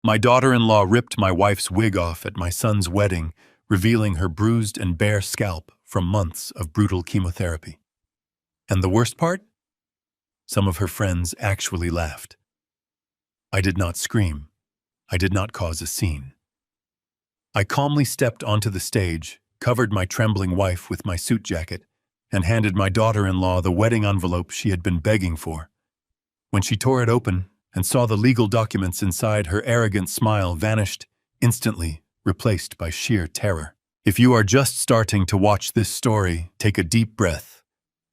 My daughter-in-law ripped my wife's wig off at my son's wedding, revealing her bruised and bare scalp from months of brutal chemotherapy. And the worst part? Some of her friends actually laughed. I did not scream. I did not cause a scene. I calmly stepped onto the stage, covered my trembling wife with my suit jacket, and handed my daughter-in-law the wedding envelope she had been begging for. When she tore it open and saw the legal documents inside, her arrogant smile vanished instantly, replaced by sheer terror. If you are just starting to watch this story, take a deep breath,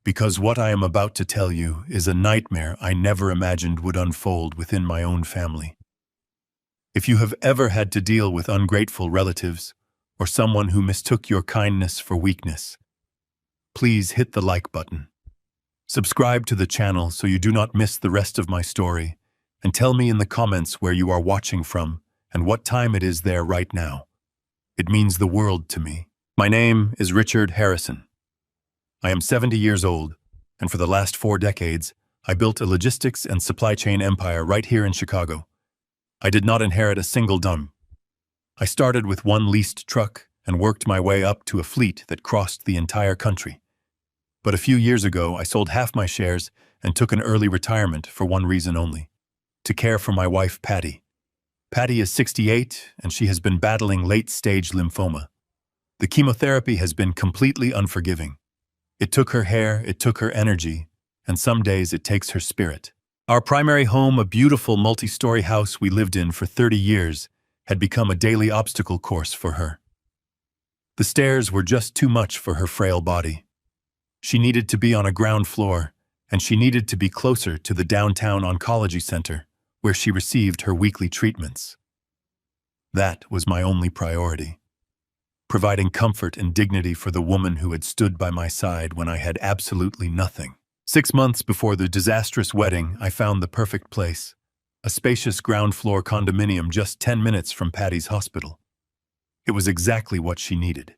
because what I am about to tell you is a nightmare I never imagined would unfold within my own family. If you have ever had to deal with ungrateful relatives or someone who mistook your kindness for weakness, please hit the like button. Subscribe to the channel so you do not miss the rest of my story, and tell me in the comments where you are watching from and what time it is there right now. It means the world to me. My name is Richard Harrison. I am 70 years old, and for the last 4 decades, I built a logistics and supply chain empire right here in Chicago. I did not inherit a single dime. I started with one leased truck and worked my way up to a fleet that crossed the entire country. But a few years ago, I sold half my shares and took an early retirement for one reason only: to care for my wife, Patty. Patty is 68, and she has been battling late-stage lymphoma. The chemotherapy has been completely unforgiving. It took her hair, it took her energy, and some days it takes her spirit. Our primary home, a beautiful multi-story house we lived in for 30 years, had become a daily obstacle course for her. The stairs were just too much for her frail body. She needed to be on a ground floor, and she needed to be closer to the downtown oncology center, where she received her weekly treatments. That was my only priority: providing comfort and dignity for the woman who had stood by my side when I had absolutely nothing. 6 months before the disastrous wedding, I found the perfect place: a spacious ground-floor condominium just 10 minutes from Patty's hospital. It was exactly what she needed.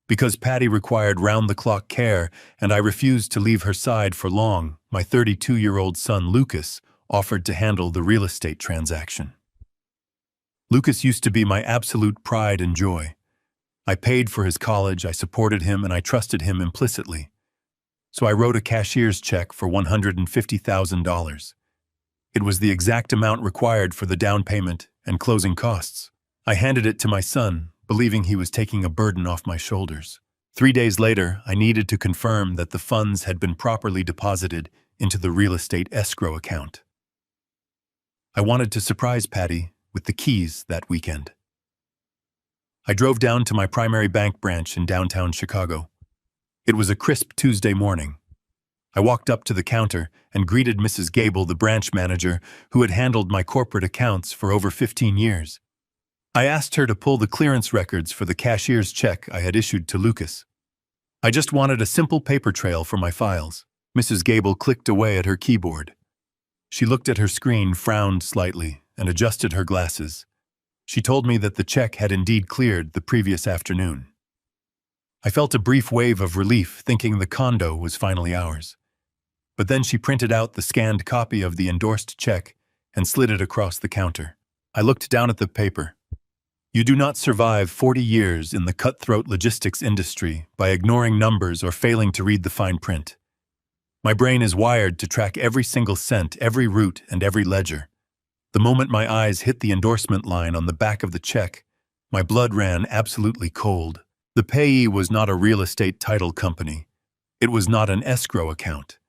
Because Patty required round-the-clock care and I refused to leave her side for long, my 32-year-old son Lucas offered to handle the real estate transaction. Lucas used to be my absolute pride and joy. I paid for his college, I supported him, and I trusted him implicitly. So I wrote a cashier's check for $150,000. It was the exact amount required for the down payment and closing costs. I handed it to my son, believing he was taking a burden off my shoulders. 3 days later, I needed to confirm that the funds had been properly deposited into the real estate escrow account. I wanted to surprise Patty with the keys that weekend. I drove down to my primary bank branch in downtown Chicago. It was a crisp Tuesday morning. I walked up to the counter and greeted Mrs. Gable, the branch manager, who had handled my corporate accounts for over 15 years. I asked her to pull the clearance records for the cashier's check I had issued to Lucas. I just wanted a simple paper trail for my files. Mrs. Gable clicked away at her keyboard. She looked at her screen, frowned slightly, and adjusted her glasses. She told me that the check had indeed cleared the previous afternoon. I felt a brief wave of relief, thinking the condo was finally ours. But then she printed out the scanned copy of the endorsed check and slid it across the counter. I looked down at the paper. You do not survive 40 years in the cutthroat logistics industry by ignoring numbers or failing to read the fine print. My brain is wired to track every single cent, every route, and every ledger. The moment my eyes hit the endorsement line on the back of the check, my blood ran absolutely cold. The payee was not a real estate title company. It was not an escrow account.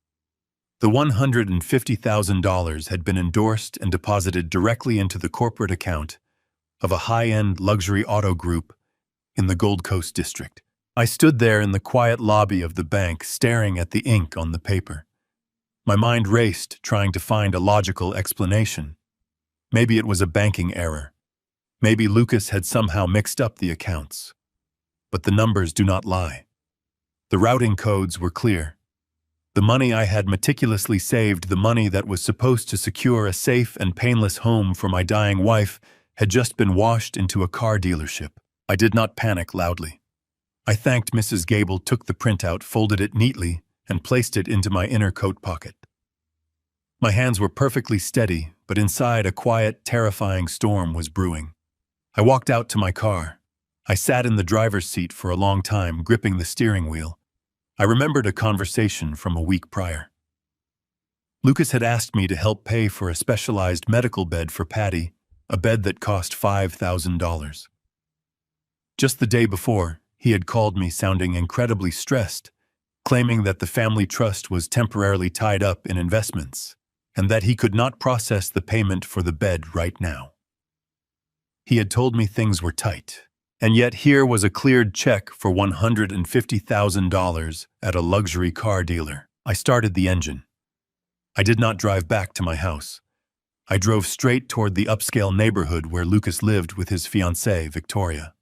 The $150,000 had been endorsed and deposited directly into the corporate account of a high-end luxury auto group in the Gold Coast district. I stood there in the quiet lobby of the bank, staring at the ink on the paper. My mind raced, trying to find a logical explanation. Maybe it was a banking error. Maybe Lucas had somehow mixed up the accounts. But the numbers do not lie. The routing codes were clear. The money I had meticulously saved, the money that was supposed to secure a safe and painless home for my dying wife, had just been washed into a car dealership. I did not panic loudly. I thanked Mrs. Gable, took the printout, folded it neatly, and placed it into my inner coat pocket. My hands were perfectly steady, but inside a quiet, terrifying storm was brewing. I walked out to my car. I sat in the driver's seat for a long time, gripping the steering wheel. I remembered a conversation from a week prior. Lucas had asked me to help pay for a specialized medical bed for Patty, a bed that cost $5,000. Just the day before, he had called me sounding incredibly stressed, claiming that the family trust was temporarily tied up in investments, and that he could not process the payment for the bed right now. He had told me things were tight, and yet here was a cleared check for $150,000 at a luxury car dealer. I started the engine. I did not drive back to my house. I drove straight toward the upscale neighborhood where Lucas lived with his fiancée, Victoria.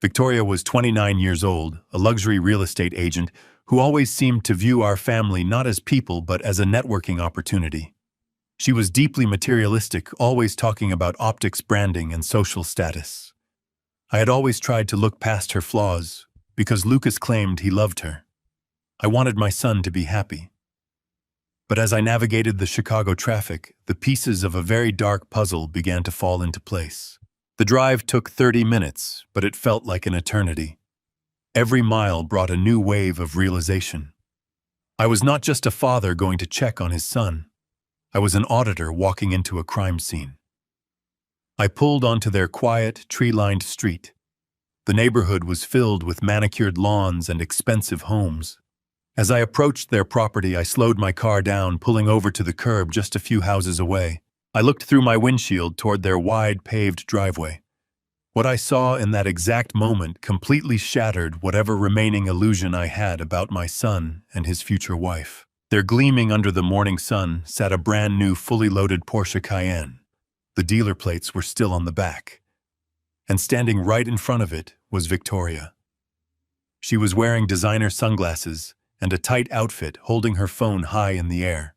Victoria was 29 years old, a luxury real estate agent who always seemed to view our family not as people but as a networking opportunity. She was deeply materialistic, always talking about optics, branding, and social status. I had always tried to look past her flaws because Lucas claimed he loved her. I wanted my son to be happy. But as I navigated the Chicago traffic, the pieces of a very dark puzzle began to fall into place. The drive took 30 minutes, but it felt like an eternity. Every mile brought a new wave of realization. I was not just a father going to check on his son. I was an auditor walking into a crime scene. I pulled onto their quiet, tree-lined street. The neighborhood was filled with manicured lawns and expensive homes. As I approached their property, I slowed my car down, pulling over to the curb just a few houses away. I looked through my windshield toward their wide, paved driveway. What I saw in that exact moment completely shattered whatever remaining illusion I had about my son and his future wife. There, gleaming under the morning sun, sat a brand new, fully loaded Porsche Cayenne. The dealer plates were still on the back. And standing right in front of it was Victoria. She was wearing designer sunglasses and a tight outfit, holding her phone high in the air.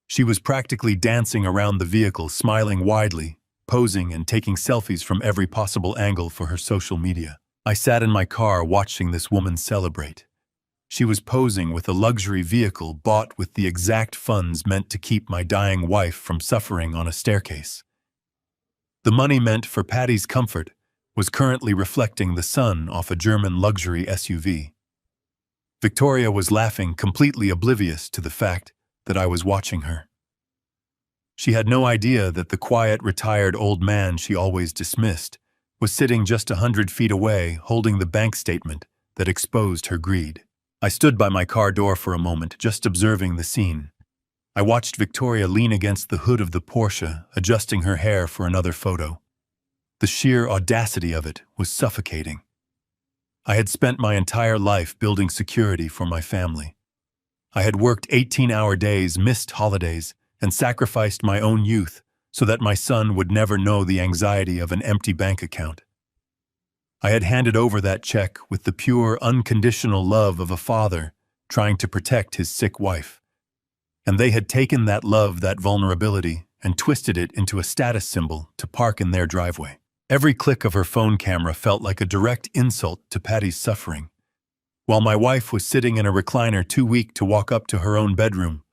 She was practically dancing around the vehicle, smiling widely, posing and taking selfies from every possible angle for her social media. I sat in my car watching this woman celebrate. She was posing with a luxury vehicle bought with the exact funds meant to keep my dying wife from suffering on a staircase. The money meant for Patty's comfort was currently reflecting the sun off a German luxury SUV. Victoria was laughing, completely oblivious to the fact that I was watching her. She had no idea that the quiet, retired old man she always dismissed was sitting just 100 feet away, holding the bank statement that exposed her greed. I stood by my car door for a moment, just observing the scene. I watched Victoria lean against the hood of the Porsche, adjusting her hair for another photo. The sheer audacity of it was suffocating. I had spent my entire life building security for my family. I had worked 18-hour days, missed holidays, and sacrificed my own youth so that my son would never know the anxiety of an empty bank account. I had handed over that check with the pure, unconditional love of a father trying to protect his sick wife. And they had taken that love, that vulnerability, and twisted it into a status symbol to park in their driveway. Every click of her phone camera felt like a direct insult to Patty's suffering. While my wife was sitting in a recliner too weak to walk up to her own bedroom,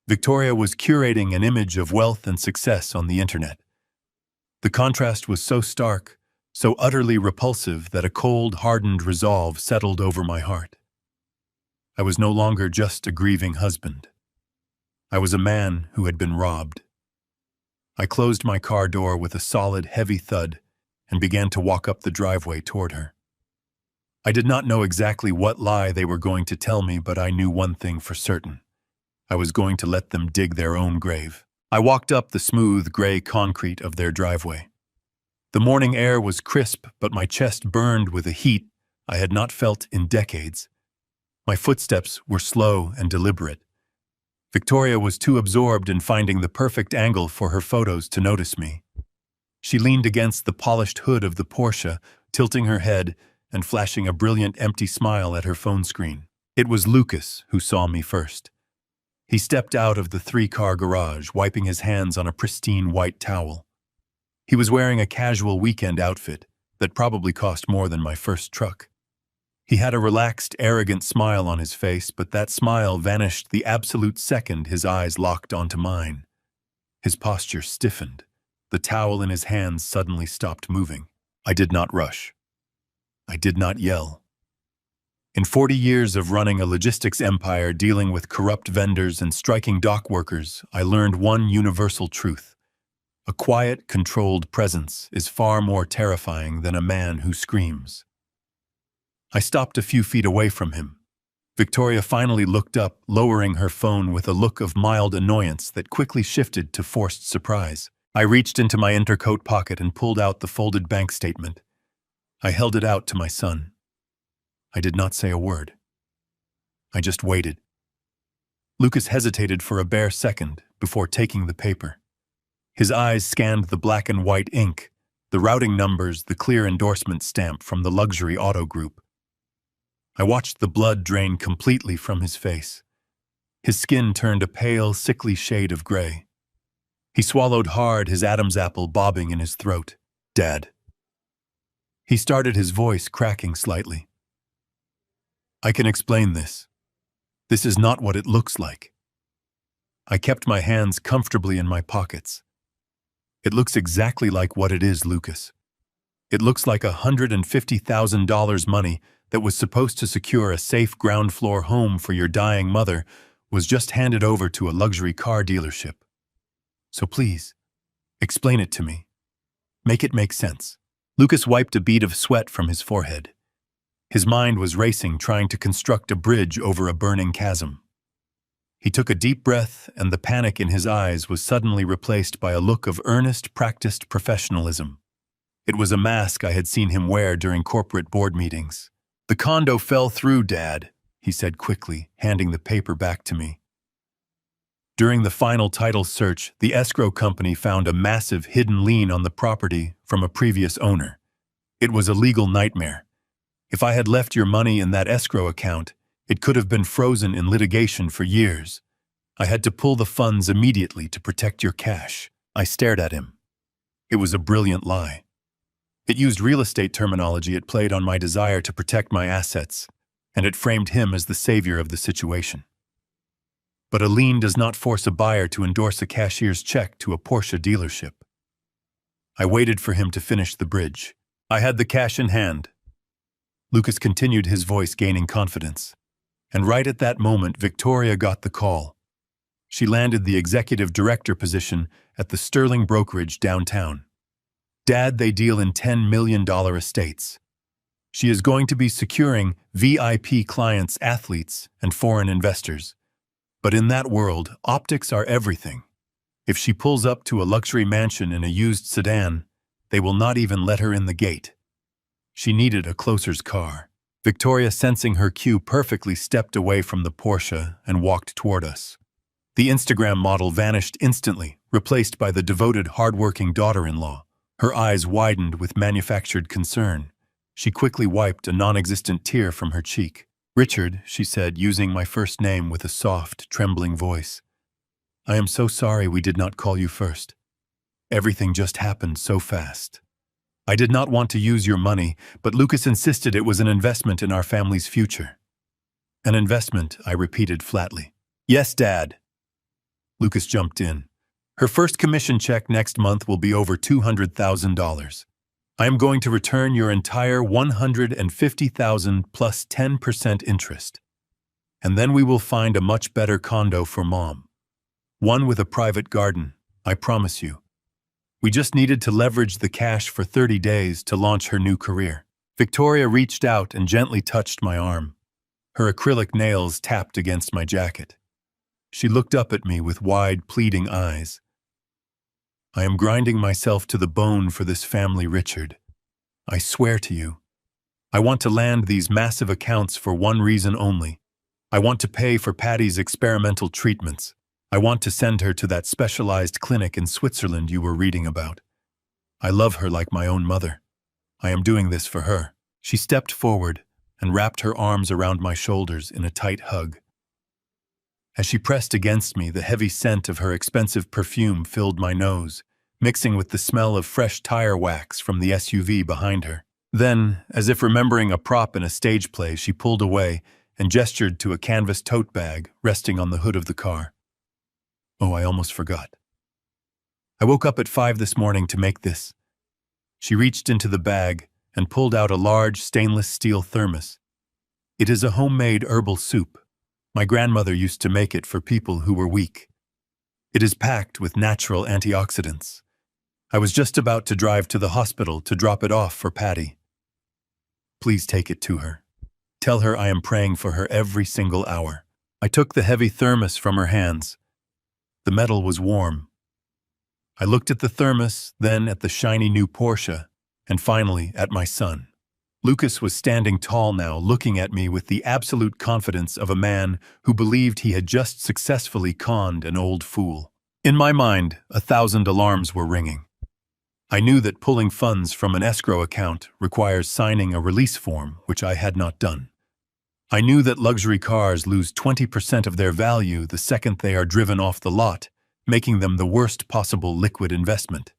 Victoria was curating an image of wealth and success on the internet. The contrast was so stark, so utterly repulsive that a cold, hardened resolve settled over my heart. I was no longer just a grieving husband. I was a man who had been robbed. I closed my car door with a solid, heavy thud and began to walk up the driveway toward her. I did not know exactly what lie they were going to tell me, but I knew one thing for certain. I was going to let them dig their own grave. I walked up the smooth, gray concrete of their driveway. The morning air was crisp, but my chest burned with a heat I had not felt in decades. My footsteps were slow and deliberate. Victoria was too absorbed in finding the perfect angle for her photos to notice me. She leaned against the polished hood of the Porsche, tilting her head and flashing a brilliant empty smile at her phone screen. It was Lucas who saw me first. He stepped out of the 3-car garage, wiping his hands on a pristine white towel. He was wearing a casual weekend outfit that probably cost more than my first truck. He had a relaxed, arrogant smile on his face, but that smile vanished the absolute second his eyes locked onto mine. His posture stiffened. The towel in his hands suddenly stopped moving. I did not rush. I did not yell. In 40 years of running a logistics empire dealing with corrupt vendors and striking dock workers, I learned one universal truth. A quiet, controlled presence is far more terrifying than a man who screams. I stopped a few feet away from him. Victoria finally looked up, lowering her phone with a look of mild annoyance that quickly shifted to forced surprise. I reached into my intercoat pocket and pulled out the folded bank statement. I held it out to my son. I did not say a word. I just waited. Lucas hesitated for a bare second before taking the paper. His eyes scanned the black and white ink, the routing numbers, the clear endorsement stamp from the luxury auto group. I watched the blood drain completely from his face. His skin turned a pale, sickly shade of gray. He swallowed hard, his Adam's apple bobbing in his throat. "Dad." He started, his voice cracking slightly. "I can explain this. This is not what it looks like." I kept my hands comfortably in my pockets. "It looks exactly like what it is, Lucas. It looks like $150,000 money that was supposed to secure a safe ground floor home for your dying mother was just handed over to a luxury car dealership. So please, explain it to me. Make it make sense." Lucas wiped a bead of sweat from his forehead. His mind was racing, trying to construct a bridge over a burning chasm. He took a deep breath, and the panic in his eyes was suddenly replaced by a look of earnest, practiced professionalism. It was a mask I had seen him wear during corporate board meetings. "The condo fell through, Dad," he said quickly, handing the paper back to me. During the final title search, the escrow company found a massive hidden lien on the property from a previous owner. It was a legal nightmare. If I had left your money in that escrow account, it could have been frozen in litigation for years. I had to pull the funds immediately to protect your cash. I stared at him. It was a brilliant lie. It used real estate terminology. It played on my desire to protect my assets, and it framed him as the savior of the situation. But a lien does not force a buyer to endorse a cashier's check to a Porsche dealership. I waited for him to finish the bridge. I had the cash in hand. Lucas continued, his voice gaining confidence. And right at that moment, Victoria got the call. She landed the executive director position at the Sterling brokerage downtown. "Dad, they deal in $10 million estates. She is going to be securing VIP clients, athletes, and foreign investors. But in that world, optics are everything. If she pulls up to a luxury mansion in a used sedan, they will not even let her in the gate." She needed a closer's car. Victoria, sensing her cue perfectly, stepped away from the Porsche and walked toward us. The Instagram model vanished instantly, replaced by the devoted, hardworking daughter-in-law. Her eyes widened with manufactured concern. She quickly wiped a non-existent tear from her cheek. "Richard," she said, using my first name with a soft, trembling voice. "I am so sorry we did not call you first. Everything just happened so fast. I did not want to use your money, but Lucas insisted it was an investment in our family's future." "An investment," I repeated flatly. "Yes, Dad." Lucas jumped in. "Her first commission check next month will be over $200,000. I am going to return your entire $150,000 plus 10% interest. And then we will find a much better condo for Mom. One with a private garden, I promise you. We just needed to leverage the cash for 30 days to launch her new career." Victoria reached out and gently touched my arm. Her acrylic nails tapped against my jacket. She looked up at me with wide, pleading eyes. "I am grinding myself to the bone for this family, Richard. I swear to you. I want to land these massive accounts for one reason only. I want to pay for Patty's experimental treatments. I want to send her to that specialized clinic in Switzerland you were reading about. I love her like my own mother. I am doing this for her." She stepped forward and wrapped her arms around my shoulders in a tight hug. As she pressed against me, the heavy scent of her expensive perfume filled my nose, mixing with the smell of fresh tire wax from the SUV behind her. Then, as if remembering a prop in a stage play, she pulled away and gestured to a canvas tote bag resting on the hood of the car. Oh, I almost forgot. I woke up at 5 this morning to make this. She reached into the bag and pulled out a large stainless steel thermos. It is a homemade herbal soup. My grandmother used to make it for people who were weak. It is packed with natural antioxidants. I was just about to drive to the hospital to drop it off for Patty. Please take it to her. Tell her I am praying for her every single hour. I took the heavy thermos from her hands. The metal was warm. I looked at the thermos, then at the shiny new Porsche, and finally at my son. Lucas was standing tall now, looking at me with the absolute confidence of a man who believed he had just successfully conned an old fool. In my mind, 1,000 alarms were ringing. I knew that pulling funds from an escrow account requires signing a release form, which I had not done. I knew that luxury cars lose 20% of their value the second they are driven off the lot, making them the worst possible liquid investment.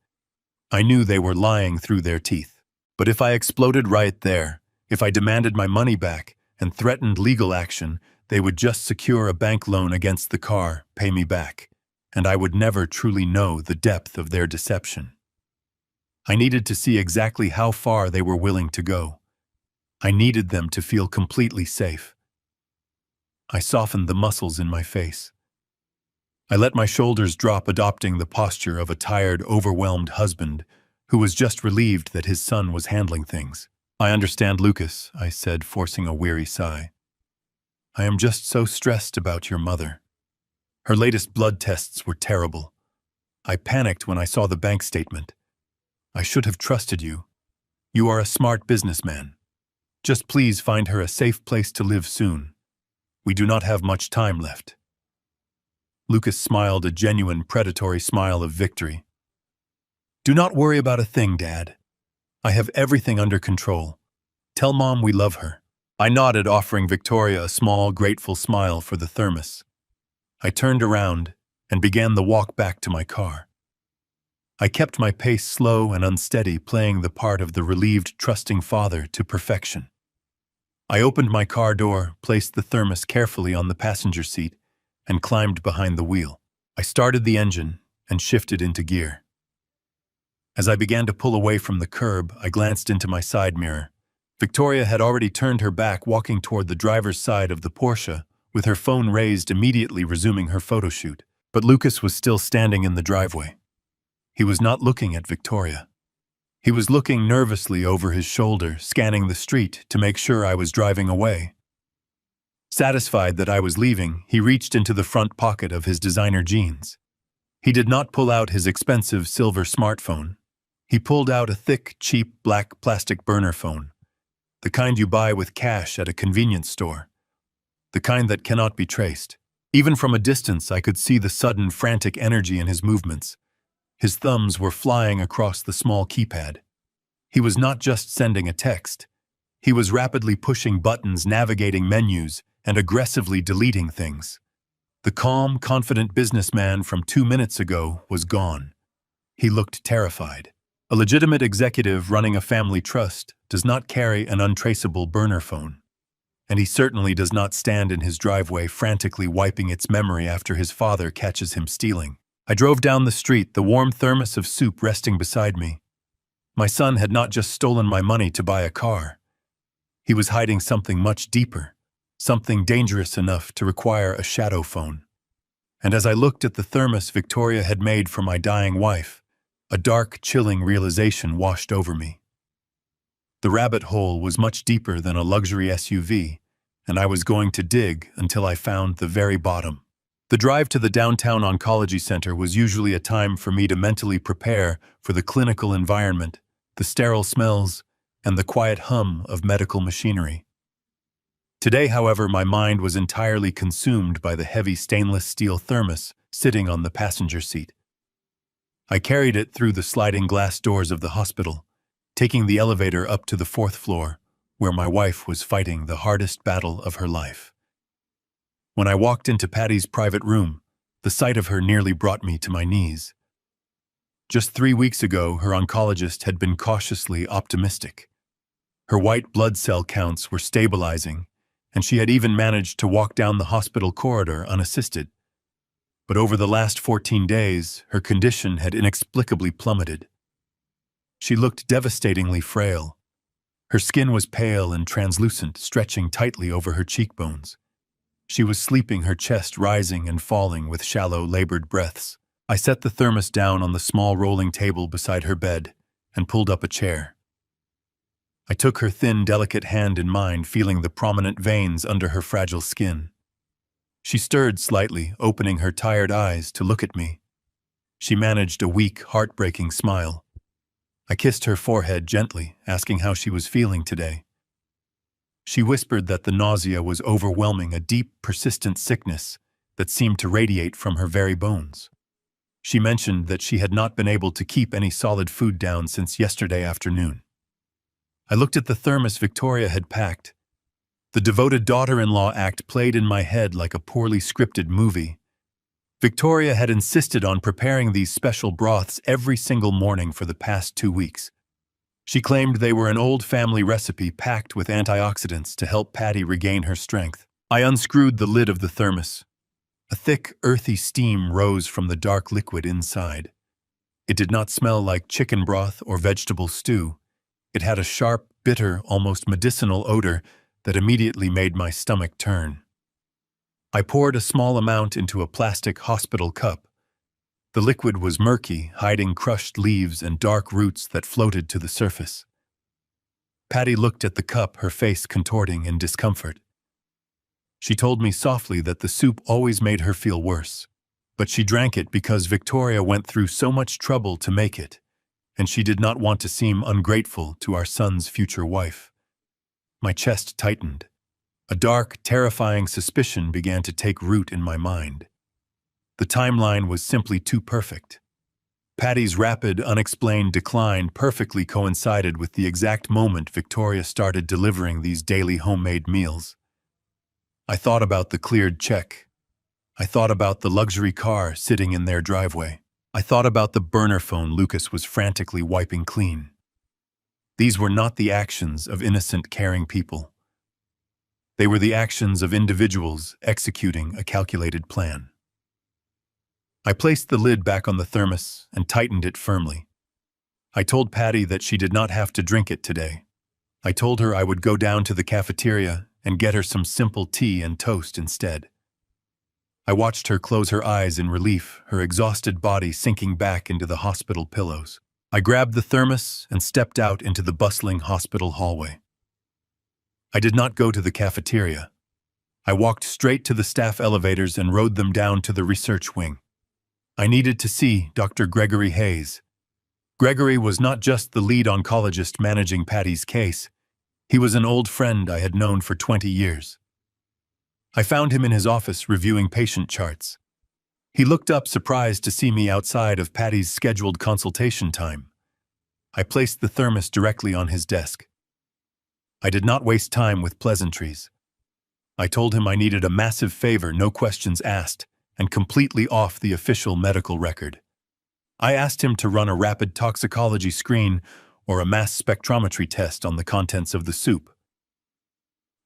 I knew they were lying through their teeth. But if I exploded right there, if I demanded my money back and threatened legal action, they would just secure a bank loan against the car, pay me back, and I would never truly know the depth of their deception. I needed to see exactly how far they were willing to go. I needed them to feel completely safe. I softened the muscles in my face. I let my shoulders drop, adopting the posture of a tired, overwhelmed husband who was just relieved that his son was handling things. I understand, Lucas, I said, forcing a weary sigh. I am just so stressed about your mother. Her latest blood tests were terrible. I panicked when I saw the bank statement. I should have trusted you. You are a smart businessman. Just please find her a safe place to live soon. We do not have much time left. Lucas smiled a genuine predatory smile of victory. Do not worry about a thing, Dad. I have everything under control. Tell Mom we love her. I nodded, offering Victoria a small, grateful smile for the thermos. I turned around and began the walk back to my car. I kept my pace slow and unsteady, playing the part of the relieved, trusting father to perfection. I opened my car door, placed the thermos carefully on the passenger seat, and climbed behind the wheel. I started the engine and shifted into gear. As I began to pull away from the curb, I glanced into my side mirror. Victoria had already turned her back, walking toward the driver's side of the Porsche, with her phone raised, immediately resuming her photo shoot. But Lucas was still standing in the driveway. He was not looking at Victoria. He was looking nervously over his shoulder, scanning the street to make sure I was driving away. Satisfied that I was leaving, he reached into the front pocket of his designer jeans. He did not pull out his expensive silver smartphone. He pulled out a thick, cheap black plastic burner phone, the kind you buy with cash at a convenience store, the kind that cannot be traced. Even from a distance, I could see the sudden, frantic energy in his movements. His thumbs were flying across the small keypad. He was not just sending a text. He was rapidly pushing buttons, navigating menus, and aggressively deleting things. The calm, confident businessman from 2 minutes ago was gone. He looked terrified. A legitimate executive running a family trust does not carry an untraceable burner phone. And he certainly does not stand in his driveway frantically wiping its memory after his father catches him stealing. I drove down the street, the warm thermos of soup resting beside me. My son had not just stolen my money to buy a car. He was hiding something much deeper, something dangerous enough to require a shadow phone. And as I looked at the thermos Victoria had made for my dying wife, a dark, chilling realization washed over me. The rabbit hole was much deeper than a luxury SUV, and I was going to dig until I found the very bottom. The drive to the downtown oncology center was usually a time for me to mentally prepare for the clinical environment, the sterile smells, and the quiet hum of medical machinery. Today, however, my mind was entirely consumed by the heavy stainless steel thermos sitting on the passenger seat. I carried it through the sliding glass doors of the hospital, taking the elevator up to the 4th floor, where my wife was fighting the hardest battle of her life. When I walked into Patty's private room, the sight of her nearly brought me to my knees. Just 3 weeks ago, her oncologist had been cautiously optimistic. Her white blood cell counts were stabilizing, and she had even managed to walk down the hospital corridor unassisted. But over the last 14 days, her condition had inexplicably plummeted. She looked devastatingly frail. Her skin was pale and translucent, stretching tightly over her cheekbones. She was sleeping, her chest rising and falling with shallow, labored breaths. I set the thermos down on the small rolling table beside her bed and pulled up a chair. I took her thin, delicate hand in mine, feeling the prominent veins under her fragile skin. She stirred slightly, opening her tired eyes to look at me. She managed a weak, heartbreaking smile. I kissed her forehead gently, asking how she was feeling today. She whispered that the nausea was overwhelming, a deep, persistent sickness that seemed to radiate from her very bones. She mentioned that she had not been able to keep any solid food down since yesterday afternoon. I looked at the thermos Victoria had packed. The devoted daughter-in-law act played in my head like a poorly scripted movie. Victoria had insisted on preparing these special broths every single morning for the past 2 weeks. She claimed they were an old family recipe packed with antioxidants to help Patty regain her strength. I unscrewed the lid of the thermos. A thick, earthy steam rose from the dark liquid inside. It did not smell like chicken broth or vegetable stew. It had a sharp, bitter, almost medicinal odor that immediately made my stomach turn. I poured a small amount into a plastic hospital cup. The liquid was murky, hiding crushed leaves and dark roots that floated to the surface. Patty looked at the cup, her face contorting in discomfort. She told me softly that the soup always made her feel worse, but she drank it because Victoria went through so much trouble to make it, and she did not want to seem ungrateful to our son's future wife. My chest tightened. A dark, terrifying suspicion began to take root in my mind. The timeline was simply too perfect. Patty's rapid, unexplained decline perfectly coincided with the exact moment Victoria started delivering these daily homemade meals. I thought about the cleared check. I thought about the luxury car sitting in their driveway. I thought about the burner phone Lucas was frantically wiping clean. These were not the actions of innocent, caring people. They were the actions of individuals executing a calculated plan. I placed the lid back on the thermos and tightened it firmly. I told Patty that she did not have to drink it today. I told her I would go down to the cafeteria and get her some simple tea and toast instead. I watched her close her eyes in relief, her exhausted body sinking back into the hospital pillows. I grabbed the thermos and stepped out into the bustling hospital hallway. I did not go to the cafeteria. I walked straight to the staff elevators and rode them down to the research wing. I needed to see Dr. Gregory Hayes. Gregory was not just the lead oncologist managing Patty's case. He was an old friend I had known for 20 years. I found him in his office reviewing patient charts. He looked up surprised to see me outside of Patty's scheduled consultation time. I placed the thermos directly on his desk. I did not waste time with pleasantries. I told him I needed a massive favor, no questions asked, and completely off the official medical record. I asked him to run a rapid toxicology screen or a mass spectrometry test on the contents of the soup.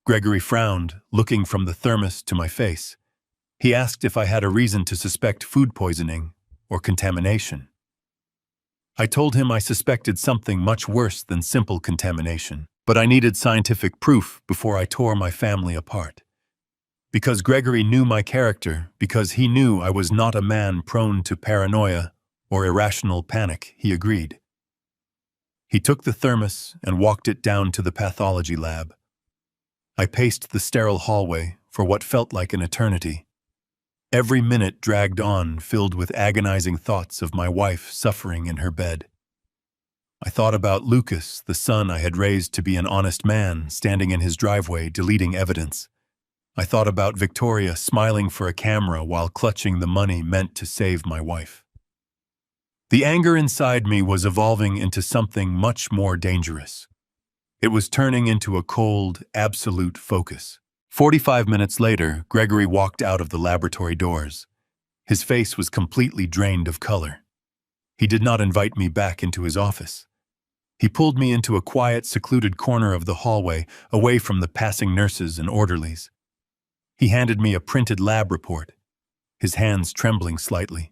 Gregory frowned, looking from the thermos to my face. He asked if I had a reason to suspect food poisoning or contamination. I told him I suspected something much worse than simple contamination, but I needed scientific proof before I tore my family apart. Because Gregory knew my character, because he knew I was not a man prone to paranoia or irrational panic, he agreed. He took the thermos and walked it down to the pathology lab. I paced the sterile hallway for what felt like an eternity. Every minute dragged on, filled with agonizing thoughts of my wife suffering in her bed. I thought about Lucas, the son I had raised to be an honest man, standing in his driveway, deleting evidence. I thought about Victoria smiling for a camera while clutching the money meant to save my wife. The anger inside me was evolving into something much more dangerous. It was turning into a cold, absolute focus. 45 minutes later, Gregory walked out of the laboratory doors. His face was completely drained of color. He did not invite me back into his office. He pulled me into a quiet, secluded corner of the hallway, away from the passing nurses and orderlies. He handed me a printed lab report, his hands trembling slightly.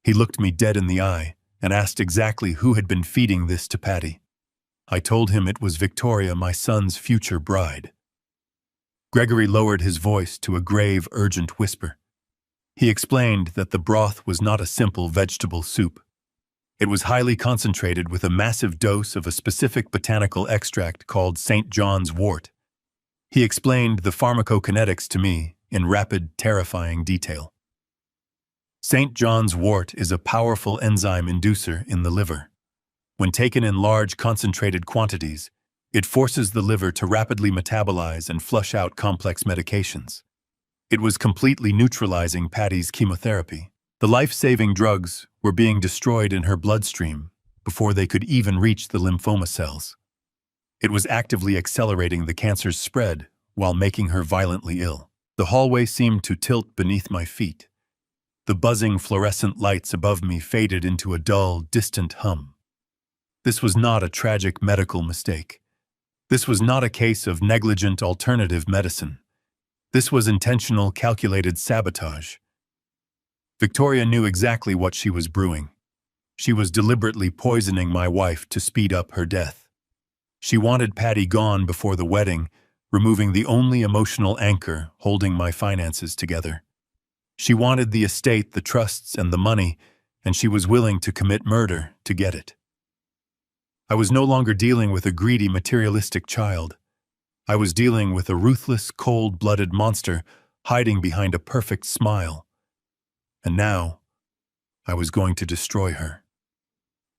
He looked me dead in the eye and asked exactly who had been feeding this to Patty. I told him it was Victoria, my son's future bride. Gregory lowered his voice to a grave, urgent whisper. He explained that the broth was not a simple vegetable soup. It was highly concentrated with a massive dose of a specific botanical extract called St. John's wort. He explained the pharmacokinetics to me in rapid, terrifying detail. St. John's wort is a powerful enzyme inducer in the liver. When taken in large, concentrated quantities, it forces the liver to rapidly metabolize and flush out complex medications. It was completely neutralizing Patty's chemotherapy. The life-saving drugs were being destroyed in her bloodstream before they could even reach the lymphoma cells. It was actively accelerating the cancer's spread while making her violently ill. The hallway seemed to tilt beneath my feet. The buzzing fluorescent lights above me faded into a dull, distant hum. This was not a tragic medical mistake. This was not a case of negligent alternative medicine. This was intentional, calculated sabotage. Victoria knew exactly what she was brewing. She was deliberately poisoning my wife to speed up her death. She wanted Patty gone before the wedding, removing the only emotional anchor holding my finances together. She wanted the estate, the trusts, and the money, and she was willing to commit murder to get it. I was no longer dealing with a greedy, materialistic child. I was dealing with a ruthless, cold-blooded monster hiding behind a perfect smile. And now, I was going to destroy her.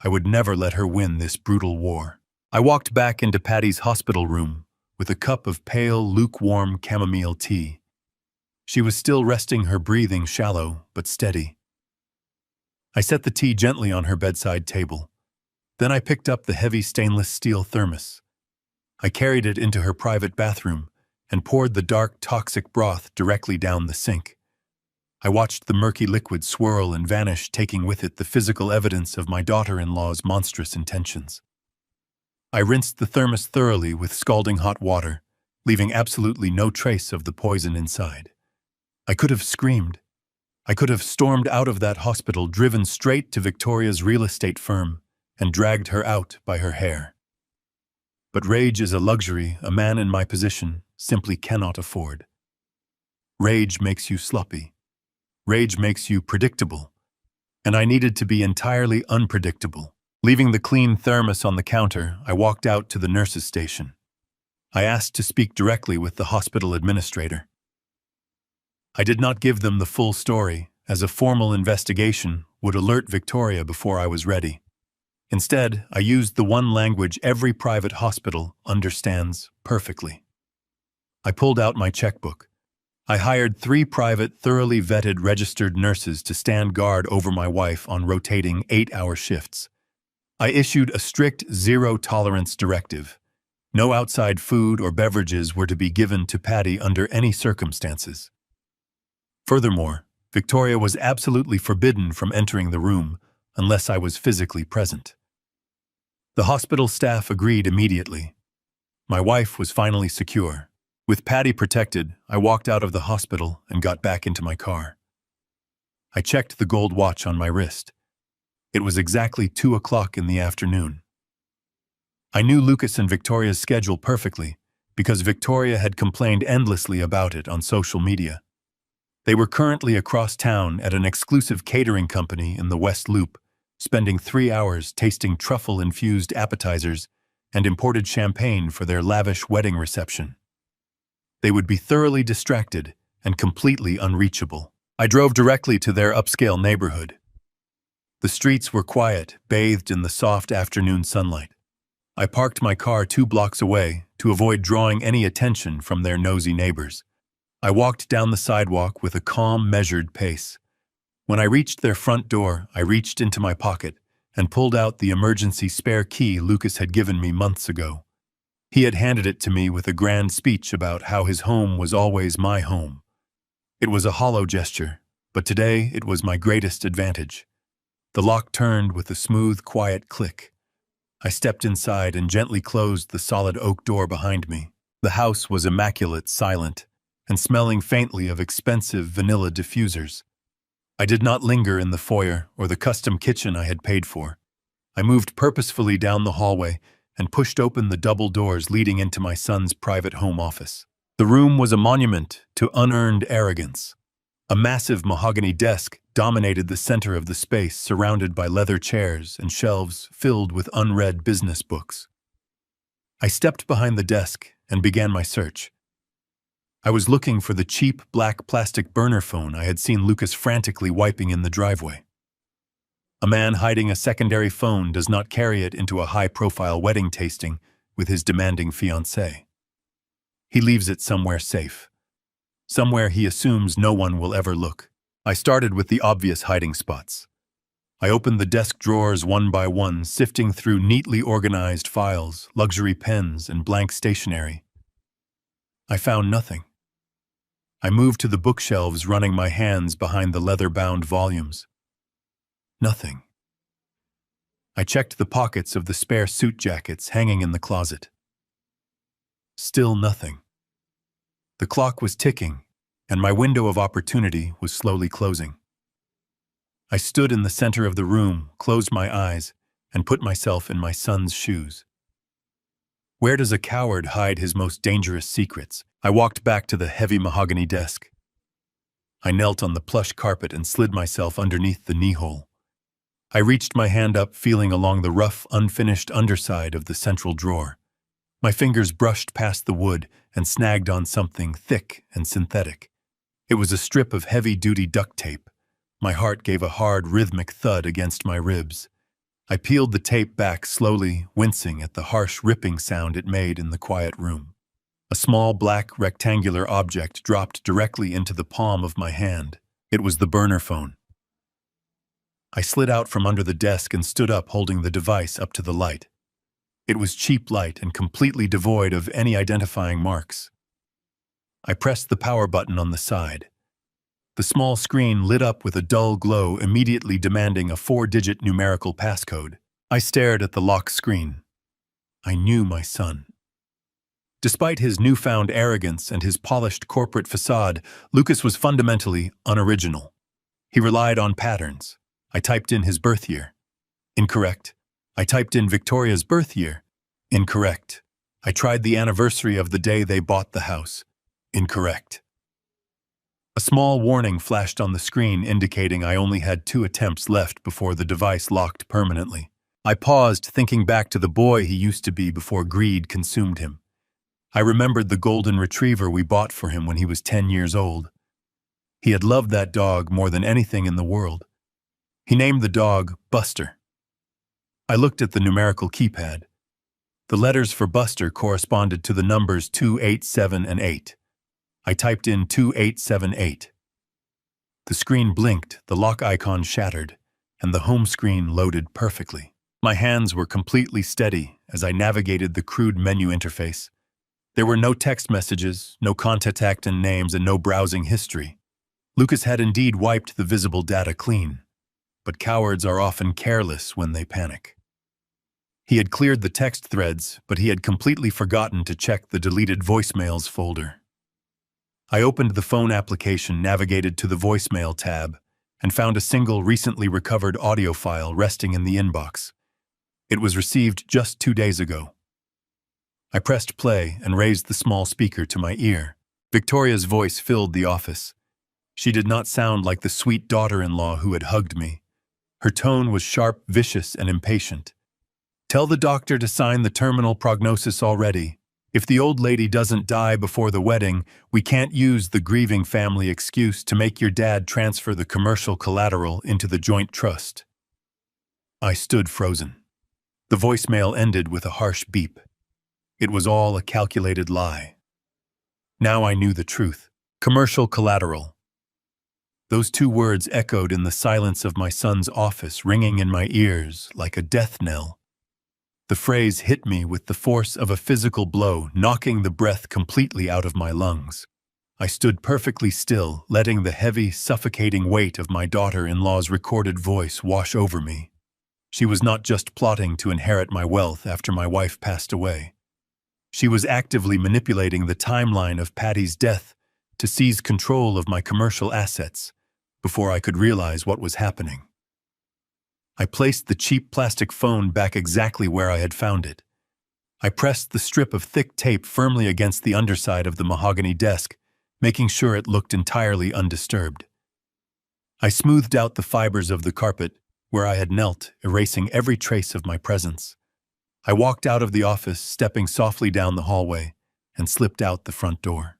I would never let her win this brutal war. I walked back into Patty's hospital room with a cup of pale, lukewarm chamomile tea. She was still resting, her breathing shallow but steady. I set the tea gently on her bedside table. Then I picked up the heavy stainless steel thermos. I carried it into her private bathroom and poured the dark, toxic broth directly down the sink. I watched the murky liquid swirl and vanish, taking with it the physical evidence of my daughter-in-law's monstrous intentions. I rinsed the thermos thoroughly with scalding hot water, leaving absolutely no trace of the poison inside. I could have screamed. I could have stormed out of that hospital, driven straight to Victoria's real estate firm, and dragged her out by her hair. But rage is a luxury a man in my position simply cannot afford. Rage makes you sloppy. Rage makes you predictable. And I needed to be entirely unpredictable. Leaving the clean thermos on the counter, I walked out to the nurse's station. I asked to speak directly with the hospital administrator. I did not give them the full story, as a formal investigation would alert Victoria before I was ready. Instead, I used the one language every private hospital understands perfectly. I pulled out my checkbook. I hired 3 private, thoroughly vetted, registered nurses to stand guard over my wife on rotating 8-hour shifts. I issued a strict zero-tolerance directive. No outside food or beverages were to be given to Patty under any circumstances. Furthermore, Victoria was absolutely forbidden from entering the room unless I was physically present. The hospital staff agreed immediately. My wife was finally secure. With Patty protected, I walked out of the hospital and got back into my car. I checked the gold watch on my wrist. It was exactly 2 o'clock in the afternoon. I knew Lucas and Victoria's schedule perfectly because Victoria had complained endlessly about it on social media. They were currently across town at an exclusive catering company in the West Loop, spending 3 hours tasting truffle-infused appetizers and imported champagne for their lavish wedding reception. They would be thoroughly distracted and completely unreachable. I drove directly to their upscale neighborhood. The streets were quiet, bathed in the soft afternoon sunlight. I parked my car 2 blocks away to avoid drawing any attention from their nosy neighbors. I walked down the sidewalk with a calm, measured pace. When I reached their front door, I reached into my pocket and pulled out the emergency spare key Lucas had given me months ago. He had handed it to me with a grand speech about how his home was always my home. It was a hollow gesture, but today it was my greatest advantage. The lock turned with a smooth, quiet click. I stepped inside and gently closed the solid oak door behind me. The house was immaculate, silent, and smelling faintly of expensive vanilla diffusers. I did not linger in the foyer or the custom kitchen I had paid for. I moved purposefully down the hallway and pushed open the double doors leading into my son's private home office. The room was a monument to unearned arrogance. A massive mahogany desk dominated the center of the space, surrounded by leather chairs and shelves filled with unread business books. I stepped behind the desk and began my search. I was looking for the cheap black plastic burner phone I had seen Lucas frantically wiping in the driveway. A man hiding a secondary phone does not carry it into a high-profile wedding tasting with his demanding fiancée. He leaves it somewhere safe. Somewhere he assumes no one will ever look. I started with the obvious hiding spots. I opened the desk drawers one by one, sifting through neatly organized files, luxury pens, and blank stationery. I found nothing. I moved to the bookshelves, running my hands behind the leather-bound volumes. Nothing. I checked the pockets of the spare suit jackets hanging in the closet. Still nothing. The clock was ticking, and my window of opportunity was slowly closing. I stood in the center of the room, closed my eyes, and put myself in my son's shoes. Where does a coward hide his most dangerous secrets? I walked back to the heavy mahogany desk. I knelt on the plush carpet and slid myself underneath the knee-hole. I reached my hand up, feeling along the rough, unfinished underside of the central drawer. My fingers brushed past the wood and snagged on something thick and synthetic. It was a strip of heavy-duty duct tape. My heart gave a hard, rhythmic thud against my ribs. I peeled the tape back slowly, wincing at the harsh ripping sound it made in the quiet room. A small black rectangular object dropped directly into the palm of my hand. It was the burner phone. I slid out from under the desk and stood up, holding the device up to the light. It was cheap light and completely devoid of any identifying marks. I pressed the power button on the side. The small screen lit up with a dull glow, immediately demanding a 4-digit numerical passcode. I stared at the lock screen. I knew my son. Despite his newfound arrogance and his polished corporate facade, Lucas was fundamentally unoriginal. He relied on patterns. I typed in his birth year. Incorrect. I typed in Victoria's birth year. Incorrect. I tried the anniversary of the day they bought the house. Incorrect. A small warning flashed on the screen, indicating I only had 2 attempts left before the device locked permanently. I paused, thinking back to the boy he used to be before greed consumed him. I remembered the golden retriever we bought for him when he was 10 years old. He had loved that dog more than anything in the world. He named the dog Buster. I looked at the numerical keypad. The letters for Buster corresponded to the numbers 2, 8, 7, and 8. I typed in 2878. The screen blinked, the lock icon shattered, and the home screen loaded perfectly. My hands were completely steady as I navigated the crude menu interface. There were no text messages, no contact names, and no browsing history. Lucas had indeed wiped the visible data clean, but cowards are often careless when they panic. He had cleared the text threads, but he had completely forgotten to check the deleted voicemails folder. I opened the phone application, navigated to the voicemail tab, and found a single recently recovered audio file resting in the inbox. It was received just 2 days ago. I pressed play and raised the small speaker to my ear. Victoria's voice filled the office. She did not sound like the sweet daughter-in-law who had hugged me. Her tone was sharp, vicious, and impatient. "Tell the doctor to sign the terminal prognosis already. If the old lady doesn't die before the wedding, we can't use the grieving family excuse to make your dad transfer the commercial collateral into the joint trust." I stood frozen. The voicemail ended with a harsh beep. It was all a calculated lie. Now I knew the truth. Commercial collateral. Those 2 words echoed in the silence of my son's office, ringing in my ears like a death knell. The phrase hit me with the force of a physical blow, knocking the breath completely out of my lungs. I stood perfectly still, letting the heavy, suffocating weight of my daughter-in-law's recorded voice wash over me. She was not just plotting to inherit my wealth after my wife passed away. She was actively manipulating the timeline of Patty's death to seize control of my commercial assets before I could realize what was happening. I placed the cheap plastic phone back exactly where I had found it. I pressed the strip of thick tape firmly against the underside of the mahogany desk, making sure it looked entirely undisturbed. I smoothed out the fibers of the carpet where I had knelt, erasing every trace of my presence. I walked out of the office, stepping softly down the hallway, and slipped out the front door.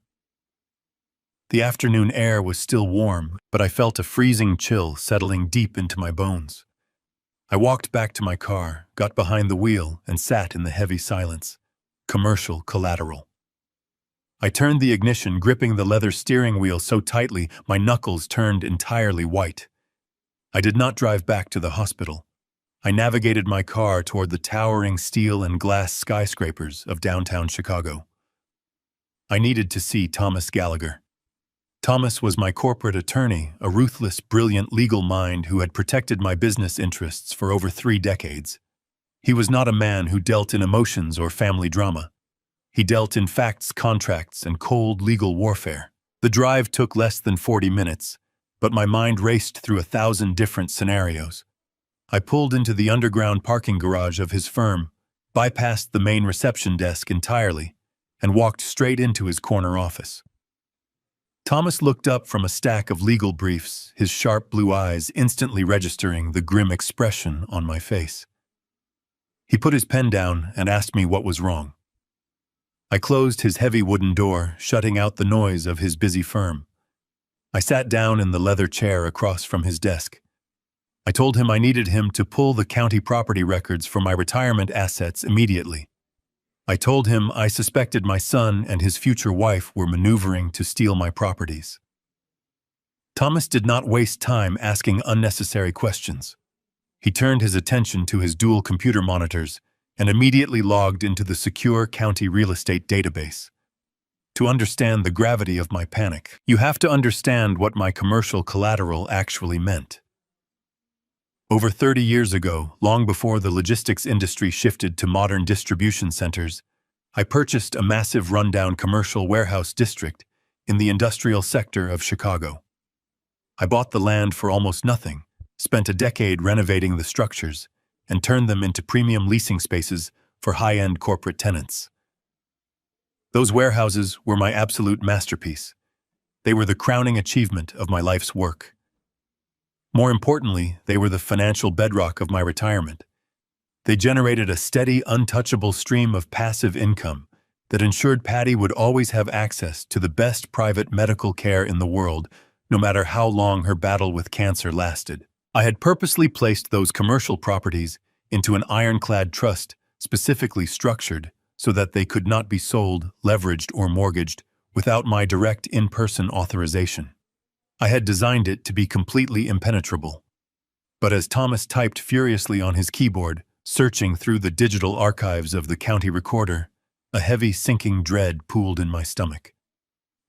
The afternoon air was still warm, but I felt a freezing chill settling deep into my bones. I walked back to my car, got behind the wheel, and sat in the heavy silence. Commercial collateral. I turned the ignition, gripping the leather steering wheel so tightly my knuckles turned entirely white. I did not drive back to the hospital. I navigated my car toward the towering steel and glass skyscrapers of downtown Chicago. I needed to see Thomas Gallagher. Thomas was my corporate attorney, a ruthless, brilliant legal mind who had protected my business interests for over 3 decades. He was not a man who dealt in emotions or family drama. He dealt in facts, contracts, and cold legal warfare. The drive took less than 40 minutes, but my mind raced through 1,000 different scenarios. I pulled into the underground parking garage of his firm, bypassed the main reception desk entirely, and walked straight into his corner office. Thomas looked up from a stack of legal briefs, his sharp blue eyes instantly registering the grim expression on my face. He put his pen down and asked me what was wrong. I closed his heavy wooden door, shutting out the noise of his busy firm. I sat down in the leather chair across from his desk. I told him I needed him to pull the county property records for my retirement assets immediately. I told him I suspected my son and his future wife were maneuvering to steal my properties. Thomas did not waste time asking unnecessary questions. He turned his attention to his dual computer monitors and immediately logged into the secure county real estate database. To understand the gravity of my panic, you have to understand what my commercial collateral actually meant. Over 30 years ago, long before the logistics industry shifted to modern distribution centers, I purchased a massive rundown commercial warehouse district in the industrial sector of Chicago. I bought the land for almost nothing, spent a decade renovating the structures, and turned them into premium leasing spaces for high-end corporate tenants. Those warehouses were my absolute masterpiece. They were the crowning achievement of my life's work. More importantly, they were the financial bedrock of my retirement. They generated a steady, untouchable stream of passive income that ensured Patty would always have access to the best private medical care in the world, no matter how long her battle with cancer lasted. I had purposely placed those commercial properties into an ironclad trust specifically structured so that they could not be sold, leveraged, or mortgaged without my direct in-person authorization. I had designed it to be completely impenetrable. But as Thomas typed furiously on his keyboard, searching through the digital archives of the county recorder, a heavy sinking dread pooled in my stomach.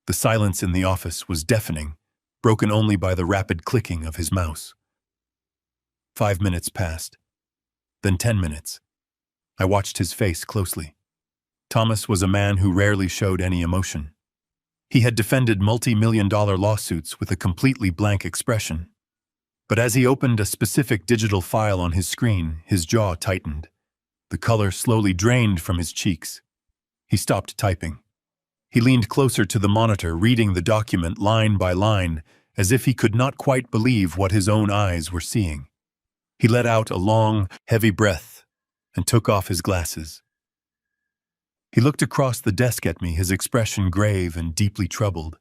The silence in the office was deafening, broken only by the rapid clicking of his mouse. 5 minutes passed. Then 10 minutes. I watched his face closely. Thomas was a man who rarely showed any emotion. He had defended multi-million-dollar lawsuits with a completely blank expression. But as he opened a specific digital file on his screen, his jaw tightened. The color slowly drained from his cheeks. He stopped typing. He leaned closer to the monitor, reading the document line by line, as if he could not quite believe what his own eyes were seeing. He let out a long, heavy breath and took off his glasses. He looked across the desk at me, his expression grave and deeply troubled.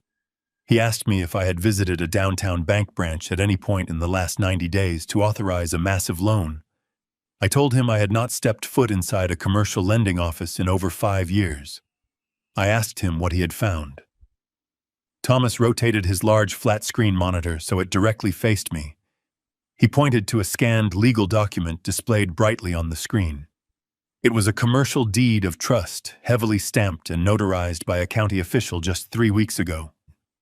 He asked me if I had visited a downtown bank branch at any point in the last 90 days to authorize a massive loan. I told him I had not stepped foot inside a commercial lending office in over 5 years. I asked him what he had found. Thomas rotated his large flat-screen monitor so it directly faced me. He pointed to a scanned legal document displayed brightly on the screen. It was a commercial deed of trust, heavily stamped and notarized by a county official just 3 weeks ago.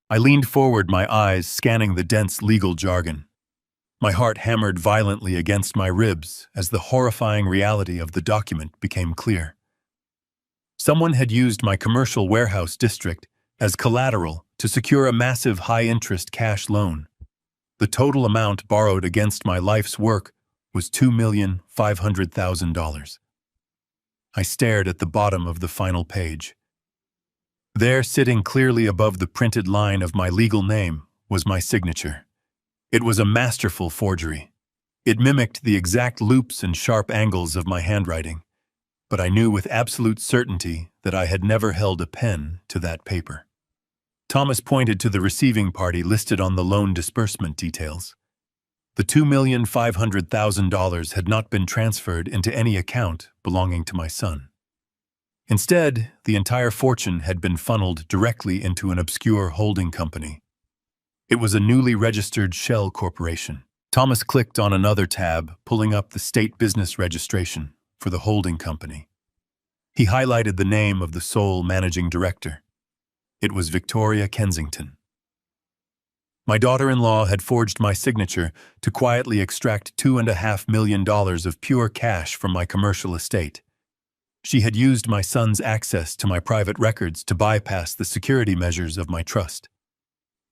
I leaned forward, my eyes scanning the dense legal jargon. My heart hammered violently against my ribs as the horrifying reality of the document became clear. Someone had used my commercial warehouse district as collateral to secure a massive high-interest cash loan. The total amount borrowed against my life's work was $2,500,000. I stared at the bottom of the final page. There, sitting clearly above the printed line of my legal name, was my signature. It was a masterful forgery. It mimicked the exact loops and sharp angles of my handwriting, but I knew with absolute certainty that I had never held a pen to that paper. Thomas pointed to the receiving party listed on the loan disbursement details. The $2,500,000 had not been transferred into any account belonging to my son. Instead, the entire fortune had been funneled directly into an obscure holding company. It was a newly registered shell corporation. Thomas clicked on another tab, pulling up the state business registration for the holding company. He highlighted the name of the sole managing director. It was Victoria Kensington. My daughter-in-law had forged my signature to quietly extract $2.5 million of pure cash from my commercial estate. She had used my son's access to my private records to bypass the security measures of my trust.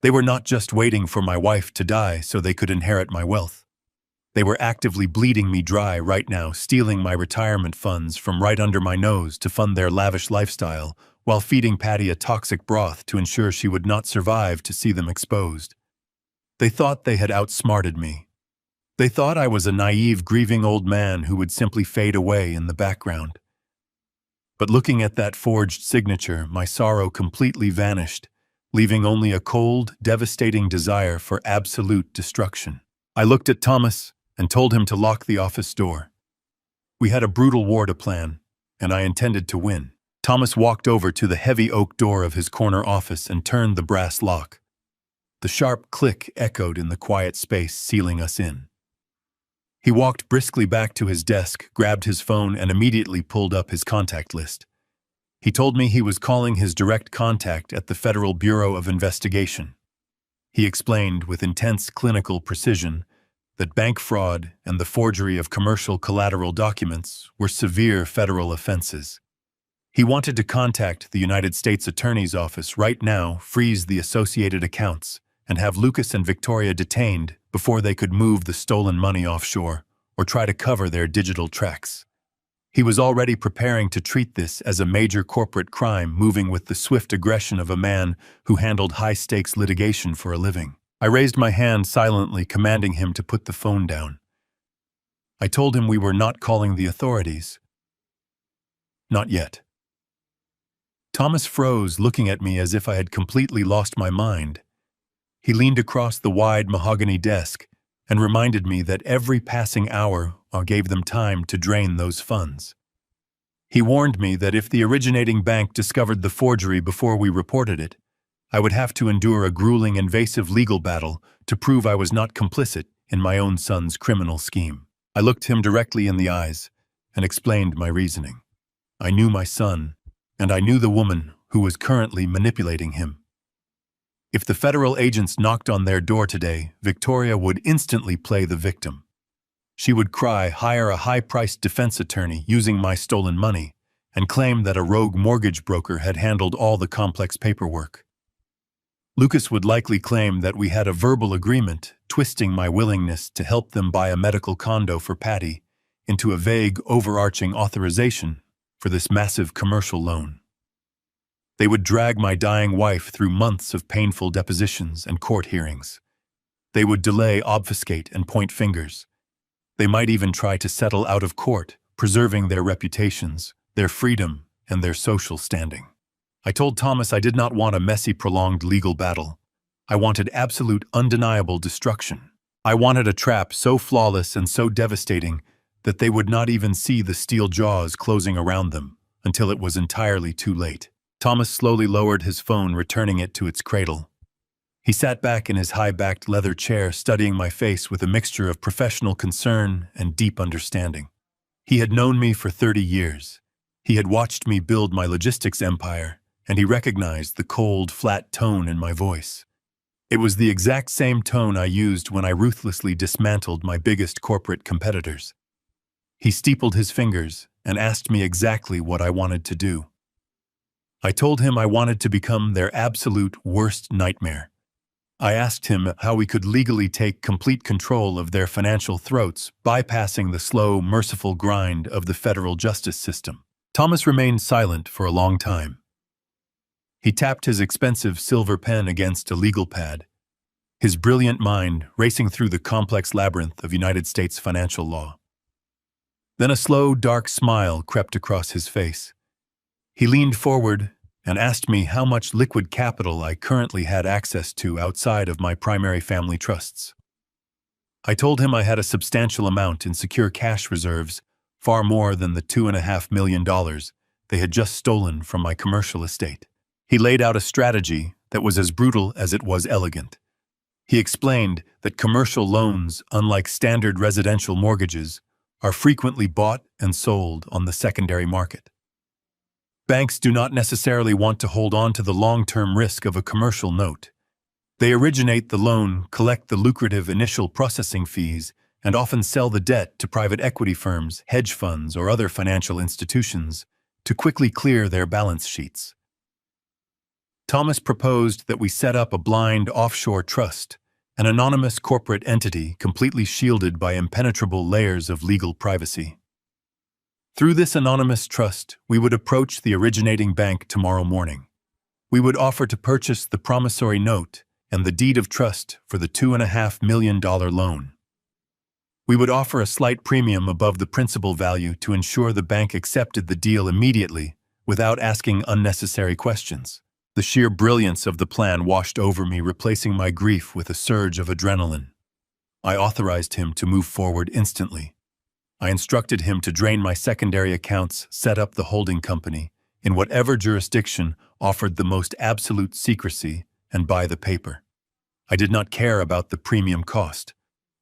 They were not just waiting for my wife to die so they could inherit my wealth. They were actively bleeding me dry right now, stealing my retirement funds from right under my nose to fund their lavish lifestyle, while feeding Patty a toxic broth to ensure she would not survive to see them exposed. They thought they had outsmarted me. They thought I was a naive, grieving old man who would simply fade away in the background. But looking at that forged signature, my sorrow completely vanished, leaving only a cold, devastating desire for absolute destruction. I looked at Thomas and told him to lock the office door. We had a brutal war to plan, and I intended to win. Thomas walked over to the heavy oak door of his corner office and turned the brass lock. The sharp click echoed in the quiet space, sealing us in. He walked briskly back to his desk, grabbed his phone, and immediately pulled up his contact list. He told me he was calling his direct contact at the Federal Bureau of Investigation. He explained with intense clinical precision that bank fraud and the forgery of commercial collateral documents were severe federal offenses. He wanted to contact the United States Attorney's Office right now, freeze the associated accounts, and have Lucas and Victoria detained before they could move the stolen money offshore or try to cover their digital tracks. He was already preparing to treat this as a major corporate crime, moving with the swift aggression of a man who handled high-stakes litigation for a living. I raised my hand silently, commanding him to put the phone down. I told him we were not calling the authorities. Not yet. Thomas froze, looking at me as if I had completely lost my mind. He leaned across the wide mahogany desk and reminded me that every passing hour gave them time to drain those funds. He warned me that if the originating bank discovered the forgery before we reported it, I would have to endure a grueling, invasive legal battle to prove I was not complicit in my own son's criminal scheme. I looked him directly in the eyes and explained my reasoning. I knew my son, and I knew the woman who was currently manipulating him. If the federal agents knocked on their door today, Victoria would instantly play the victim. She would cry, hire a high-priced defense attorney using my stolen money, and claim that a rogue mortgage broker had handled all the complex paperwork. Lucas would likely claim that we had a verbal agreement, twisting my willingness to help them buy a medical condo for Patty into a vague, overarching authorization for this massive commercial loan. They would drag my dying wife through months of painful depositions and court hearings. They would delay, obfuscate, and point fingers. They might even try to settle out of court, preserving their reputations, their freedom, and their social standing. I told Thomas I did not want a messy, prolonged legal battle. I wanted absolute, undeniable destruction. I wanted a trap so flawless and so devastating that they would not even see the steel jaws closing around them until it was entirely too late. Thomas slowly lowered his phone, returning it to its cradle. He sat back in his high-backed leather chair, studying my face with a mixture of professional concern and deep understanding. He had known me for 30 years. He had watched me build my logistics empire, and he recognized the cold, flat tone in my voice. It was the exact same tone I used when I ruthlessly dismantled my biggest corporate competitors. He steepled his fingers and asked me exactly what I wanted to do. I told him I wanted to become their absolute worst nightmare. I asked him how we could legally take complete control of their financial throats, bypassing the slow, merciful grind of the federal justice system. Thomas remained silent for a long time. He tapped his expensive silver pen against a legal pad, his brilliant mind racing through the complex labyrinth of United States financial law. Then a slow, dark smile crept across his face. He leaned forward and asked me how much liquid capital I currently had access to outside of my primary family trusts. I told him I had a substantial amount in secure cash reserves, far more than the $2.5 million they had just stolen from my commercial estate. He laid out a strategy that was as brutal as it was elegant. He explained that commercial loans, unlike standard residential mortgages, are frequently bought and sold on the secondary market. Banks do not necessarily want to hold on to the long-term risk of a commercial note. They originate the loan, collect the lucrative initial processing fees, and often sell the debt to private equity firms, hedge funds, or other financial institutions to quickly clear their balance sheets. Thomas proposed that we set up a blind offshore trust, an anonymous corporate entity completely shielded by impenetrable layers of legal privacy. Through this anonymous trust, we would approach the originating bank tomorrow morning. We would offer to purchase the promissory note and the deed of trust for the $2.5 million loan. We would offer a slight premium above the principal value to ensure the bank accepted the deal immediately without asking unnecessary questions. The sheer brilliance of the plan washed over me, replacing my grief with a surge of adrenaline. I authorized him to move forward instantly. I instructed him to drain my secondary accounts, set up the holding company, in whatever jurisdiction offered the most absolute secrecy, and buy the paper. I did not care about the premium cost.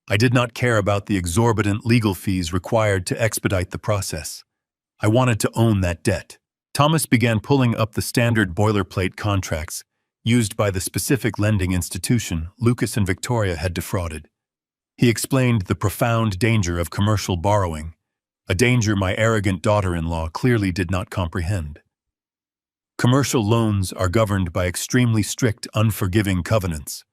I did not care about the exorbitant legal fees required to expedite the process. I wanted to own that debt. Thomas began pulling up the standard boilerplate contracts used by the specific lending institution Lucas and Victoria had defrauded. He explained the profound danger of commercial borrowing, a danger my arrogant daughter-in-law clearly did not comprehend. Commercial loans are governed by extremely strict, unforgiving covenants.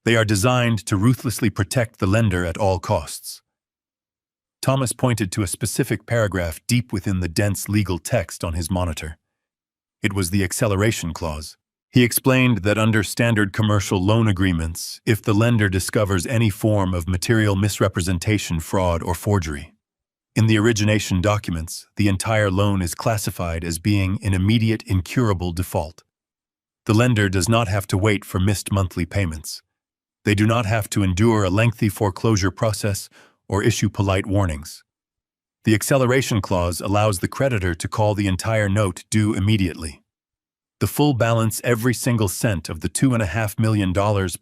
They are designed to ruthlessly protect the lender at all costs. Thomas pointed to a specific paragraph deep within the dense legal text on his monitor. It was the acceleration clause. He explained that under standard commercial loan agreements, if the lender discovers any form of material misrepresentation, fraud, or forgery, in the origination documents, the entire loan is classified as being in immediate incurable default. The lender does not have to wait for missed monthly payments. They do not have to endure a lengthy foreclosure process or issue polite warnings. The acceleration clause allows the creditor to call the entire note due immediately. The full balance, every single cent of the $2.5 million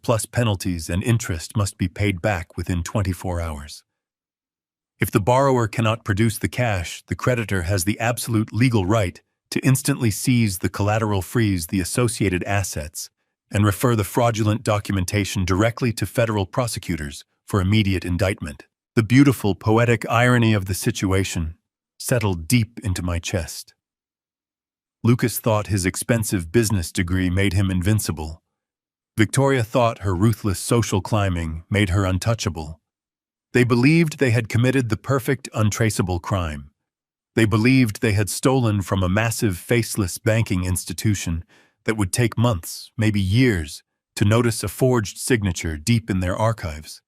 plus penalties and interest, must be paid back within 24 hours. If the borrower cannot produce the cash, the creditor has the absolute legal right to instantly seize the collateral, freeze the associated assets, and refer the fraudulent documentation directly to federal prosecutors for immediate indictment. The beautiful, poetic irony of the situation settled deep into my chest. Lucas thought his expensive business degree made him invincible. Victoria thought her ruthless social climbing made her untouchable. They believed they had committed the perfect, untraceable crime. They believed they had stolen from a massive, faceless banking institution that would take months, maybe years, to notice a forged signature deep in their archives.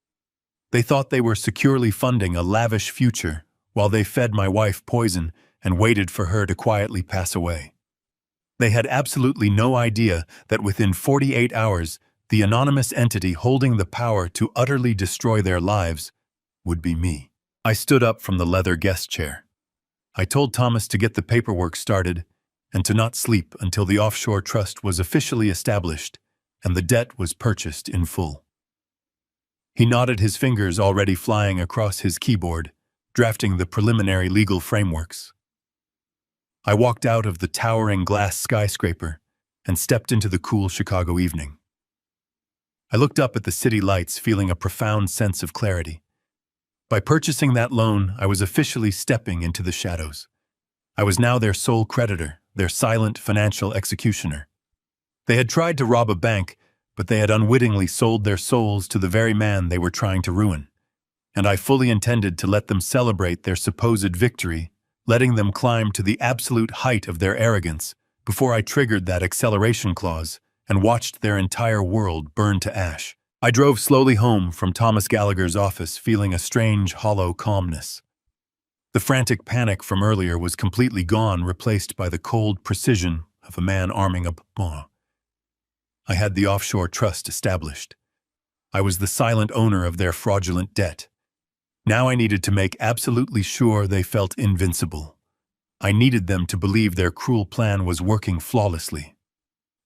They thought they were securely funding a lavish future while they fed my wife poison and waited for her to quietly pass away. They had absolutely no idea that within 48 hours, the anonymous entity holding the power to utterly destroy their lives would be me. I stood up from the leather guest chair. I told Thomas to get the paperwork started and to not sleep until the offshore trust was officially established and the debt was purchased in full. He nodded, his fingers already flying across his keyboard, drafting the preliminary legal frameworks. I walked out of the towering glass skyscraper and stepped into the cool Chicago evening. I looked up at the city lights, feeling a profound sense of clarity. By purchasing that loan, I was officially stepping into the shadows. I was now their sole creditor, their silent financial executioner. They had tried to rob a bank, but they had unwittingly sold their souls to the very man they were trying to ruin. And I fully intended to let them celebrate their supposed victory, letting them climb to the absolute height of their arrogance before I triggered that acceleration clause and watched their entire world burn to ash. I drove slowly home from Thomas Gallagher's office, feeling a strange, hollow calmness. The frantic panic from earlier was completely gone, replaced by the cold precision of a man arming a bomb. I had the offshore trust established. I was the silent owner of their fraudulent debt. Now I needed to make absolutely sure they felt invincible. I needed them to believe their cruel plan was working flawlessly.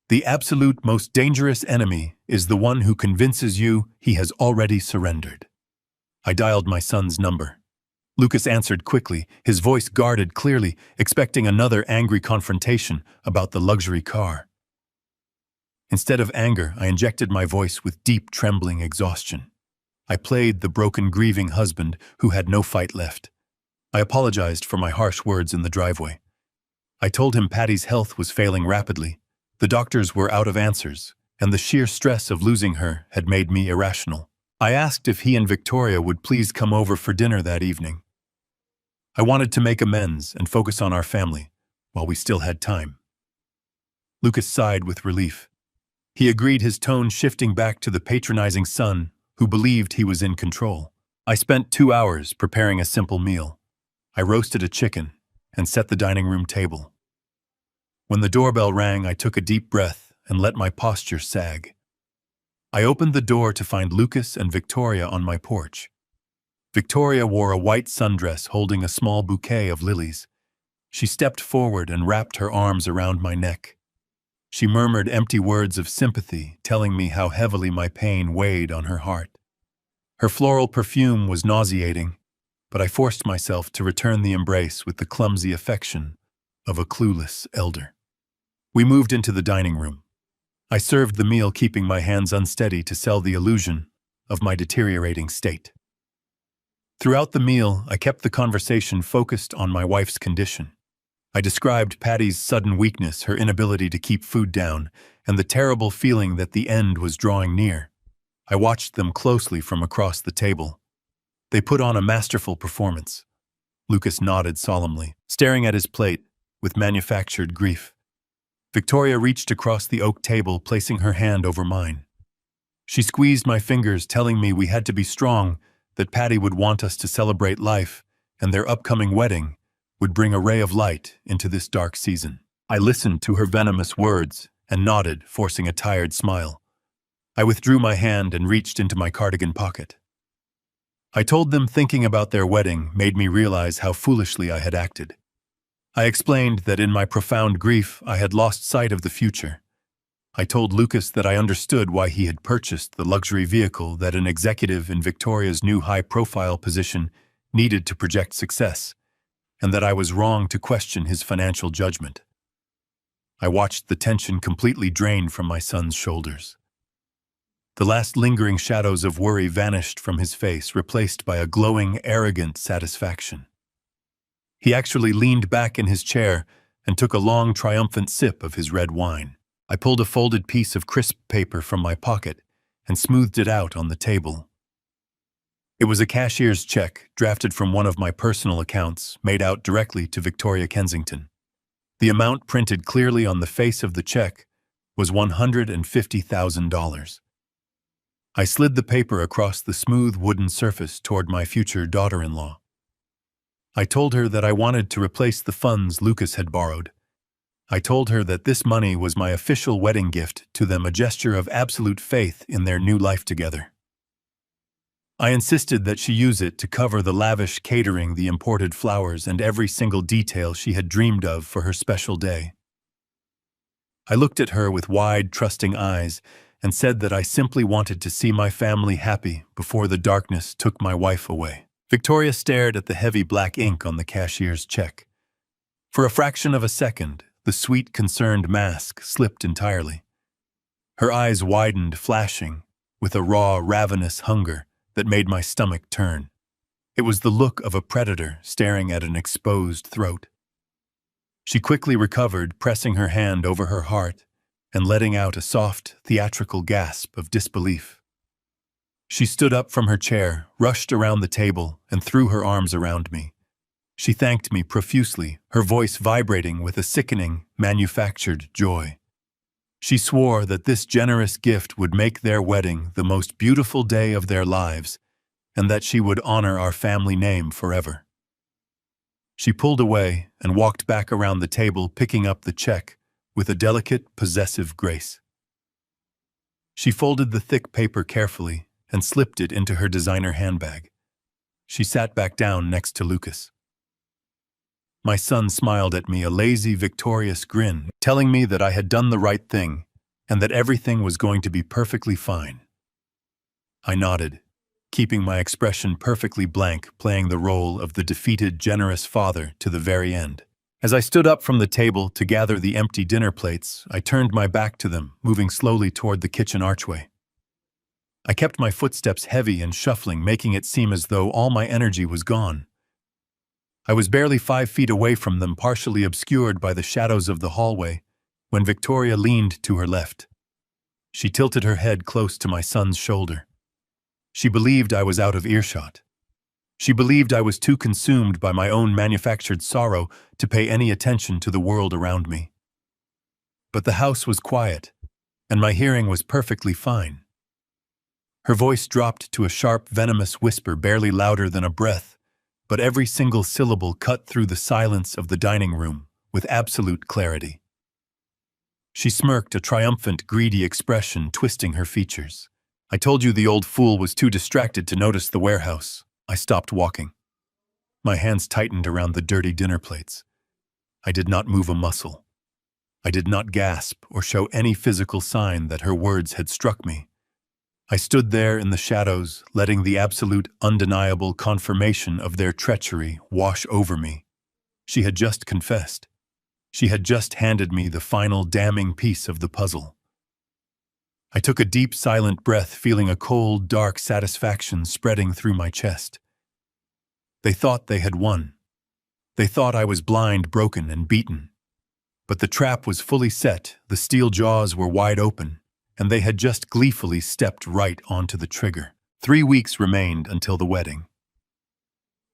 The absolute most dangerous enemy is the one who convinces you he has already surrendered. I dialed my son's number. Lucas answered quickly, his voice guarded clearly, expecting another angry confrontation about the luxury car. Instead of anger, I injected my voice with deep, trembling exhaustion. I played the broken, grieving husband who had no fight left. I apologized for my harsh words in the driveway. I told him Patty's health was failing rapidly. The doctors were out of answers, and the sheer stress of losing her had made me irrational. I asked if he and Victoria would please come over for dinner that evening. I wanted to make amends and focus on our family, while we still had time. Lucas sighed with relief. He agreed, his tone shifting back to the patronizing son who believed he was in control. I spent 2 hours preparing a simple meal. I roasted a chicken and set the dining room table. When the doorbell rang, I took a deep breath and let my posture sag. I opened the door to find Lucas and Victoria on my porch. Victoria wore a white sundress holding a small bouquet of lilies. She stepped forward and wrapped her arms around my neck. She murmured empty words of sympathy, telling me how heavily my pain weighed on her heart. Her floral perfume was nauseating, but I forced myself to return the embrace with the clumsy affection of a clueless elder. We moved into the dining room. I served the meal, keeping my hands unsteady to sell the illusion of my deteriorating state. Throughout the meal, I kept the conversation focused on my wife's condition. I described Patty's sudden weakness, her inability to keep food down, and the terrible feeling that the end was drawing near. I watched them closely from across the table. They put on a masterful performance. Lucas nodded solemnly, staring at his plate with manufactured grief. Victoria reached across the oak table, placing her hand over mine. She squeezed my fingers, telling me we had to be strong, that Patty would want us to celebrate life, and their upcoming wedding would bring a ray of light into this dark season. I listened to her venomous words and nodded, forcing a tired smile. I withdrew my hand and reached into my cardigan pocket. I told them thinking about their wedding made me realize how foolishly I had acted. I explained that in my profound grief I had lost sight of the future. I told Lucas that I understood why he had purchased the luxury vehicle that an executive in Victoria's new high-profile position needed to project success, and that I was wrong to question his financial judgment. I watched the tension completely drain from my son's shoulders. The last lingering shadows of worry vanished from his face, replaced by a glowing, arrogant satisfaction. He actually leaned back in his chair and took a long, triumphant sip of his red wine. I pulled a folded piece of crisp paper from my pocket and smoothed it out on the table. It was a cashier's check, drafted from one of my personal accounts, made out directly to Victoria Kensington. The amount printed clearly on the face of the check was $150,000. I slid the paper across the smooth wooden surface toward my future daughter-in-law. I told her that I wanted to replace the funds Lucas had borrowed. I told her that this money was my official wedding gift to them, a gesture of absolute faith in their new life together. I insisted that she use it to cover the lavish catering, the imported flowers, and every single detail she had dreamed of for her special day. I looked at her with wide, trusting eyes and said that I simply wanted to see my family happy before the darkness took my wife away. Victoria stared at the heavy black ink on the cashier's check. For a fraction of a second, the sweet, concerned mask slipped entirely. Her eyes widened, flashing with a raw, ravenous hunger that made my stomach turn. It was the look of a predator staring at an exposed throat. She quickly recovered, pressing her hand over her heart and letting out a soft, theatrical gasp of disbelief. She stood up from her chair, rushed around the table, and threw her arms around me. She thanked me profusely, her voice vibrating with a sickening, manufactured joy. She swore that this generous gift would make their wedding the most beautiful day of their lives, and that she would honor our family name forever. She pulled away and walked back around the table, picking up the check with a delicate, possessive grace. She folded the thick paper carefully and slipped it into her designer handbag. She sat back down next to Lucas. My son smiled at me, a lazy, victorious grin, telling me that I had done the right thing and that everything was going to be perfectly fine. I nodded, keeping my expression perfectly blank, playing the role of the defeated, generous father to the very end. As I stood up from the table to gather the empty dinner plates, I turned my back to them, moving slowly toward the kitchen archway. I kept my footsteps heavy and shuffling, making it seem as though all my energy was gone. I was barely 5 feet away from them, partially obscured by the shadows of the hallway, when Victoria leaned to her left. She tilted her head close to my son's shoulder. She believed I was out of earshot. She believed I was too consumed by my own manufactured sorrow to pay any attention to the world around me. But the house was quiet, and my hearing was perfectly fine. Her voice dropped to a sharp, venomous whisper, barely louder than a breath, but every single syllable cut through the silence of the dining room with absolute clarity. She smirked, a triumphant, greedy expression twisting her features. I told you the old fool was too distracted to notice the warehouse. I stopped walking. My hands tightened around the dirty dinner plates. I did not move a muscle. I did not gasp or show any physical sign that her words had struck me. I stood there in the shadows, letting the absolute, undeniable confirmation of their treachery wash over me. She had just confessed. She had just handed me the final damning piece of the puzzle. I took a deep, silent breath, feeling a cold, dark satisfaction spreading through my chest. They thought they had won. They thought I was blind, broken, and beaten. But the trap was fully set, the steel jaws were wide open, and they had just gleefully stepped right onto the trigger. 3 weeks remained until the wedding.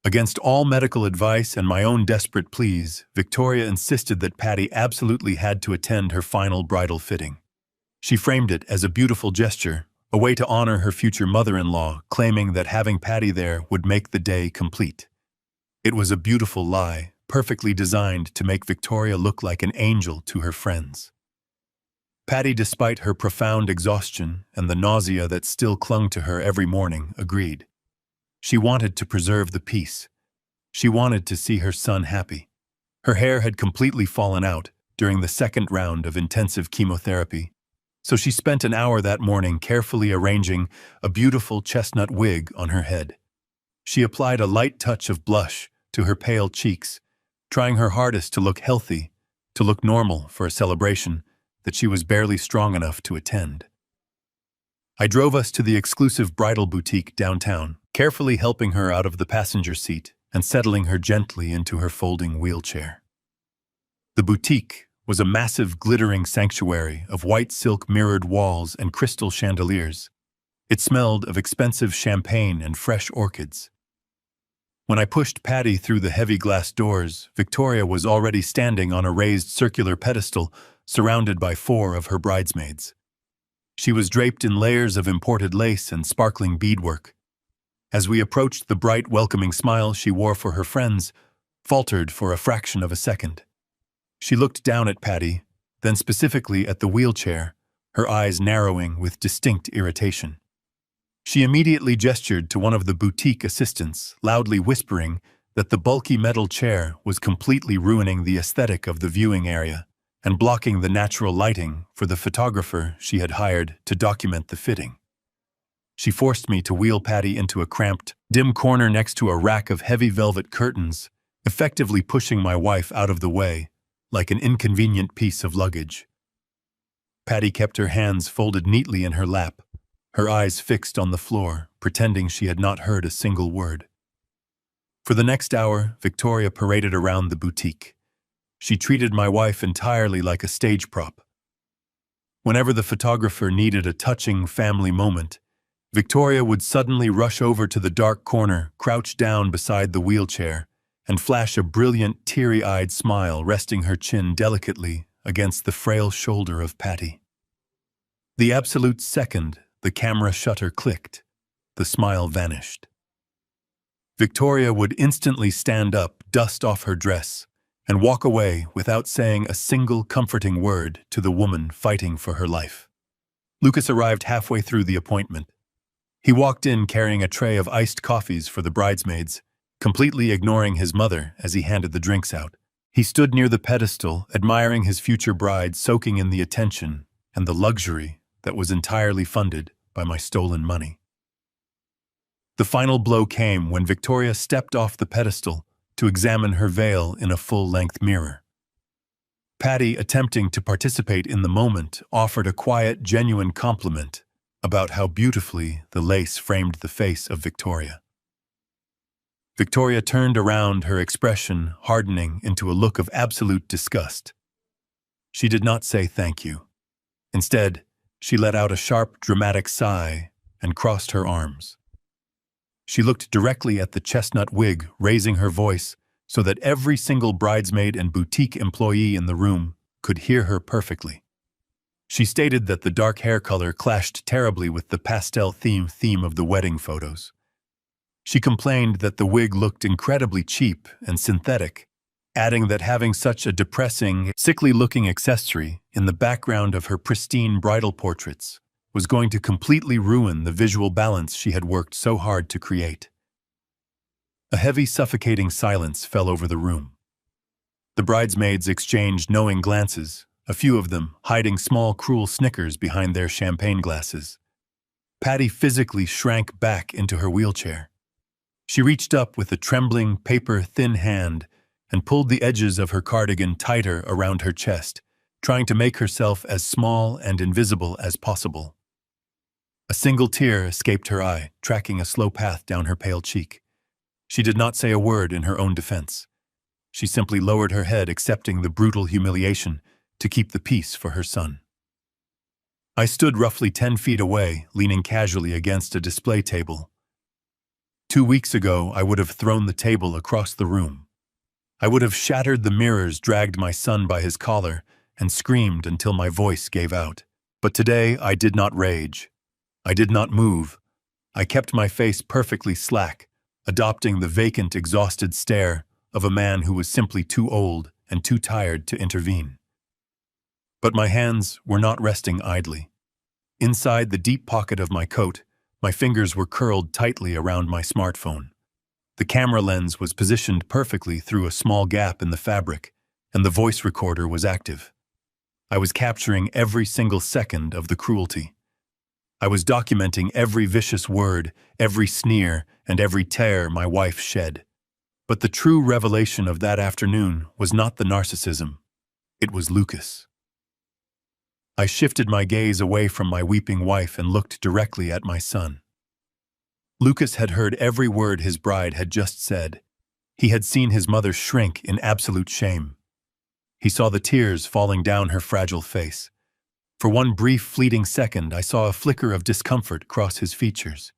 Against all medical advice and my own desperate pleas, Victoria insisted that Patty absolutely had to attend her final bridal fitting. She framed it as a beautiful gesture, a way to honor her future mother-in-law, claiming that having Patty there would make the day complete. It was a beautiful lie, perfectly designed to make Victoria look like an angel to her friends. Patty, despite her profound exhaustion and the nausea that still clung to her every morning, agreed. She wanted to preserve the peace. She wanted to see her son happy. Her hair had completely fallen out during the second round of intensive chemotherapy, so she spent an hour that morning carefully arranging a beautiful chestnut wig on her head. She applied a light touch of blush to her pale cheeks, trying her hardest to look healthy, to look normal for a celebration that she was barely strong enough to attend. I drove us to the exclusive bridal boutique downtown, carefully helping her out of the passenger seat and settling her gently into her folding wheelchair. The boutique was a massive, glittering sanctuary of white silk mirrored walls and crystal chandeliers. It smelled of expensive champagne and fresh orchids. When I pushed Patty through the heavy glass doors, Victoria was already standing on a raised circular pedestal surrounded by 4 of her bridesmaids. She was draped in layers of imported lace and sparkling beadwork. As we approached, the bright, welcoming smile she wore for her friends faltered for a fraction of a second. She looked down at Patty, then specifically at the wheelchair, her eyes narrowing with distinct irritation. She immediately gestured to one of the boutique assistants, loudly whispering that the bulky metal chair was completely ruining the aesthetic of the viewing area and blocking the natural lighting for the photographer she had hired to document the fitting. She forced me to wheel Patty into a cramped, dim corner next to a rack of heavy velvet curtains, effectively pushing my wife out of the way, like an inconvenient piece of luggage. Patty kept her hands folded neatly in her lap, her eyes fixed on the floor, pretending she had not heard a single word. For the next hour, Victoria paraded around the boutique. She treated my wife entirely like a stage prop. Whenever the photographer needed a touching family moment, Victoria would suddenly rush over to the dark corner, crouch down beside the wheelchair, and flash a brilliant, teary-eyed smile, resting her chin delicately against the frail shoulder of Patty. The absolute second the camera shutter clicked, the smile vanished. Victoria would instantly stand up, dust off her dress, and walk away without saying a single comforting word to the woman fighting for her life. Lucas arrived halfway through the appointment. He walked in carrying a tray of iced coffees for the bridesmaids, completely ignoring his mother as he handed the drinks out. He stood near the pedestal, admiring his future bride, soaking in the attention and the luxury that was entirely funded by my stolen money. The final blow came when Victoria stepped off the pedestal to examine her veil in a full-length mirror. Patty, attempting to participate in the moment, offered a quiet, genuine compliment about how beautifully the lace framed the face of Victoria. Victoria turned around, her expression hardening into a look of absolute disgust. She did not say thank you. Instead, she let out a sharp, dramatic sigh and crossed her arms. She looked directly at the chestnut wig, raising her voice so that every single bridesmaid and boutique employee in the room could hear her perfectly. She stated that the dark hair color clashed terribly with the pastel theme of the wedding photos. She complained that the wig looked incredibly cheap and synthetic, adding that having such a depressing, sickly-looking accessory in the background of her pristine bridal portraits was going to completely ruin the visual balance she had worked so hard to create. A heavy, suffocating silence fell over the room. The bridesmaids exchanged knowing glances, a few of them hiding small, cruel snickers behind their champagne glasses. Patty physically shrank back into her wheelchair. She reached up with a trembling, paper-thin hand and pulled the edges of her cardigan tighter around her chest, trying to make herself as small and invisible as possible. A single tear escaped her eye, tracking a slow path down her pale cheek. She did not say a word in her own defense. She simply lowered her head, accepting the brutal humiliation to keep the peace for her son. I stood roughly 10 feet away, leaning casually against a display table. 2 weeks ago, I would have thrown the table across the room. I would have shattered the mirrors, dragged my son by his collar, and screamed until my voice gave out. But today, I did not rage. I did not move. I kept my face perfectly slack, adopting the vacant, exhausted stare of a man who was simply too old and too tired to intervene. But my hands were not resting idly. Inside the deep pocket of my coat, my fingers were curled tightly around my smartphone. The camera lens was positioned perfectly through a small gap in the fabric, and the voice recorder was active. I was capturing every single second of the cruelty. I was documenting every vicious word, every sneer, and every tear my wife shed. But the true revelation of that afternoon was not the narcissism. It was Lucas. I shifted my gaze away from my weeping wife and looked directly at my son. Lucas had heard every word his bride had just said. He had seen his mother shrink in absolute shame. He saw the tears falling down her fragile face. For one brief, fleeting second, I saw a flicker of discomfort cross his features.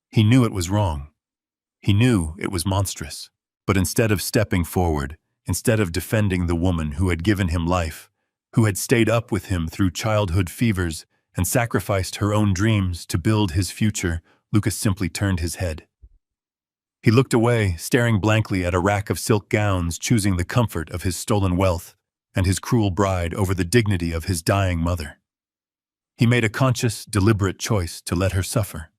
He knew it was wrong. He knew it was monstrous. But instead of stepping forward, instead of defending the woman who had given him life, who had stayed up with him through childhood fevers and sacrificed her own dreams to build his future, Lucas simply turned his head. He looked away, staring blankly at a rack of silk gowns, choosing the comfort of his stolen wealth and his cruel bride over the dignity of his dying mother. He made a conscious, deliberate choice to let her suffer.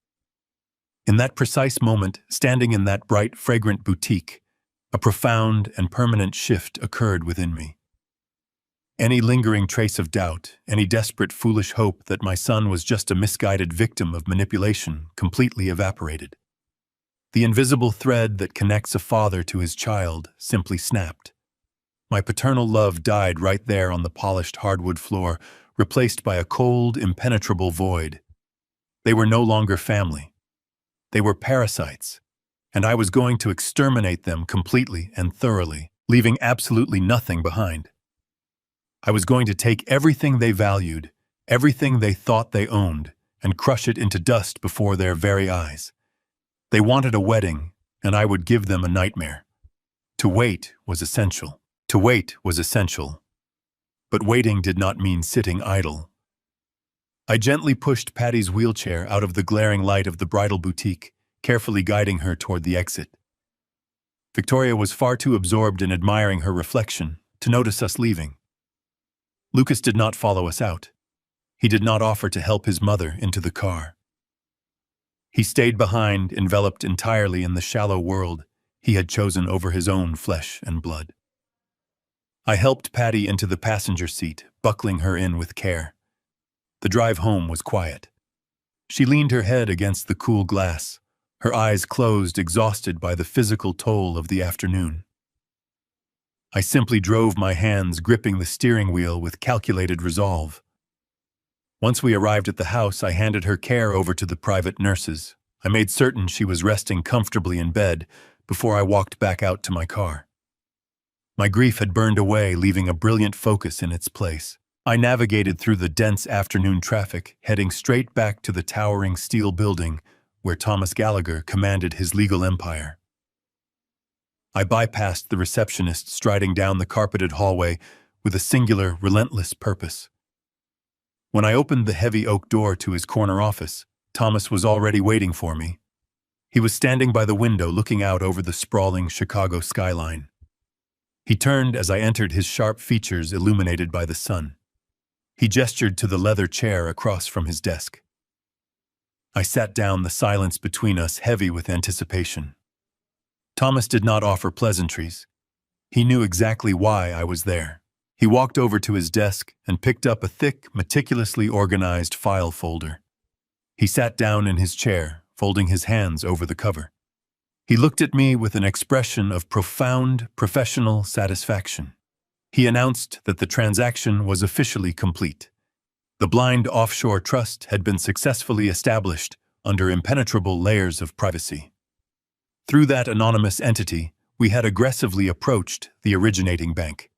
In that precise moment, standing in that bright, fragrant boutique, a profound and permanent shift occurred within me. Any lingering trace of doubt, any desperate, foolish hope that my son was just a misguided victim of manipulation completely evaporated. The invisible thread that connects a father to his child simply snapped. My paternal love died right there on the polished hardwood floor, replaced by a cold, impenetrable void. They were no longer family. They were parasites, and I was going to exterminate them completely and thoroughly, leaving absolutely nothing behind. I was going to take everything they valued, everything they thought they owned, and crush it into dust before their very eyes. They wanted a wedding, and I would give them a nightmare. To wait was essential. To wait was essential. But waiting did not mean sitting idle. I gently pushed Patty's wheelchair out of the glaring light of the bridal boutique, carefully guiding her toward the exit. Victoria was far too absorbed in admiring her reflection to notice us leaving. Lucas did not follow us out. He did not offer to help his mother into the car. He stayed behind, enveloped entirely in the shallow world he had chosen over his own flesh and blood. I helped Patty into the passenger seat, buckling her in with care. The drive home was quiet. She leaned her head against the cool glass, her eyes closed, exhausted by the physical toll of the afternoon. I simply drove my hands gripping the steering wheel with calculated resolve. Once we arrived at the house, I handed her care over to the private nurses. I made certain she was resting comfortably in bed before I walked back out to my car. My grief had burned away, leaving a brilliant focus in its place. I navigated through the dense afternoon traffic, heading straight back to the towering steel building where Thomas Gallagher commanded his legal empire. I bypassed the receptionist striding down the carpeted hallway with a singular, relentless purpose. When I opened the heavy oak door to his corner office, Thomas was already waiting for me. He was standing by the window looking out over the sprawling Chicago skyline. He turned as I entered, his sharp features illuminated by the sun. He gestured to the leather chair across from his desk. I sat down, the silence between us heavy with anticipation. Thomas did not offer pleasantries. He knew exactly why I was there. He walked over to his desk and picked up a thick, meticulously organized file folder. He sat down in his chair, folding his hands over the cover. He looked at me with an expression of profound, professional satisfaction. He announced that the transaction was officially complete. The blind offshore trust had been successfully established under impenetrable layers of privacy. Through that anonymous entity, we had aggressively approached the originating bank.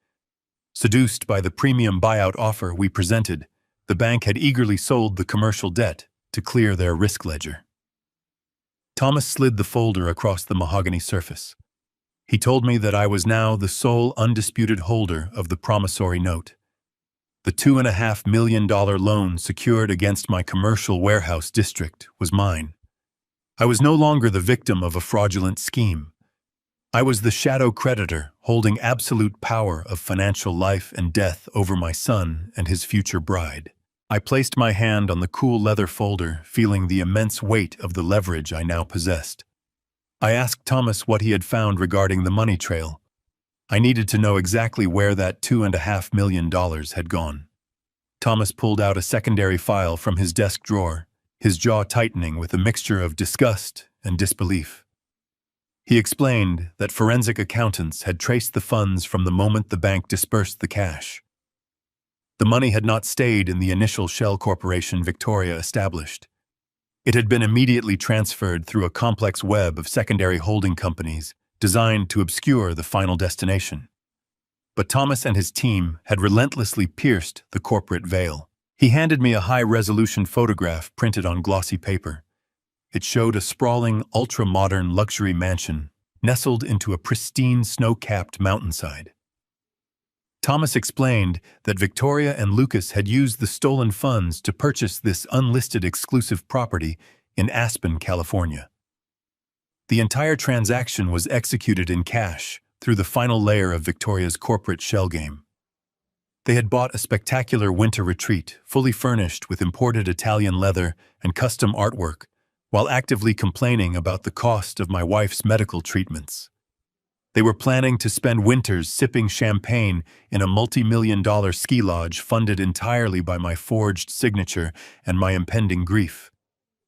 Seduced by the premium buyout offer we presented, the bank had eagerly sold the commercial debt to clear their risk ledger. Thomas slid the folder across the mahogany surface. He told me that I was now the sole undisputed holder of the promissory note. The $2.5 million loan secured against my commercial warehouse district was mine. I was no longer the victim of a fraudulent scheme. I was the shadow creditor holding absolute power of financial life and death over my son and his future bride. I placed my hand on the cool leather folder, feeling the immense weight of the leverage I now possessed. I asked Thomas what he had found regarding the money trail. I needed to know exactly where that $2.5 million had gone. Thomas pulled out a secondary file from his desk drawer, his jaw tightening with a mixture of disgust and disbelief. He explained that forensic accountants had traced the funds from the moment the bank dispersed the cash. The money had not stayed in the initial shell corporation Victoria established. It had been immediately transferred through a complex web of secondary holding companies designed to obscure the final destination. But Thomas and his team had relentlessly pierced the corporate veil. He handed me a high-resolution photograph printed on glossy paper. It showed a sprawling, ultra-modern luxury mansion nestled into a pristine snow-capped mountainside. Thomas explained that Victoria and Lucas had used the stolen funds to purchase this unlisted exclusive property in Aspen, California. The entire transaction was executed in cash through the final layer of Victoria's corporate shell game. They had bought a spectacular winter retreat, fully furnished with imported Italian leather and custom artwork, while actively complaining about the cost of my wife's medical treatments. They were planning to spend winters sipping champagne in a multi-million-dollar ski lodge funded entirely by my forged signature and my impending grief.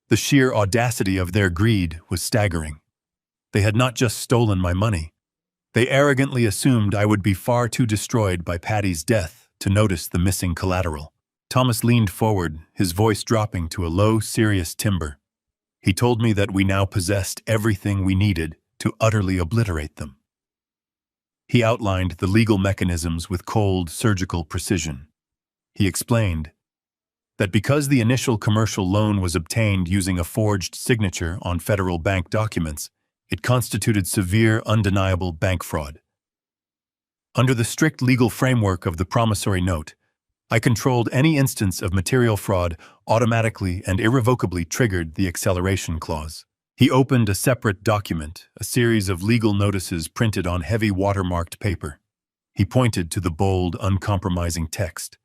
The sheer audacity of their greed was staggering. They had not just stolen my money. They arrogantly assumed I would be far too destroyed by Patty's death to notice the missing collateral. Thomas leaned forward, his voice dropping to a low, serious timbre. He told me that we now possessed everything we needed to utterly obliterate them. He outlined the legal mechanisms with cold, surgical precision. He explained that because the initial commercial loan was obtained using a forged signature on federal bank documents, it constituted severe, undeniable bank fraud. Under the strict legal framework of the promissory note, I controlled any instance of material fraud automatically and irrevocably triggered the acceleration clause. He opened a separate document, a series of legal notices printed on heavy watermarked paper. He pointed to the bold, uncompromising text.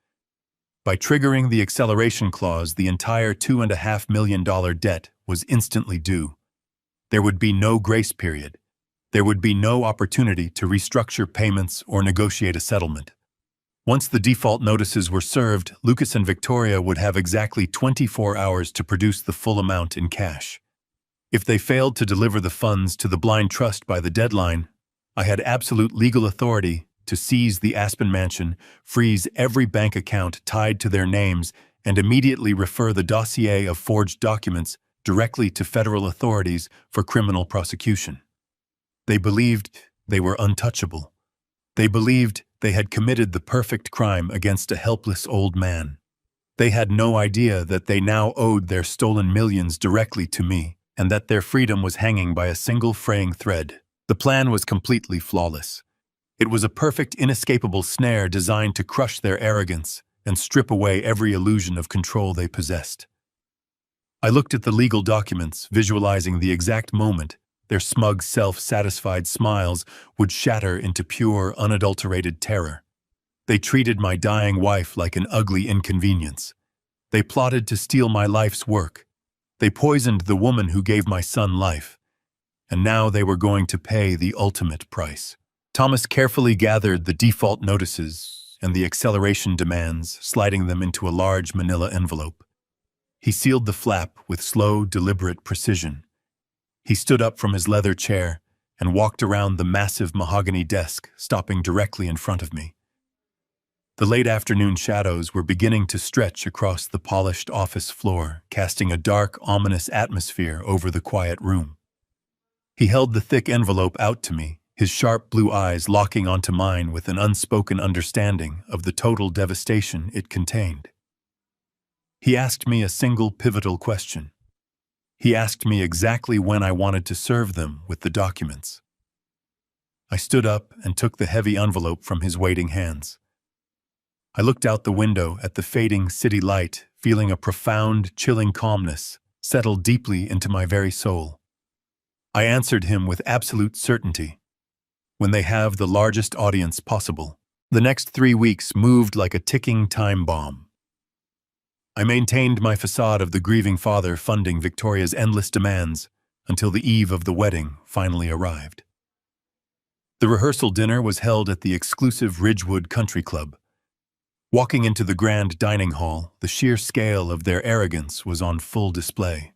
By triggering the acceleration clause, the entire $2.5 million debt was instantly due. There would be no grace period. There would be no opportunity to restructure payments or negotiate a settlement. Once the default notices were served, Lucas and Victoria would have exactly 24 hours to produce the full amount in cash. If they failed to deliver the funds to the blind trust by the deadline, I had absolute legal authority to seize the Aspen Mansion, freeze every bank account tied to their names, and immediately refer the dossier of forged documents directly to federal authorities for criminal prosecution. They believed they were untouchable. They believed they had committed the perfect crime against a helpless old man. They had no idea that they now owed their stolen millions directly to me, and that their freedom was hanging by a single fraying thread. The plan was completely flawless. It was a perfect, inescapable snare designed to crush their arrogance and strip away every illusion of control they possessed. I looked at the legal documents, visualizing the exact moment their smug, self-satisfied smiles would shatter into pure, unadulterated terror. They treated my dying wife like an ugly inconvenience. They plotted to steal my life's work. They poisoned the woman who gave my son life. And now they were going to pay the ultimate price. Thomas carefully gathered the default notices and the acceleration demands, sliding them into a large manila envelope. He sealed the flap with slow, deliberate precision. He stood up from his leather chair and walked around the massive mahogany desk, stopping directly in front of me. The late afternoon shadows were beginning to stretch across the polished office floor, casting a dark, ominous atmosphere over the quiet room. He held the thick envelope out to me, his sharp blue eyes locking onto mine with an unspoken understanding of the total devastation it contained. He asked me a single pivotal question. He asked me exactly when I wanted to serve them with the documents. I stood up and took the heavy envelope from his waiting hands. I looked out the window at the fading city light, feeling a profound, chilling calmness settle deeply into my very soul. I answered him with absolute certainty. When they have the largest audience possible. The next 3 weeks moved like a ticking time bomb. I maintained my facade of the grieving father funding Victoria's endless demands until the eve of the wedding finally arrived. The rehearsal dinner was held at the exclusive Ridgewood Country Club. Walking into the grand dining hall, the sheer scale of their arrogance was on full display.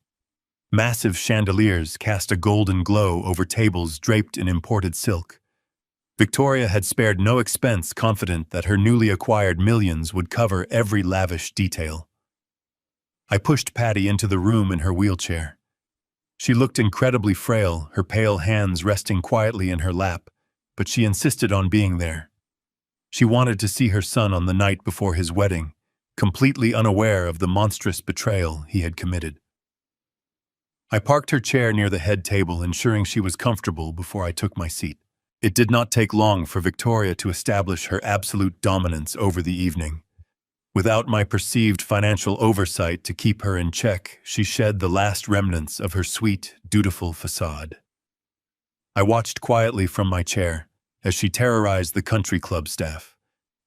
Massive chandeliers cast a golden glow over tables draped in imported silk. Victoria had spared no expense, confident that her newly acquired millions would cover every lavish detail. I pushed Patty into the room in her wheelchair. She looked incredibly frail, her pale hands resting quietly in her lap, but she insisted on being there. She wanted to see her son on the night before his wedding, completely unaware of the monstrous betrayal he had committed. I parked her chair near the head table, ensuring she was comfortable before I took my seat. It did not take long for Victoria to establish her absolute dominance over the evening. Without my perceived financial oversight to keep her in check, she shed the last remnants of her sweet, dutiful facade. I watched quietly from my chair as she terrorized the country club staff.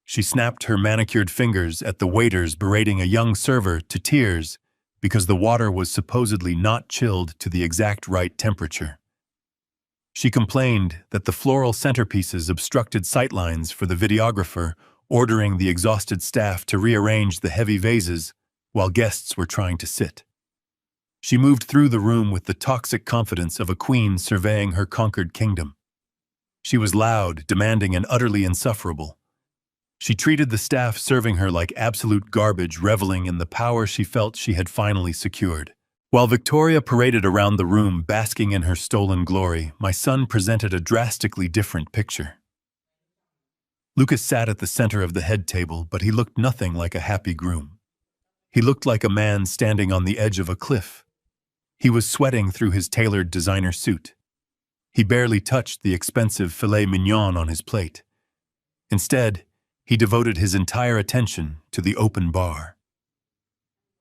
She snapped her manicured fingers at the waiters, berating a young server to tears because the water was supposedly not chilled to the exact right temperature. She complained that the floral centerpieces obstructed sightlines for the videographer, ordering the exhausted staff to rearrange the heavy vases while guests were trying to sit. She moved through the room with the toxic confidence of a queen surveying her conquered kingdom. She was loud, demanding, and utterly insufferable. She treated the staff serving her like absolute garbage, reveling in the power she felt she had finally secured. While Victoria paraded around the room, basking in her stolen glory, my son presented a drastically different picture. Lucas sat at the center of the head table, but he looked nothing like a happy groom. He looked like a man standing on the edge of a cliff. He was sweating through his tailored designer suit. He barely touched the expensive filet mignon on his plate. Instead, he devoted his entire attention to the open bar.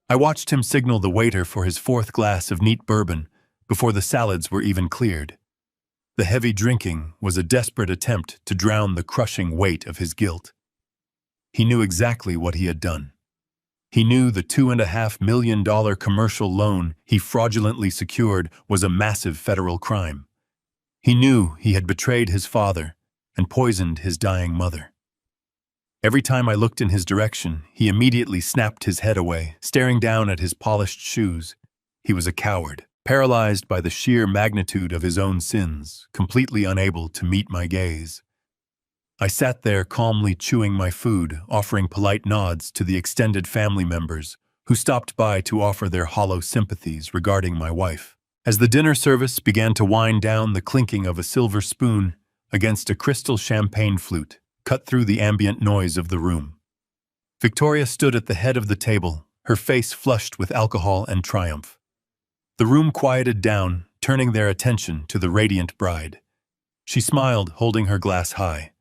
I watched him signal the waiter for his fourth glass of neat bourbon before the salads were even cleared. The heavy drinking was a desperate attempt to drown the crushing weight of his guilt. He knew exactly what he had done. He knew the $2.5 million commercial loan he fraudulently secured was a massive federal crime. He knew he had betrayed his father and poisoned his dying mother. Every time I looked in his direction, he immediately snapped his head away, staring down at his polished shoes. He was a coward, paralyzed by the sheer magnitude of his own sins, completely unable to meet my gaze. I sat there calmly chewing my food, offering polite nods to the extended family members who stopped by to offer their hollow sympathies regarding my wife. As the dinner service began to wind down, the clinking of a silver spoon against a crystal champagne flute cut through the ambient noise of the room. Victoria stood at the head of the table, her face flushed with alcohol and triumph. The room quieted down, turning their attention to the radiant bride. She smiled, holding her glass high.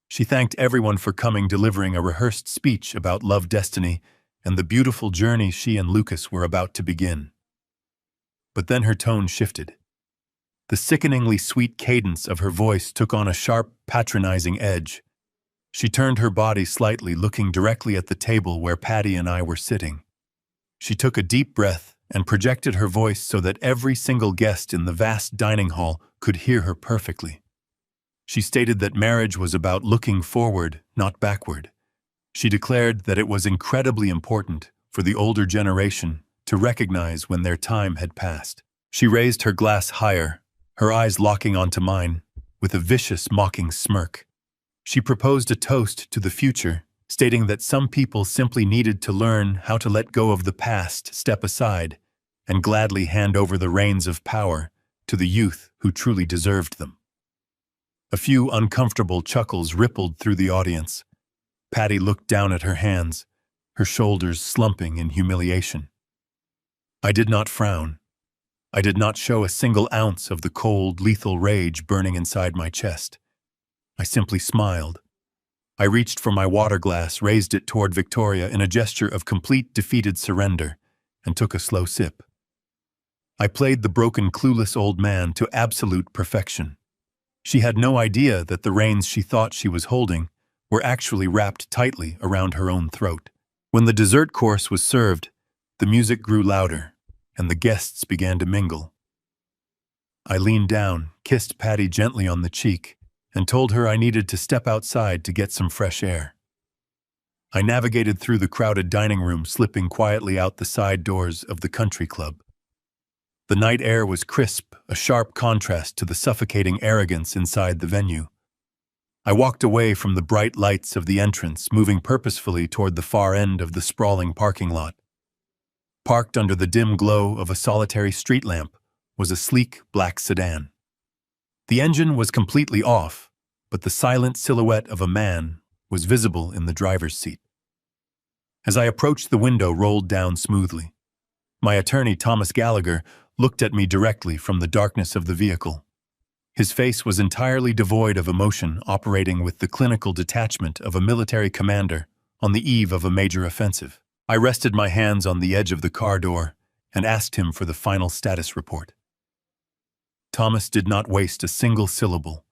She thanked everyone for coming, delivering a rehearsed speech about love, destiny, and the beautiful journey she and Lucas were about to begin. But then her tone shifted. The sickeningly sweet cadence of her voice took on a sharp, patronizing edge. She turned her body slightly, looking directly at the table where Patty and I were sitting. She took a deep breath and projected her voice so that every single guest in the vast dining hall could hear her perfectly. She stated that marriage was about looking forward, not backward. She declared that it was incredibly important for the older generation to recognize when their time had passed. She raised her glass higher, her eyes locking onto mine, with a vicious, mocking smirk. She proposed a toast to the future, stating that some people simply needed to learn how to let go of the past, step aside, and gladly hand over the reins of power to the youth who truly deserved them. A few uncomfortable chuckles rippled through the audience. Patty looked down at her hands, her shoulders slumping in humiliation. I did not frown. I did not show a single ounce of the cold, lethal rage burning inside my chest. I simply smiled. I reached for my water glass, raised it toward Victoria in a gesture of complete defeated surrender, and took a slow sip. I played the broken, clueless old man to absolute perfection. She had no idea that the reins she thought she was holding were actually wrapped tightly around her own throat. When the dessert course was served, the music grew louder, and the guests began to mingle. I leaned down, kissed Patty gently on the cheek, and told her I needed to step outside to get some fresh air. I navigated through the crowded dining room, slipping quietly out the side doors of the country club. The night air was crisp, a sharp contrast to the suffocating arrogance inside the venue. I walked away from the bright lights of the entrance, moving purposefully toward the far end of the sprawling parking lot. Parked under the dim glow of a solitary street lamp was a sleek black sedan. The engine was completely off, but the silent silhouette of a man was visible in the driver's seat. As I approached, the window rolled down smoothly. My attorney, Thomas Gallagher, looked at me directly from the darkness of the vehicle. His face was entirely devoid of emotion, operating with the clinical detachment of a military commander on the eve of a major offensive. I rested my hands on the edge of the car door and asked him for the final status report. Thomas did not waste a single syllable.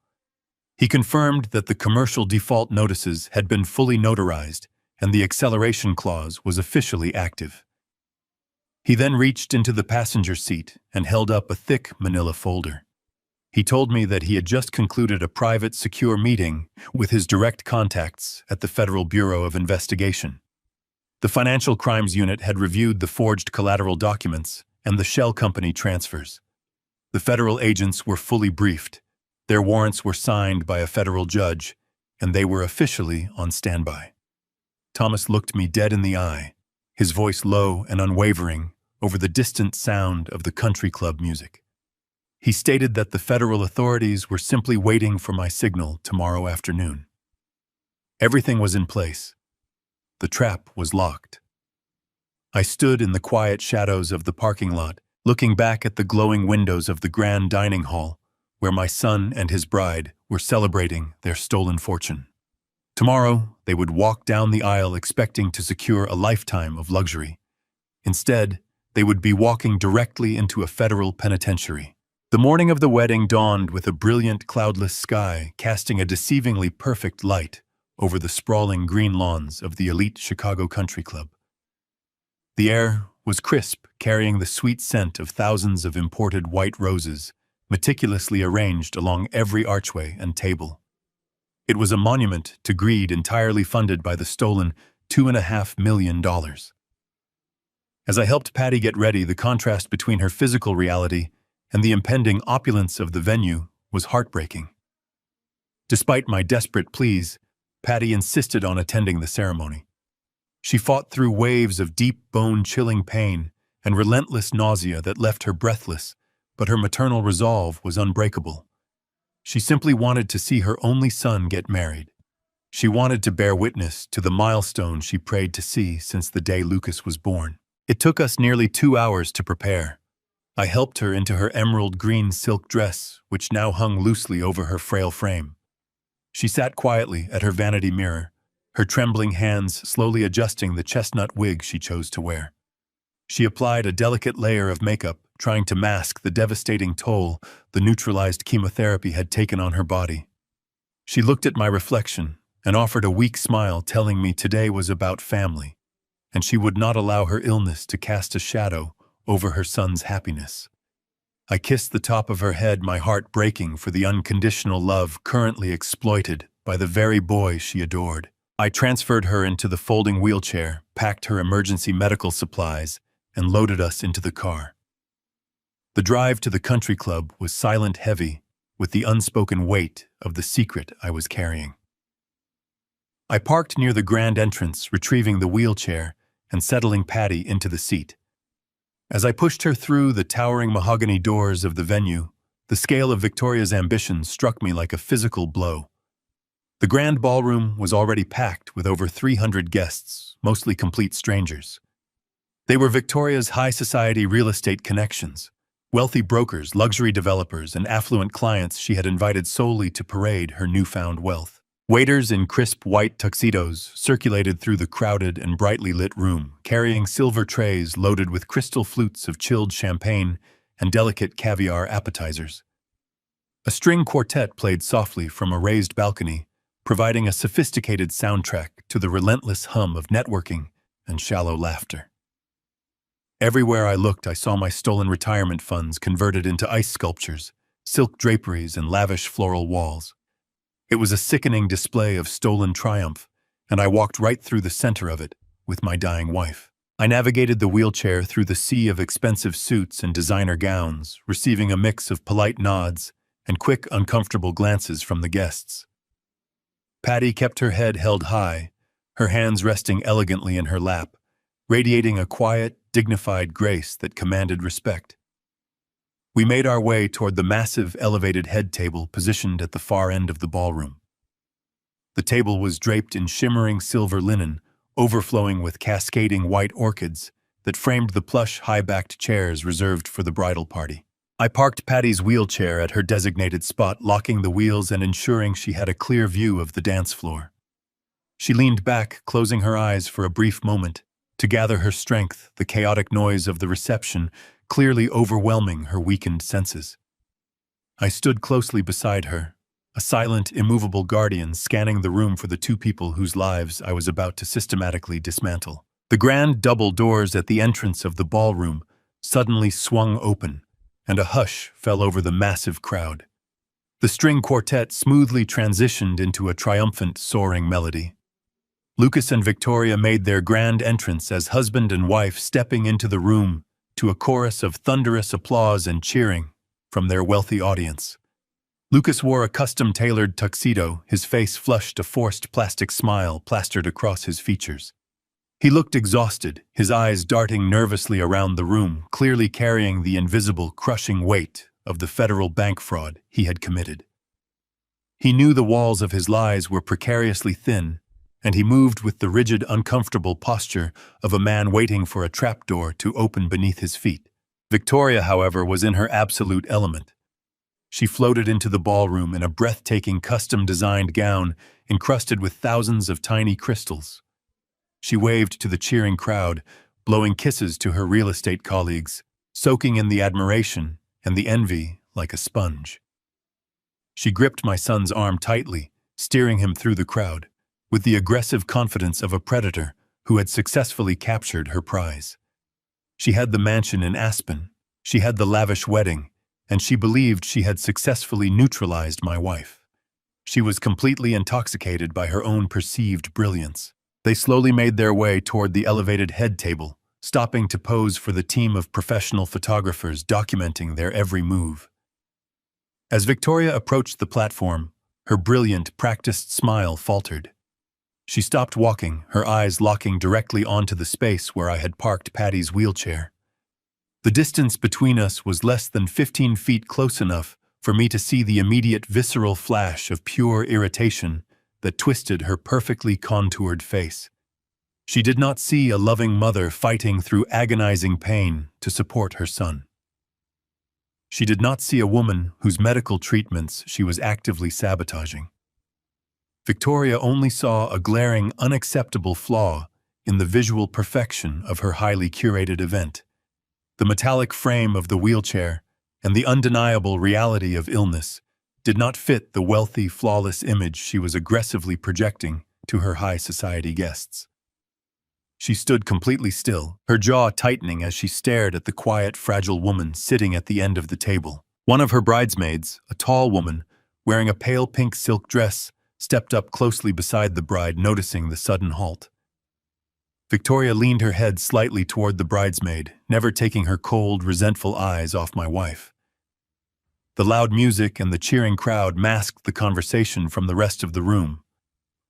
He confirmed that the commercial default notices had been fully notarized and the acceleration clause was officially active. He then reached into the passenger seat and held up a thick manila folder. He told me that he had just concluded a private, secure meeting with his direct contacts at the Federal Bureau of Investigation. The Financial Crimes Unit had reviewed the forged collateral documents and the shell company transfers. The federal agents were fully briefed. Their warrants were signed by a federal judge, and they were officially on standby. Thomas looked me dead in the eye, his voice low and unwavering over the distant sound of the country club music. He stated that the federal authorities were simply waiting for my signal tomorrow afternoon. Everything was in place. The trap was locked. I stood in the quiet shadows of the parking lot, looking back at the glowing windows of the grand dining hall, where my son and his bride were celebrating their stolen fortune. Tomorrow, they would walk down the aisle expecting to secure a lifetime of luxury. Instead, they would be walking directly into a federal penitentiary. The morning of the wedding dawned with a brilliant, cloudless sky casting a deceivingly perfect light over the sprawling green lawns of the elite Chicago Country Club. The air was crisp, carrying the sweet scent of thousands of imported white roses, meticulously arranged along every archway and table. It was a monument to greed entirely funded by the stolen $2.5 million. As I helped Patty get ready, the contrast between her physical reality and the impending opulence of the venue was heartbreaking. Despite my desperate pleas, Patty insisted on attending the ceremony. She fought through waves of deep bone-chilling pain and relentless nausea that left her breathless, but her maternal resolve was unbreakable. She simply wanted to see her only son get married. She wanted to bear witness to the milestone she prayed to see since the day Lucas was born. It took us nearly 2 hours to prepare. I helped her into her emerald green silk dress, which now hung loosely over her frail frame. She sat quietly at her vanity mirror, her trembling hands slowly adjusting the chestnut wig she chose to wear. She applied a delicate layer of makeup, trying to mask the devastating toll the neutralized chemotherapy had taken on her body. She looked at my reflection and offered a weak smile, telling me today was about family, and she would not allow her illness to cast a shadow over her son's happiness. I kissed the top of her head, my heart breaking for the unconditional love currently exploited by the very boy she adored. I transferred her into the folding wheelchair, packed her emergency medical supplies, and loaded us into the car. The drive to the country club was silent, heavy, with the unspoken weight of the secret I was carrying. I parked near the grand entrance, retrieving the wheelchair and settling Patty into the seat. As I pushed her through the towering mahogany doors of the venue, the scale of Victoria's ambitions struck me like a physical blow. The grand ballroom was already packed with over 300 guests, mostly complete strangers. They were Victoria's high society real estate connections, wealthy brokers, luxury developers, and affluent clients she had invited solely to parade her newfound wealth. Waiters in crisp white tuxedos circulated through the crowded and brightly lit room, carrying silver trays loaded with crystal flutes of chilled champagne and delicate caviar appetizers. A string quartet played softly from a raised balcony, providing a sophisticated soundtrack to the relentless hum of networking and shallow laughter. Everywhere I looked, I saw my stolen retirement funds converted into ice sculptures, silk draperies, and lavish floral walls. It was a sickening display of stolen triumph, and I walked right through the center of it with my dying wife. I navigated the wheelchair through the sea of expensive suits and designer gowns, receiving a mix of polite nods and quick, uncomfortable glances from the guests. Patty kept her head held high, her hands resting elegantly in her lap, radiating a quiet, dignified grace that commanded respect. We made our way toward the massive, elevated head table positioned at the far end of the ballroom. The table was draped in shimmering silver linen, overflowing with cascading white orchids that framed the plush, high-backed chairs reserved for the bridal party. I parked Patty's wheelchair at her designated spot, locking the wheels and ensuring she had a clear view of the dance floor. She leaned back, closing her eyes for a brief moment, to gather her strength, the chaotic noise of the reception clearly overwhelming her weakened senses. I stood closely beside her, a silent, immovable guardian scanning the room for the two people whose lives I was about to systematically dismantle. The grand double doors at the entrance of the ballroom suddenly swung open, and a hush fell over the massive crowd. The string quartet smoothly transitioned into a triumphant, soaring melody. Lucas and Victoria made their grand entrance as husband and wife, stepping into the room to a chorus of thunderous applause and cheering from their wealthy audience. Lucas wore a custom-tailored tuxedo, his face flushed, a forced plastic smile plastered across his features. He looked exhausted, his eyes darting nervously around the room, clearly carrying the invisible, crushing weight of the federal bank fraud he had committed. He knew the walls of his lies were precariously thin, and he moved with the rigid, uncomfortable posture of a man waiting for a trapdoor to open beneath his feet. Victoria, however, was in her absolute element. She floated into the ballroom in a breathtaking custom-designed gown encrusted with thousands of tiny crystals. She waved to the cheering crowd, blowing kisses to her real estate colleagues, soaking in the admiration and the envy like a sponge. She gripped my son's arm tightly, steering him through the crowd, with the aggressive confidence of a predator who had successfully captured her prize. She had the mansion in Aspen, she had the lavish wedding, and she believed she had successfully neutralized my wife. She was completely intoxicated by her own perceived brilliance. They slowly made their way toward the elevated head table, stopping to pose for the team of professional photographers documenting their every move. As Victoria approached the platform, her brilliant, practiced smile faltered. She stopped walking, her eyes locking directly onto the space where I had parked Patty's wheelchair. The distance between us was less than 15 feet, close enough for me to see the immediate visceral flash of pure irritation that twisted her perfectly contoured face. She did not see a loving mother fighting through agonizing pain to support her son. She did not see a woman whose medical treatments she was actively sabotaging. Victoria only saw a glaring, unacceptable flaw in the visual perfection of her highly curated event. The metallic frame of the wheelchair and the undeniable reality of illness did not fit the wealthy, flawless image she was aggressively projecting to her high society guests. She stood completely still, her jaw tightening as she stared at the quiet, fragile woman sitting at the end of the table. One of her bridesmaids, a tall woman, wearing a pale pink silk dress, stepped up closely beside the bride, noticing the sudden halt. Victoria leaned her head slightly toward the bridesmaid, never taking her cold, resentful eyes off my wife. The loud music and the cheering crowd masked the conversation from the rest of the room,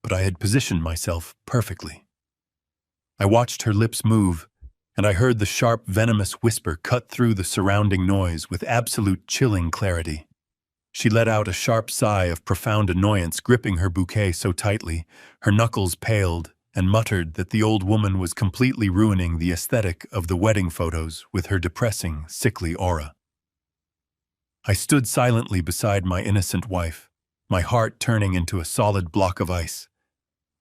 but I had positioned myself perfectly. I watched her lips move, and I heard the sharp, venomous whisper cut through the surrounding noise with absolute chilling clarity. She let out a sharp sigh of profound annoyance, gripping her bouquet so tightly, her knuckles paled, and muttered that the old woman was completely ruining the aesthetic of the wedding photos with her depressing, sickly aura. I stood silently beside my innocent wife, my heart turning into a solid block of ice.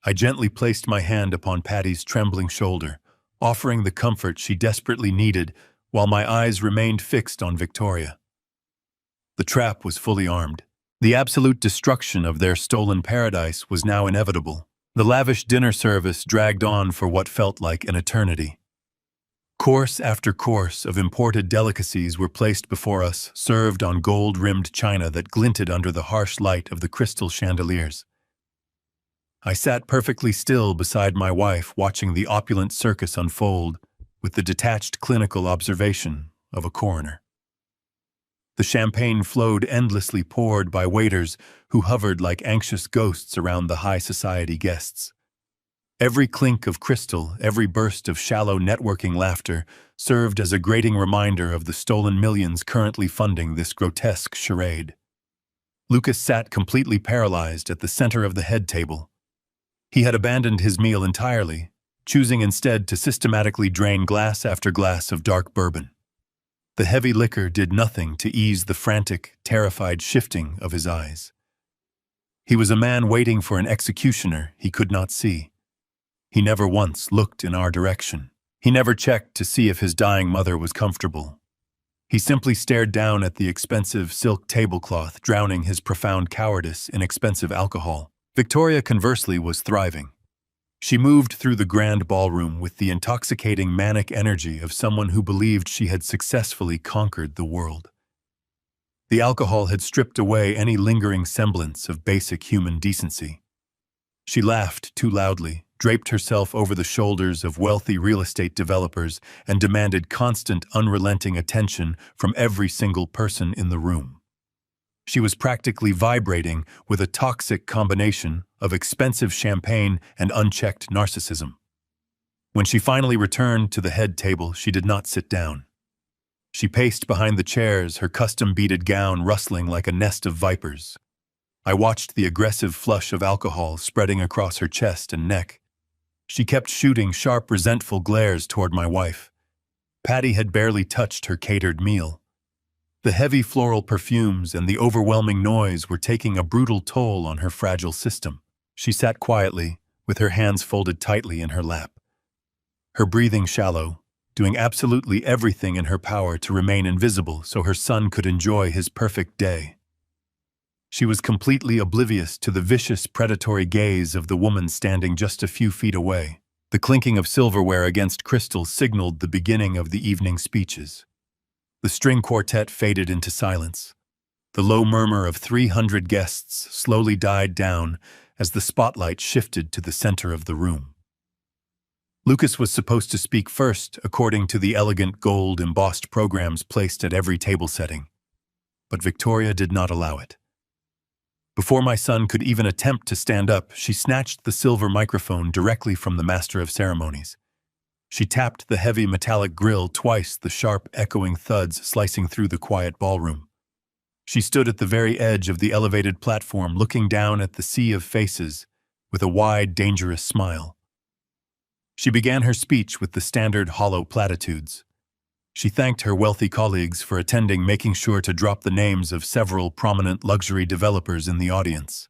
I gently placed my hand upon Patty's trembling shoulder, offering the comfort she desperately needed while my eyes remained fixed on Victoria. The trap was fully armed. The absolute destruction of their stolen paradise was now inevitable. The lavish dinner service dragged on for what felt like an eternity. Course after course of imported delicacies were placed before us, served on gold-rimmed china that glinted under the harsh light of the crystal chandeliers. I sat perfectly still beside my wife, watching the opulent circus unfold with the detached clinical observation of a coroner. The champagne flowed endlessly, poured by waiters who hovered like anxious ghosts around the high society guests. Every clink of crystal, every burst of shallow networking laughter served as a grating reminder of the stolen millions currently funding this grotesque charade. Lucas sat completely paralyzed at the center of the head table. He had abandoned his meal entirely, choosing instead to systematically drain glass after glass of dark bourbon. The heavy liquor did nothing to ease the frantic, terrified shifting of his eyes. He was a man waiting for an executioner he could not see. He never once looked in our direction. He never checked to see if his dying mother was comfortable. He simply stared down at the expensive silk tablecloth, drowning his profound cowardice in expensive alcohol. Victoria, conversely, was thriving. She moved through the grand ballroom with the intoxicating manic energy of someone who believed she had successfully conquered the world. The alcohol had stripped away any lingering semblance of basic human decency. She laughed too loudly, draped herself over the shoulders of wealthy real estate developers, and demanded constant, unrelenting attention from every single person in the room. She was practically vibrating with a toxic combination of expensive champagne and unchecked narcissism. When she finally returned to the head table, she did not sit down. She paced behind the chairs, her custom-beaded gown rustling like a nest of vipers. I watched the aggressive flush of alcohol spreading across her chest and neck. She kept shooting sharp, resentful glares toward my wife. Patty had barely touched her catered meal. The heavy floral perfumes and the overwhelming noise were taking a brutal toll on her fragile system. She sat quietly, with her hands folded tightly in her lap. Her breathing shallow, doing absolutely everything in her power to remain invisible so her son could enjoy his perfect day. She was completely oblivious to the vicious, predatory gaze of the woman standing just a few feet away. The clinking of silverware against crystal signaled the beginning of the evening speeches. The string quartet faded into silence. The low murmur of 300 guests slowly died down as the spotlight shifted to the center of the room. Lucas was supposed to speak first, according to the elegant gold-embossed programs placed at every table setting. But Victoria did not allow it. Before my son could even attempt to stand up, she snatched the silver microphone directly from the master of ceremonies. She tapped the heavy metallic grill twice, the sharp, echoing thuds slicing through the quiet ballroom. She stood at the very edge of the elevated platform, looking down at the sea of faces with a wide, dangerous smile. She began her speech with the standard hollow platitudes. She thanked her wealthy colleagues for attending, making sure to drop the names of several prominent luxury developers in the audience.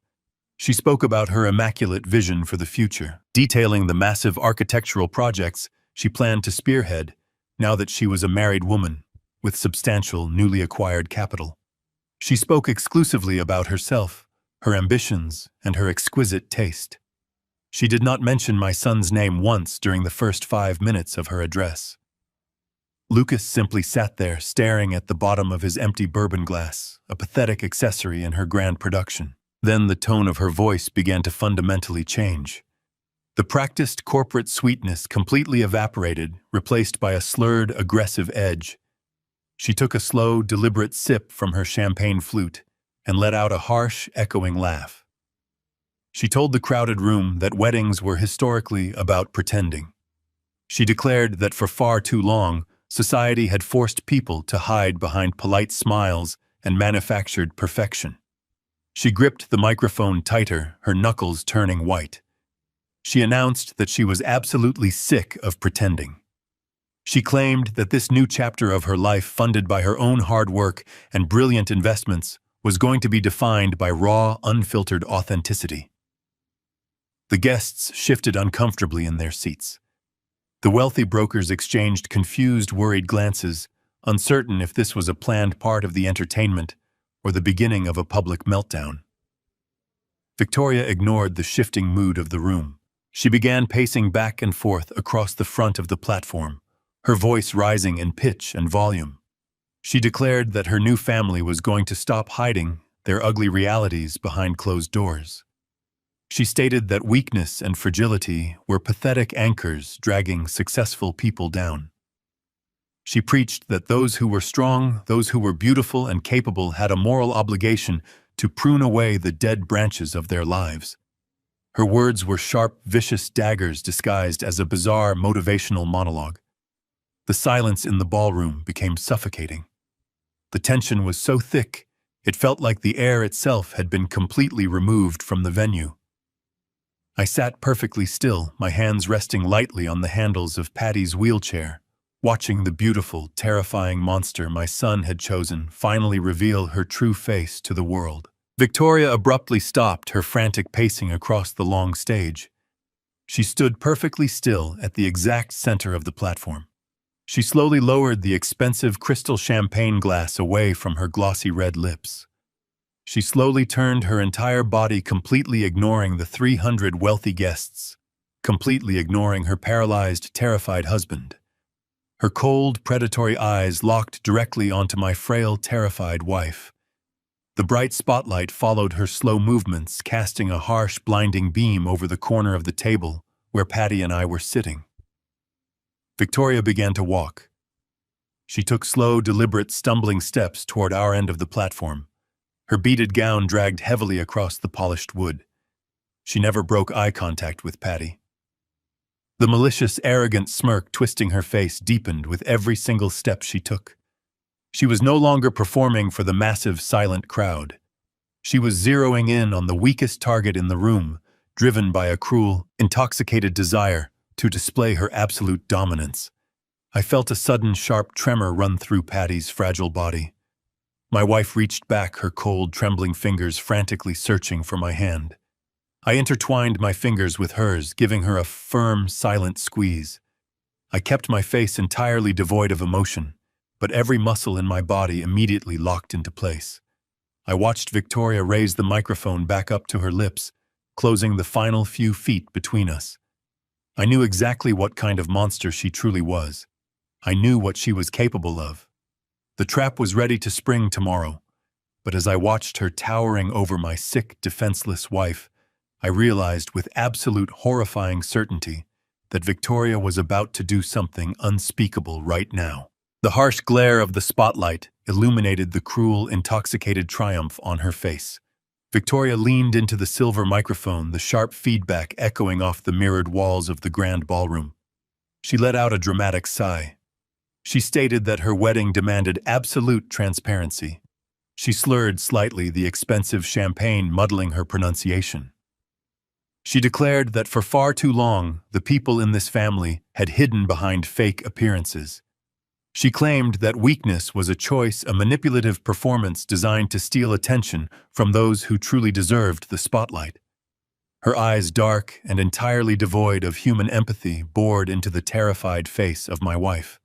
She spoke about her immaculate vision for the future, detailing the massive architectural projects she planned to spearhead now that she was a married woman with substantial, newly acquired capital. She spoke exclusively about herself, her ambitions, and her exquisite taste. She did not mention my son's name once during the first 5 minutes of her address. Lucas simply sat there, staring at the bottom of his empty bourbon glass, a pathetic accessory in her grand production. Then the tone of her voice began to fundamentally change. The practiced corporate sweetness completely evaporated, replaced by a slurred, aggressive edge. She took a slow, deliberate sip from her champagne flute and let out a harsh, echoing laugh. She told the crowded room that weddings were historically about pretending. She declared that for far too long, society had forced people to hide behind polite smiles and manufactured perfection. She gripped the microphone tighter, her knuckles turning white. She announced that she was absolutely sick of pretending. She claimed that this new chapter of her life, funded by her own hard work and brilliant investments, was going to be defined by raw, unfiltered authenticity. The guests shifted uncomfortably in their seats. The wealthy brokers exchanged confused, worried glances, uncertain if this was a planned part of the entertainment or the beginning of a public meltdown. Victoria ignored the shifting mood of the room. She began pacing back and forth across the front of the platform, her voice rising in pitch and volume. She declared that her new family was going to stop hiding their ugly realities behind closed doors. She stated that weakness and fragility were pathetic anchors dragging successful people down. She preached that those who were strong, those who were beautiful and capable, had a moral obligation to prune away the dead branches of their lives. Her words were sharp, vicious daggers disguised as a bizarre motivational monologue. The silence in the ballroom became suffocating. The tension was so thick, it felt like the air itself had been completely removed from the venue. I sat perfectly still, my hands resting lightly on the handles of Patty's wheelchair, watching the beautiful, terrifying monster my son had chosen finally reveal her true face to the world. Victoria abruptly stopped her frantic pacing across the long stage. She stood perfectly still at the exact center of the platform. She slowly lowered the expensive crystal champagne glass away from her glossy red lips. She slowly turned her entire body, completely ignoring the 300 wealthy guests, completely ignoring her paralyzed, terrified husband. Her cold, predatory eyes locked directly onto my frail, terrified wife. The bright spotlight followed her slow movements, casting a harsh, blinding beam over the corner of the table where Patty and I were sitting. Victoria began to walk. She took slow, deliberate, stumbling steps toward our end of the platform, Her beaded gown dragged heavily across the polished wood. She never broke eye contact with Patty. The malicious, arrogant smirk twisting her face deepened with every single step she took. She was no longer performing for the massive, silent crowd. She was zeroing in on the weakest target in the room, driven by a cruel, intoxicated desire to display her absolute dominance. I felt a sudden, sharp tremor run through Patty's fragile body. My wife reached back, her cold, trembling fingers frantically searching for my hand. I intertwined my fingers with hers, giving her a firm, silent squeeze. I kept my face entirely devoid of emotion, but every muscle in my body immediately locked into place. I watched Victoria raise the microphone back up to her lips, closing the final few feet between us. I knew exactly what kind of monster she truly was. I knew what she was capable of. The trap was ready to spring tomorrow, but as I watched her towering over my sick, defenseless wife, I realized with absolute horrifying certainty that Victoria was about to do something unspeakable right now. The harsh glare of the spotlight illuminated the cruel, intoxicated triumph on her face. Victoria leaned into the silver microphone, the sharp feedback echoing off the mirrored walls of the grand ballroom. She let out a dramatic sigh. She stated that her wedding demanded absolute transparency. She slurred slightly, the expensive champagne muddling her pronunciation. She declared that for far too long, the people in this family had hidden behind fake appearances. She claimed that weakness was a choice, a manipulative performance designed to steal attention from those who truly deserved the spotlight. Her eyes, dark and entirely devoid of human empathy, bored into the terrified face of my wife.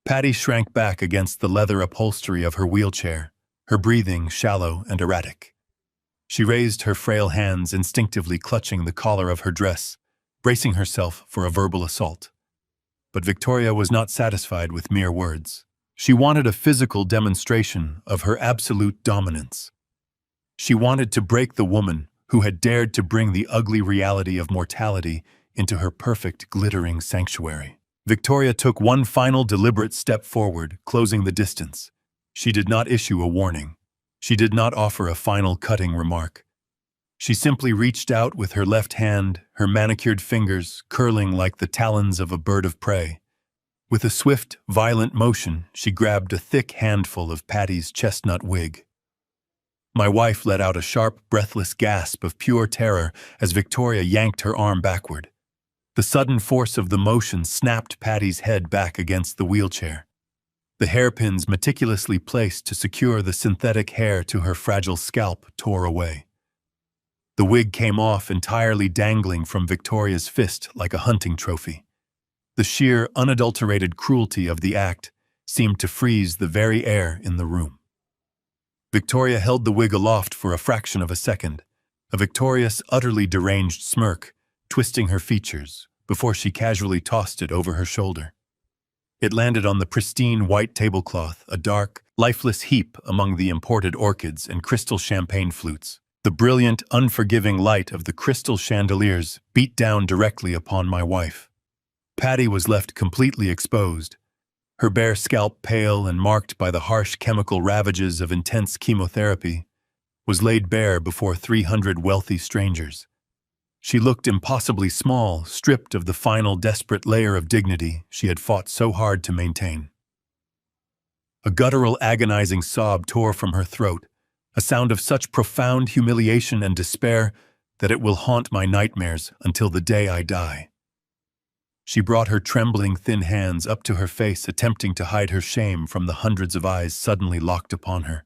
Patty shrank back against the leather upholstery of her wheelchair, her breathing shallow and erratic. She raised her frail hands, instinctively clutching the collar of her dress, bracing herself for a verbal assault. But Victoria was not satisfied with mere words. She wanted a physical demonstration of her absolute dominance. She wanted to break the woman who had dared to bring the ugly reality of mortality into her perfect, glittering sanctuary. Victoria took one final deliberate step forward, closing the distance. She did not issue a warning. She did not offer a final cutting remark. She simply reached out with her left hand, her manicured fingers curling like the talons of a bird of prey. With a swift, violent motion, she grabbed a thick handful of Patty's chestnut wig. My wife let out a sharp, breathless gasp of pure terror as Victoria yanked her arm backward. The sudden force of the motion snapped Patty's head back against the wheelchair. The hairpins meticulously placed to secure the synthetic hair to her fragile scalp tore away. The wig came off, entirely dangling from Victoria's fist like a hunting trophy. The sheer, unadulterated cruelty of the act seemed to freeze the very air in the room. Victoria held the wig aloft for a fraction of a second, a victorious, utterly deranged smirk twisting her features before she casually tossed it over her shoulder. It landed on the pristine white tablecloth, a dark, lifeless heap among the imported orchids and crystal champagne flutes. The brilliant, unforgiving light of the crystal chandeliers beat down directly upon my wife. Patty was left completely exposed, her bare scalp pale and marked by the harsh chemical ravages of intense chemotherapy, was laid bare before 300 wealthy strangers. She looked impossibly small, stripped of the final desperate layer of dignity she had fought so hard to maintain. A guttural, agonizing sob tore from her throat, a sound of such profound humiliation and despair that it will haunt my nightmares until the day I die. She brought her trembling, thin hands up to her face, attempting to hide her shame from the hundreds of eyes suddenly locked upon her.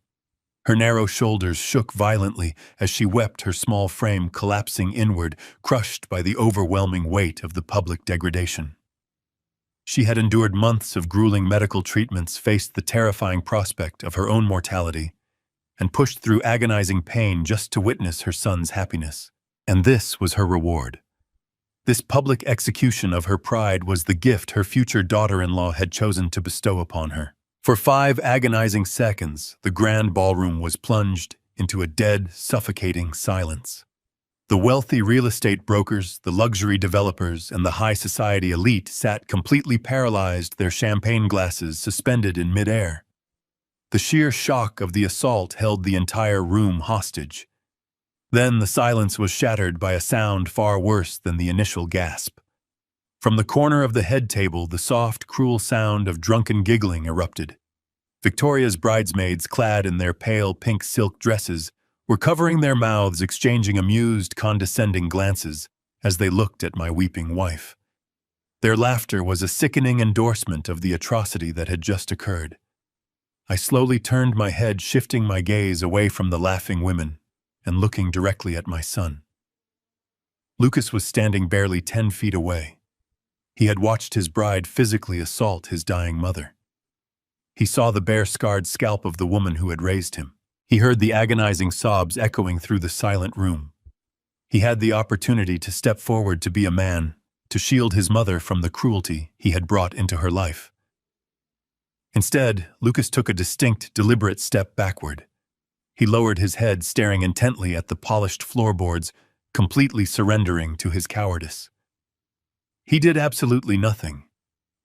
Her narrow shoulders shook violently as she wept, her small frame collapsing inward, crushed by the overwhelming weight of the public degradation. She had endured months of grueling medical treatments, faced the terrifying prospect of her own mortality, and pushed through agonizing pain just to witness her son's happiness. And this was her reward. This public execution of her pride was the gift her future daughter-in-law had chosen to bestow upon her. For 5 agonizing seconds, the grand ballroom was plunged into a dead, suffocating silence. The wealthy real estate brokers, the luxury developers, and the high society elite sat completely paralyzed, their champagne glasses suspended in midair. The sheer shock of the assault held the entire room hostage. Then the silence was shattered by a sound far worse than the initial gasp. From the corner of the head table, the soft, cruel sound of drunken giggling erupted. Victoria's bridesmaids, clad in their pale pink silk dresses, were covering their mouths, exchanging amused, condescending glances as they looked at my weeping wife. Their laughter was a sickening endorsement of the atrocity that had just occurred. I slowly turned my head, shifting my gaze away from the laughing women and looking directly at my son. Lucas was standing barely 10 feet away. He had watched his bride physically assault his dying mother. He saw the bare-scarred scalp of the woman who had raised him. He heard the agonizing sobs echoing through the silent room. He had the opportunity to step forward to be a man, to shield his mother from the cruelty he had brought into her life. Instead, Lucas took a distinct, deliberate step backward. He lowered his head, staring intently at the polished floorboards, completely surrendering to his cowardice. He did absolutely nothing.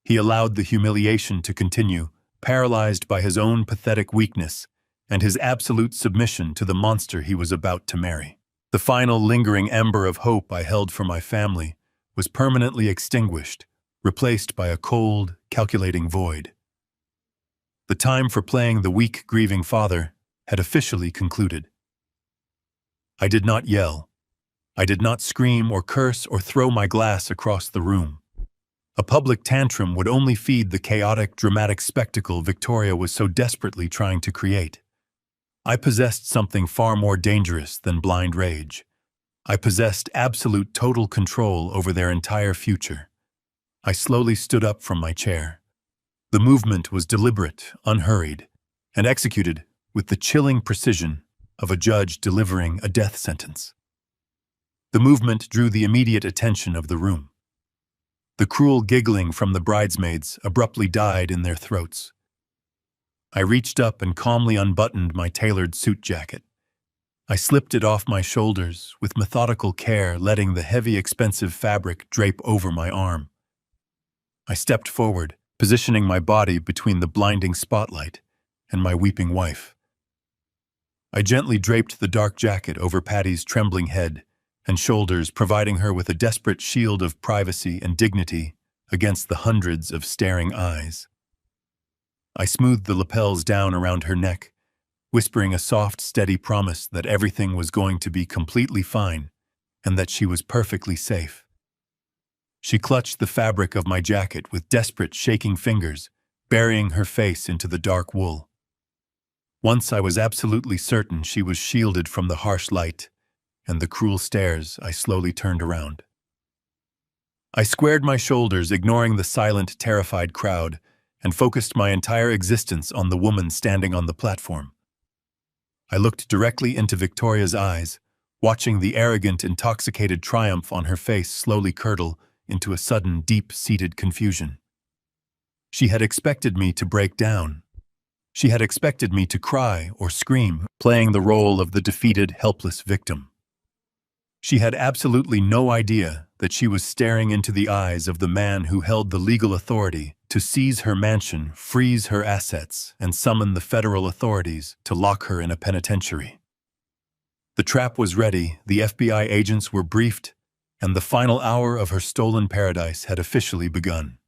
He allowed the humiliation to continue, paralyzed by his own pathetic weakness and his absolute submission to the monster he was about to marry. The final lingering ember of hope I held for my family was permanently extinguished, replaced by a cold, calculating void. The time for playing the weak, grieving father had officially concluded. I did not yell. I did not scream or curse or throw my glass across the room. A public tantrum would only feed the chaotic, dramatic spectacle Victoria was so desperately trying to create. I possessed something far more dangerous than blind rage. I possessed absolute total control over their entire future. I slowly stood up from my chair. The movement was deliberate, unhurried, and executed with the chilling precision of a judge delivering a death sentence. The movement drew the immediate attention of the room. The cruel giggling from the bridesmaids abruptly died in their throats. I reached up and calmly unbuttoned my tailored suit jacket. I slipped it off my shoulders with methodical care, letting the heavy, expensive fabric drape over my arm. I stepped forward, positioning my body between the blinding spotlight and my weeping wife. I gently draped the dark jacket over Patty's trembling head and shoulders, providing her with a desperate shield of privacy and dignity against the hundreds of staring eyes. I smoothed the lapels down around her neck, whispering a soft, steady promise that everything was going to be completely fine and that she was perfectly safe. She clutched the fabric of my jacket with desperate, shaking fingers, burying her face into the dark wool. Once I was absolutely certain she was shielded from the harsh light and the cruel stares, I slowly turned around. I squared my shoulders, ignoring the silent, terrified crowd, and focused my entire existence on the woman standing on the platform. I looked directly into Victoria's eyes, watching the arrogant, intoxicated triumph on her face slowly curdle into a sudden, deep-seated confusion. She had expected me to break down. She had expected me to cry or scream, playing the role of the defeated, helpless victim. She had absolutely no idea that she was staring into the eyes of the man who held the legal authority to seize her mansion, freeze her assets, and summon the federal authorities to lock her in a penitentiary. The trap was ready, the FBI agents were briefed, and the final hour of her stolen paradise had officially begun.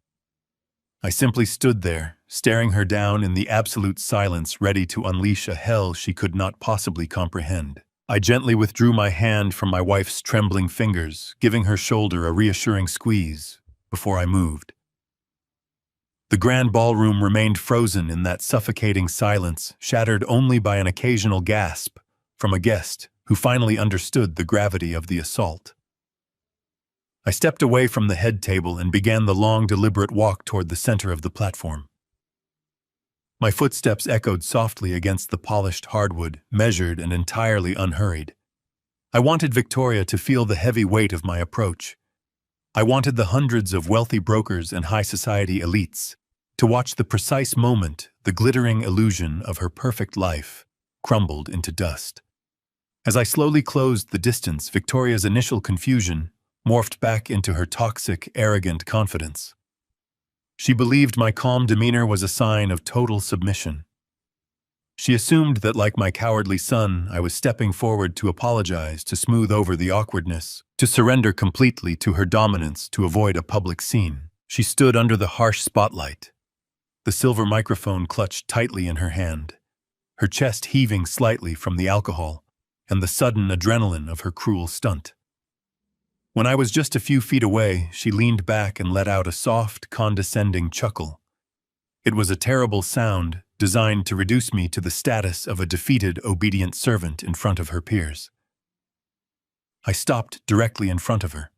I simply stood there, staring her down in the absolute silence, ready to unleash a hell she could not possibly comprehend. I gently withdrew my hand from my wife's trembling fingers, giving her shoulder a reassuring squeeze before I moved. The grand ballroom remained frozen in that suffocating silence, shattered only by an occasional gasp from a guest who finally understood the gravity of the assault. I stepped away from the head table and began the long, deliberate walk toward the center of the platform. My footsteps echoed softly against the polished hardwood, measured and entirely unhurried. I wanted Victoria to feel the heavy weight of my approach. I wanted the hundreds of wealthy brokers and high society elites to watch the precise moment the glittering illusion of her perfect life crumbled into dust. As I slowly closed the distance, Victoria's initial confusion morphed back into her toxic, arrogant confidence. She believed my calm demeanor was a sign of total submission. She assumed that, like my cowardly son, I was stepping forward to apologize, to smooth over the awkwardness, to surrender completely to her dominance to avoid a public scene. She stood under the harsh spotlight, the silver microphone clutched tightly in her hand, her chest heaving slightly from the alcohol and the sudden adrenaline of her cruel stunt. When I was just a few feet away, she leaned back and let out a soft, condescending chuckle. It was a terrible sound, designed to reduce me to the status of a defeated, obedient servant in front of her peers. I stopped directly in front of her.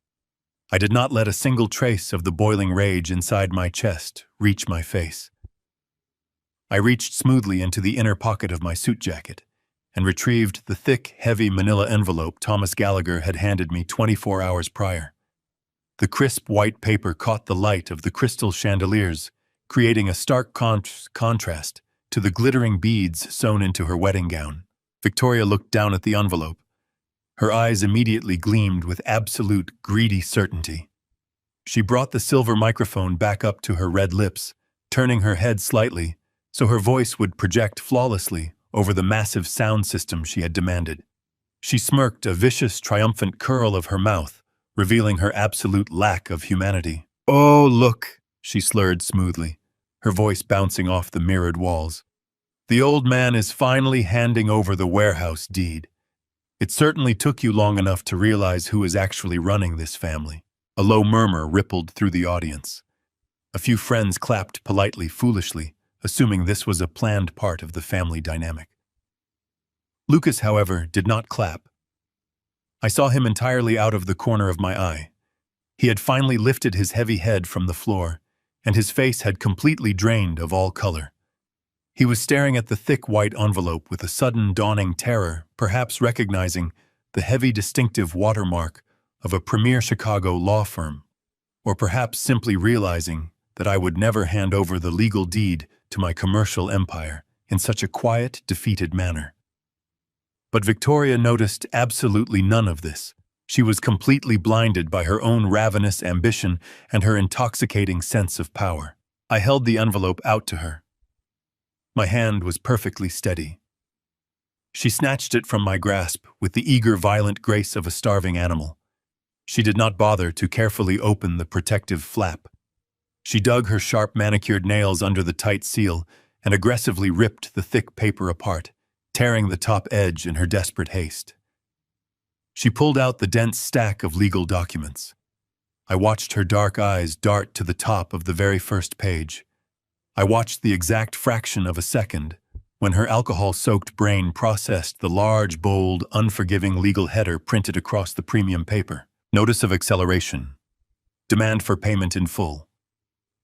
I did not let a single trace of the boiling rage inside my chest reach my face. I reached smoothly into the inner pocket of my suit jacket and retrieved the thick, heavy manila envelope Thomas Gallagher had handed me 24 hours prior. The crisp white paper caught the light of the crystal chandeliers, creating a stark contrast to the glittering beads sewn into her wedding gown. Victoria looked down at the envelope. Her eyes immediately gleamed with absolute, greedy certainty. She brought the silver microphone back up to her red lips, turning her head slightly so her voice would project flawlessly over the massive sound system she had demanded. She smirked a vicious, triumphant curl of her mouth, revealing her absolute lack of humanity. "Oh, look," she slurred smoothly, her voice bouncing off the mirrored walls. "The old man is finally handing over the warehouse deed. It certainly took you long enough to realize who is actually running this family." A low murmur rippled through the audience. A few friends clapped politely, foolishly, assuming this was a planned part of the family dynamic. Lucas, however, did not clap. I saw him entirely out of the corner of my eye. He had finally lifted his heavy head from the floor, and his face had completely drained of all color. He was staring at the thick white envelope with a sudden dawning terror, perhaps recognizing the heavy distinctive watermark of a premier Chicago law firm, or perhaps simply realizing that I would never hand over the legal deed to my commercial empire in such a quiet, defeated manner. But Victoria noticed absolutely none of this. She was completely blinded by her own ravenous ambition and her intoxicating sense of power. I held the envelope out to her. My hand was perfectly steady. She snatched it from my grasp with the eager, violent grace of a starving animal. She did not bother to carefully open the protective flap. She dug her sharp manicured nails under the tight seal and aggressively ripped the thick paper apart, tearing the top edge in her desperate haste. She pulled out the dense stack of legal documents. I watched her dark eyes dart to the top of the very first page. I watched the exact fraction of a second when her alcohol-soaked brain processed the large, bold, unforgiving legal header printed across the premium paper. Notice of acceleration. Demand for payment in full.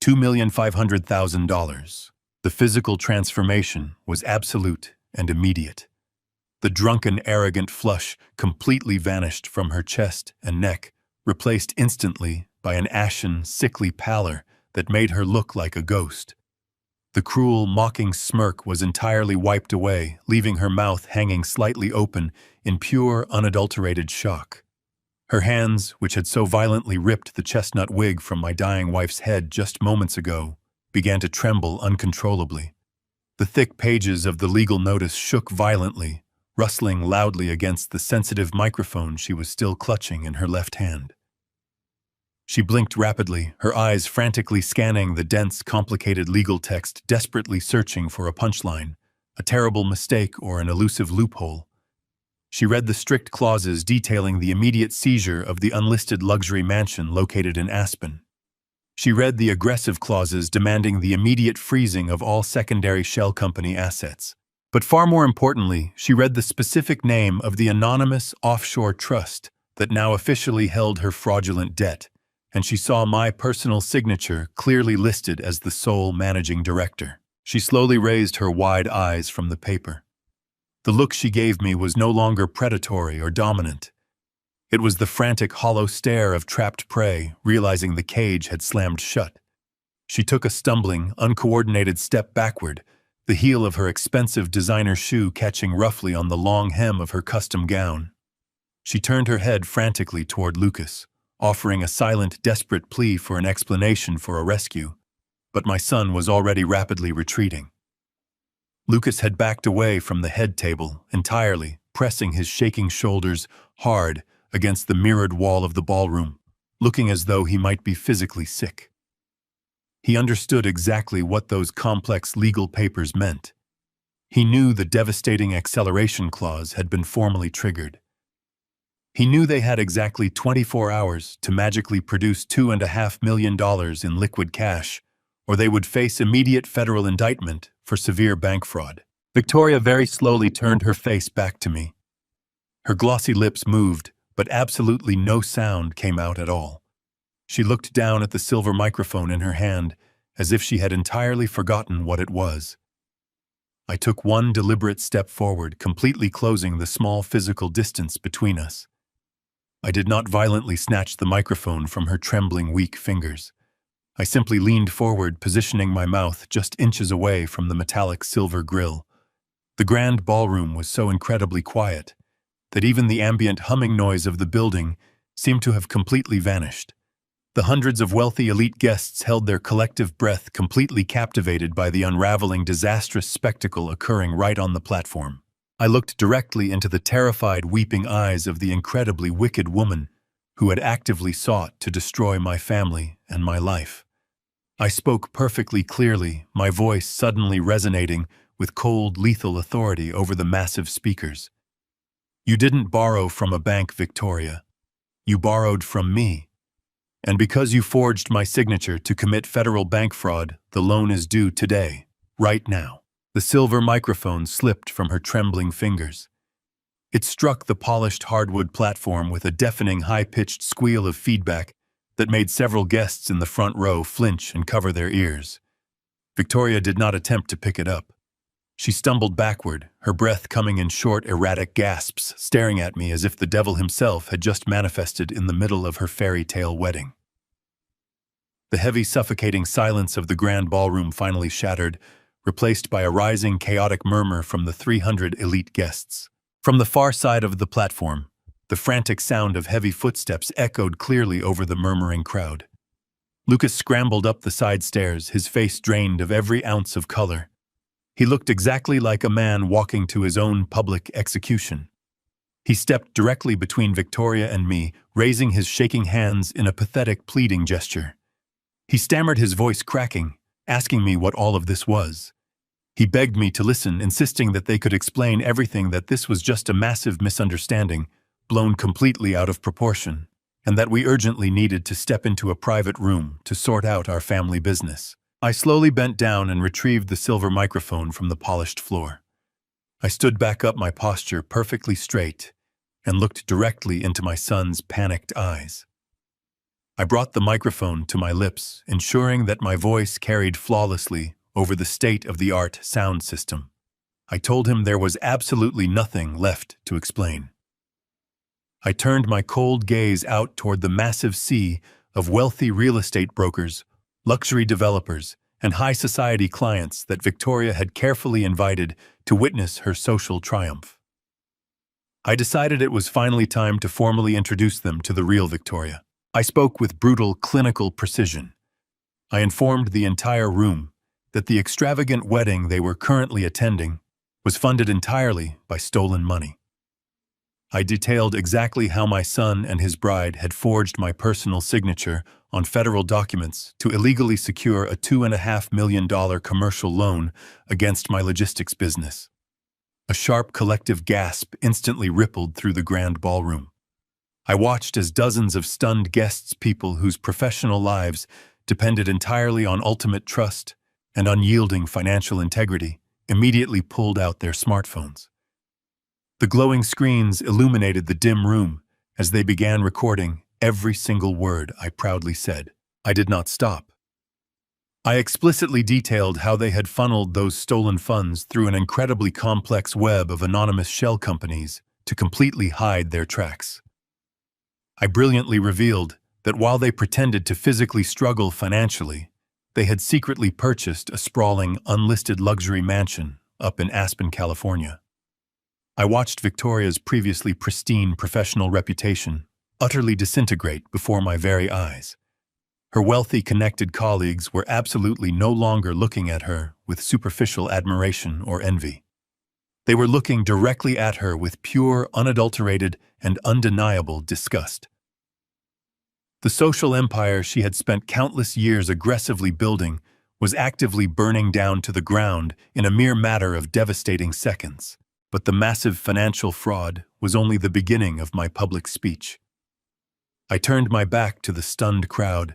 $2,500,000. The physical transformation was absolute and immediate. The drunken, arrogant flush completely vanished from her chest and neck, replaced instantly by an ashen, sickly pallor that made her look like a ghost. The cruel, mocking smirk was entirely wiped away, leaving her mouth hanging slightly open in pure, unadulterated shock. Her hands, which had so violently ripped the chestnut wig from my dying wife's head just moments ago, began to tremble uncontrollably. The thick pages of the legal notice shook violently, rustling loudly against the sensitive microphone she was still clutching in her left hand. She blinked rapidly, her eyes frantically scanning the dense, complicated legal text, desperately searching for a punchline, a terrible mistake, or an elusive loophole. She read the strict clauses detailing the immediate seizure of the unlisted luxury mansion located in Aspen. She read the aggressive clauses demanding the immediate freezing of all secondary shell company assets. But far more importantly, she read the specific name of the anonymous offshore trust that now officially held her fraudulent debt, and she saw my personal signature clearly listed as the sole managing director. She slowly raised her wide eyes from the paper. The look she gave me was no longer predatory or dominant. It was the frantic, hollow stare of trapped prey, realizing the cage had slammed shut. She took a stumbling, uncoordinated step backward, the heel of her expensive designer shoe catching roughly on the long hem of her custom gown. She turned her head frantically toward Lucas, offering a silent, desperate plea for an explanation for a rescue, but my son was already rapidly retreating. Lucas had backed away from the head table entirely, pressing his shaking shoulders hard against the mirrored wall of the ballroom, looking as though he might be physically sick. He understood exactly what those complex legal papers meant. He knew the devastating acceleration clause had been formally triggered. He knew they had exactly 24 hours to magically produce $2.5 million in liquid cash, or they would face immediate federal indictment for severe bank fraud. Victoria very slowly turned her face back to me. Her glossy lips moved, but absolutely no sound came out at all. She looked down at the silver microphone in her hand, as if she had entirely forgotten what it was. I took one deliberate step forward, completely closing the small physical distance between us. I did not violently snatch the microphone from her trembling, weak fingers. I simply leaned forward, positioning my mouth just inches away from the metallic silver grill. The grand ballroom was so incredibly quiet that even the ambient humming noise of the building seemed to have completely vanished. The hundreds of wealthy elite guests held their collective breath, completely captivated by the unraveling, disastrous spectacle occurring right on the platform. I looked directly into the terrified, weeping eyes of the incredibly wicked woman who had actively sought to destroy my family and my life. I spoke perfectly clearly, my voice suddenly resonating with cold, lethal authority over the massive speakers. You didn't borrow from a bank, Victoria. You borrowed from me. And because you forged my signature to commit federal bank fraud, the loan is due today, right now. The silver microphone slipped from her trembling fingers. It struck the polished hardwood platform with a deafening, high-pitched squeal of feedback that made several guests in the front row flinch and cover their ears. Victoria did not attempt to pick it up. She stumbled backward, her breath coming in short, erratic gasps, staring at me as if the devil himself had just manifested in the middle of her fairy tale wedding. The heavy, suffocating silence of the grand ballroom finally shattered, replaced by a rising, chaotic murmur from the 300 elite guests. From the far side of the platform, the frantic sound of heavy footsteps echoed clearly over the murmuring crowd. Lucas scrambled up the side stairs, his face drained of every ounce of color. He looked exactly like a man walking to his own public execution. He stepped directly between Victoria and me, raising his shaking hands in a pathetic, pleading gesture. He stammered, his voice cracking, asking me what all of this was. He begged me to listen, insisting that they could explain everything, that this was just a massive misunderstanding, blown completely out of proportion, and that we urgently needed to step into a private room to sort out our family business. I slowly bent down and retrieved the silver microphone from the polished floor. I stood back up, my posture perfectly straight, and looked directly into my son's panicked eyes. I brought the microphone to my lips, ensuring that my voice carried flawlessly over the state-of-the-art sound system. I told him there was absolutely nothing left to explain. I turned my cold gaze out toward the massive sea of wealthy real estate brokers, luxury developers, and high society clients that Victoria had carefully invited to witness her social triumph. I decided it was finally time to formally introduce them to the real Victoria. I spoke with brutal, clinical precision. I informed the entire room that the extravagant wedding they were currently attending was funded entirely by stolen money. I detailed exactly how my son and his bride had forged my personal signature on federal documents to illegally secure a $2.5 million commercial loan against my logistics business. A sharp collective gasp instantly rippled through the grand ballroom. I watched as dozens of stunned guests, people whose professional lives depended entirely on ultimate trust and unyielding financial integrity, immediately pulled out their smartphones. The glowing screens illuminated the dim room as they began recording every single word I proudly said. I did not stop. I explicitly detailed how they had funneled those stolen funds through an incredibly complex web of anonymous shell companies to completely hide their tracks. I brilliantly revealed that while they pretended to physically struggle financially, they had secretly purchased a sprawling, unlisted luxury mansion up in Aspen, California. I watched Victoria's previously pristine professional reputation utterly disintegrate before my very eyes. Her wealthy, connected colleagues were absolutely no longer looking at her with superficial admiration or envy. They were looking directly at her with pure, unadulterated, and undeniable disgust. The social empire she had spent countless years aggressively building was actively burning down to the ground in a mere matter of devastating seconds. But the massive financial fraud was only the beginning of my public speech. I turned my back to the stunned crowd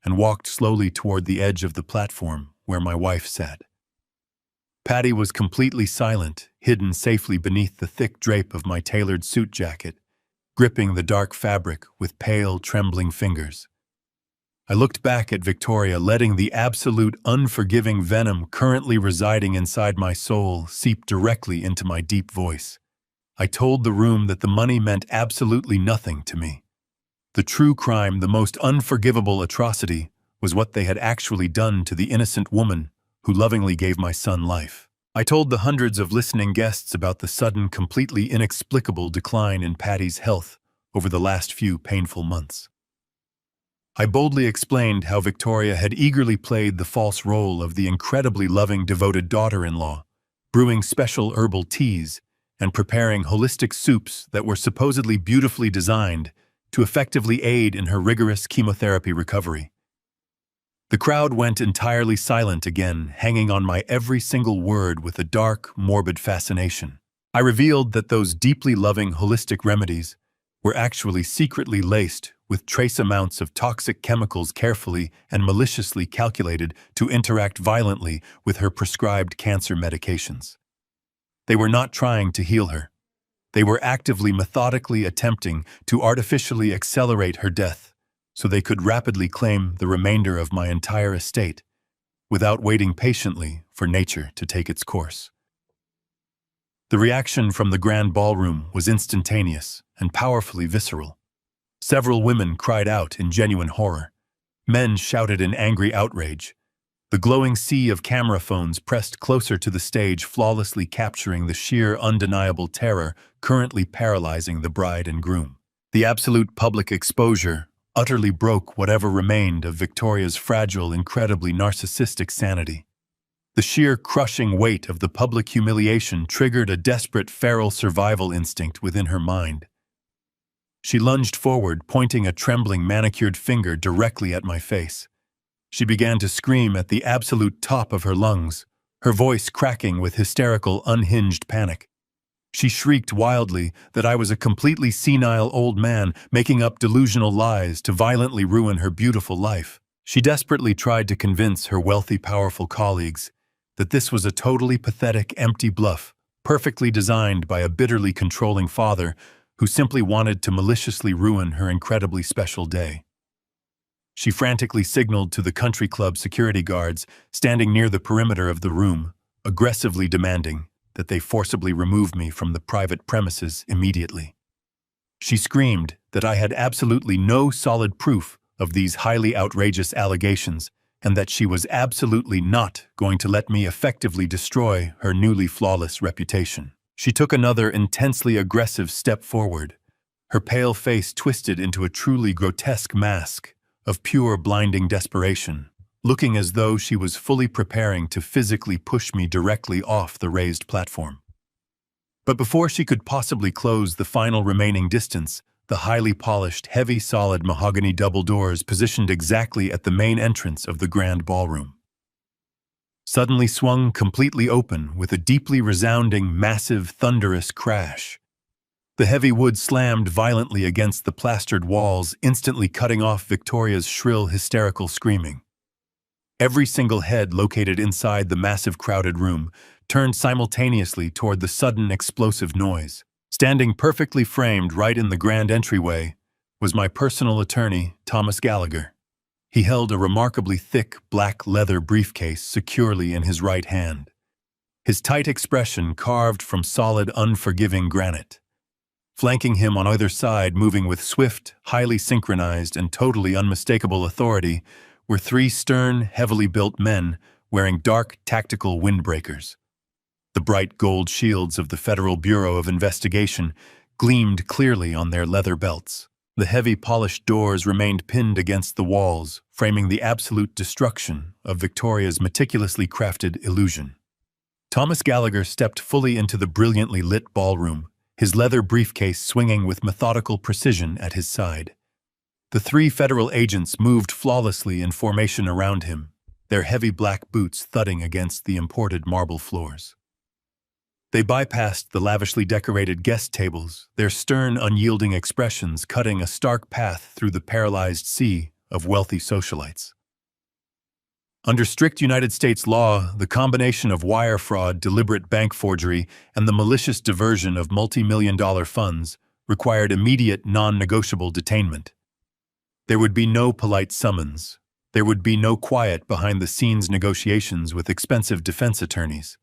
and walked slowly toward the edge of the platform where my wife sat. Patty was completely silent, hidden safely beneath the thick drape of my tailored suit jacket, gripping the dark fabric with pale, trembling fingers. I looked back at Victoria, letting the absolute, unforgiving venom currently residing inside my soul seep directly into my deep voice. I told the room that the money meant absolutely nothing to me. The true crime, the most unforgivable atrocity, was what they had actually done to the innocent woman who lovingly gave my son life. I told the hundreds of listening guests about the sudden, completely inexplicable decline in Patty's health over the last few painful months. I boldly explained how Victoria had eagerly played the false role of the incredibly loving, devoted daughter-in-law, brewing special herbal teas and preparing holistic soups that were supposedly beautifully designed to effectively aid in her rigorous chemotherapy recovery. The crowd went entirely silent again, hanging on my every single word with a dark, morbid fascination. I revealed that those deeply loving holistic remedies were actually secretly laced with trace amounts of toxic chemicals carefully and maliciously calculated to interact violently with her prescribed cancer medications. They were not trying to heal her. They were actively, methodically attempting to artificially accelerate her death so they could rapidly claim the remainder of my entire estate without waiting patiently for nature to take its course. The reaction from the grand ballroom was instantaneous and powerfully visceral. Several women cried out in genuine horror. Men shouted in angry outrage. The glowing sea of camera phones pressed closer to the stage, flawlessly capturing the sheer, undeniable terror currently paralyzing the bride and groom. The absolute public exposure utterly broke whatever remained of Victoria's fragile, incredibly narcissistic sanity. The sheer crushing weight of the public humiliation triggered a desperate feral survival instinct within her mind. She lunged forward, pointing a trembling, manicured finger directly at my face. She began to scream at the absolute top of her lungs, her voice cracking with hysterical, unhinged panic. She shrieked wildly that I was a completely senile old man making up delusional lies to violently ruin her beautiful life. She desperately tried to convince her wealthy, powerful colleagues that this was a totally pathetic, empty bluff, perfectly designed by a bitterly controlling father who simply wanted to maliciously ruin her incredibly special day. She frantically signaled to the country club security guards standing near the perimeter of the room, aggressively demanding that they forcibly remove me from the private premises immediately. She screamed that I had absolutely no solid proof of these highly outrageous allegations and that she was absolutely not going to let me effectively destroy her newly flawless reputation. She took another intensely aggressive step forward, her pale face twisted into a truly grotesque mask of pure, blinding desperation, looking as though she was fully preparing to physically push me directly off the raised platform. But before she could possibly close the final remaining distance, the highly polished, heavy, solid mahogany double doors positioned exactly at the main entrance of the grand ballroom suddenly swung completely open with a deeply resounding, massive, thunderous crash. The heavy wood slammed violently against the plastered walls, instantly cutting off Victoria's shrill, hysterical screaming. Every single head located inside the massive crowded room turned simultaneously toward the sudden explosive noise. Standing perfectly framed right in the grand entryway was my personal attorney, Thomas Gallagher. He held a remarkably thick, black leather briefcase securely in his right hand, his tight expression carved from solid, unforgiving granite. Flanking him on either side, moving with swift, highly synchronized, and totally unmistakable authority, were three stern, heavily built men wearing dark, tactical windbreakers. The bright gold shields of the Federal Bureau of Investigation gleamed clearly on their leather belts. The heavy polished doors remained pinned against the walls, framing the absolute destruction of Victoria's meticulously crafted illusion. Thomas Gallagher stepped fully into the brilliantly lit ballroom, his leather briefcase swinging with methodical precision at his side. The three federal agents moved flawlessly in formation around him, their heavy black boots thudding against the imported marble floors. They bypassed the lavishly decorated guest tables, their stern, unyielding expressions cutting a stark path through the paralyzed sea of wealthy socialites. Under strict United States law, the combination of wire fraud, deliberate bank forgery, and the malicious diversion of multi-million-dollar funds required immediate, non-negotiable detainment. There would be no polite summons. There would be no quiet behind-the-scenes negotiations with expensive defense attorneys.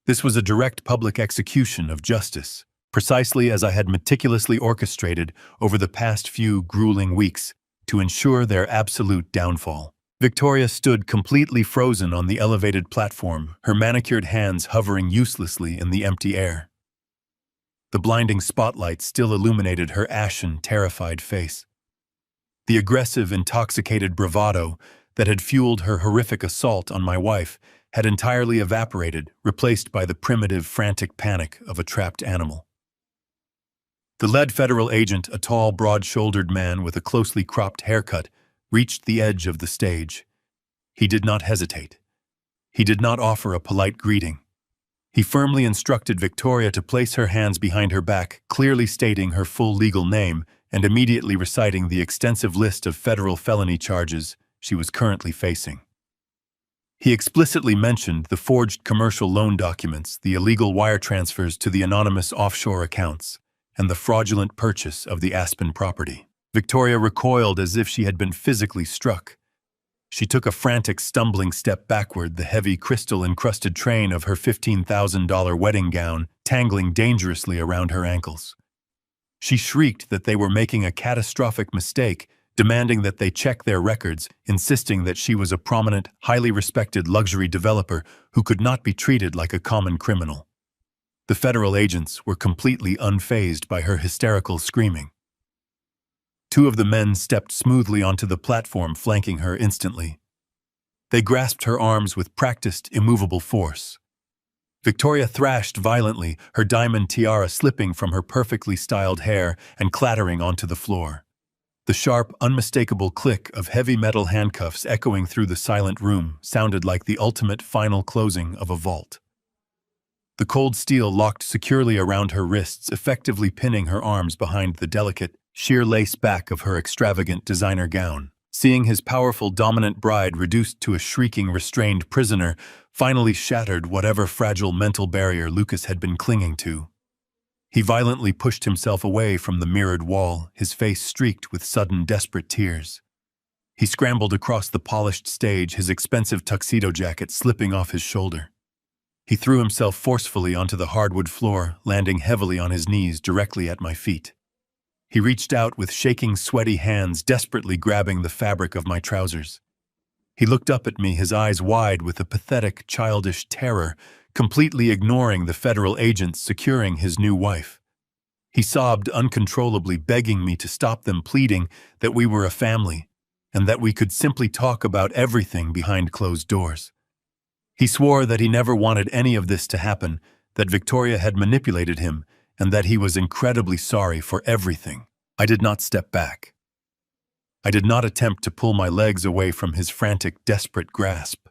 This was a direct public execution of justice, precisely as I had meticulously orchestrated over the past few grueling weeks to ensure their absolute downfall. Victoria stood completely frozen on the elevated platform, her manicured hands hovering uselessly in the empty air. The blinding spotlight still illuminated her ashen, terrified face. The aggressive, intoxicated bravado that had fueled her horrific assault on my wife had entirely evaporated, replaced by the primitive, frantic panic of a trapped animal. The lead federal agent, a tall, broad-shouldered man with a closely cropped haircut, reached the edge of the stage. He did not hesitate. He did not offer a polite greeting. He firmly instructed Victoria to place her hands behind her back, clearly stating her full legal name and immediately reciting the extensive list of federal felony charges she was currently facing. He explicitly mentioned the forged commercial loan documents, the illegal wire transfers to the anonymous offshore accounts, and the fraudulent purchase of the Aspen property. Victoria recoiled as if she had been physically struck. She took a frantic, stumbling step backward, the heavy, crystal-encrusted train of her $15,000 wedding gown tangling dangerously around her ankles. She shrieked that they were making a catastrophic mistake, demanding that they check their records, insisting that she was a prominent, highly respected luxury developer who could not be treated like a common criminal. The federal agents were completely unfazed by her hysterical screaming. Two of the men stepped smoothly onto the platform, flanking her instantly. They grasped her arms with practiced, immovable force. Victoria thrashed violently, her diamond tiara slipping from her perfectly styled hair and clattering onto the floor. The sharp, unmistakable click of heavy metal handcuffs echoing through the silent room sounded like the ultimate final closing of a vault. The cold steel locked securely around her wrists, effectively pinning her arms behind the delicate, sheer lace back of her extravagant designer gown. Seeing his powerful, dominant bride reduced to a shrieking, restrained prisoner finally shattered whatever fragile mental barrier Lucas had been clinging to. He violently pushed himself away from the mirrored wall, his face streaked with sudden, desperate tears. He scrambled across the polished stage, his expensive tuxedo jacket slipping off his shoulder. He threw himself forcefully onto the hardwood floor, landing heavily on his knees directly at my feet. He reached out with shaking, sweaty hands, desperately grabbing the fabric of my trousers. He looked up at me, his eyes wide with a pathetic, childish terror, completely ignoring the federal agents securing his new wife. He sobbed uncontrollably, begging me to stop them, pleading that we were a family, and that we could simply talk about everything behind closed doors. He swore that he never wanted any of this to happen, that Victoria had manipulated him, and that he was incredibly sorry for everything. I did not step back. I did not attempt to pull my legs away from his frantic, desperate grasp.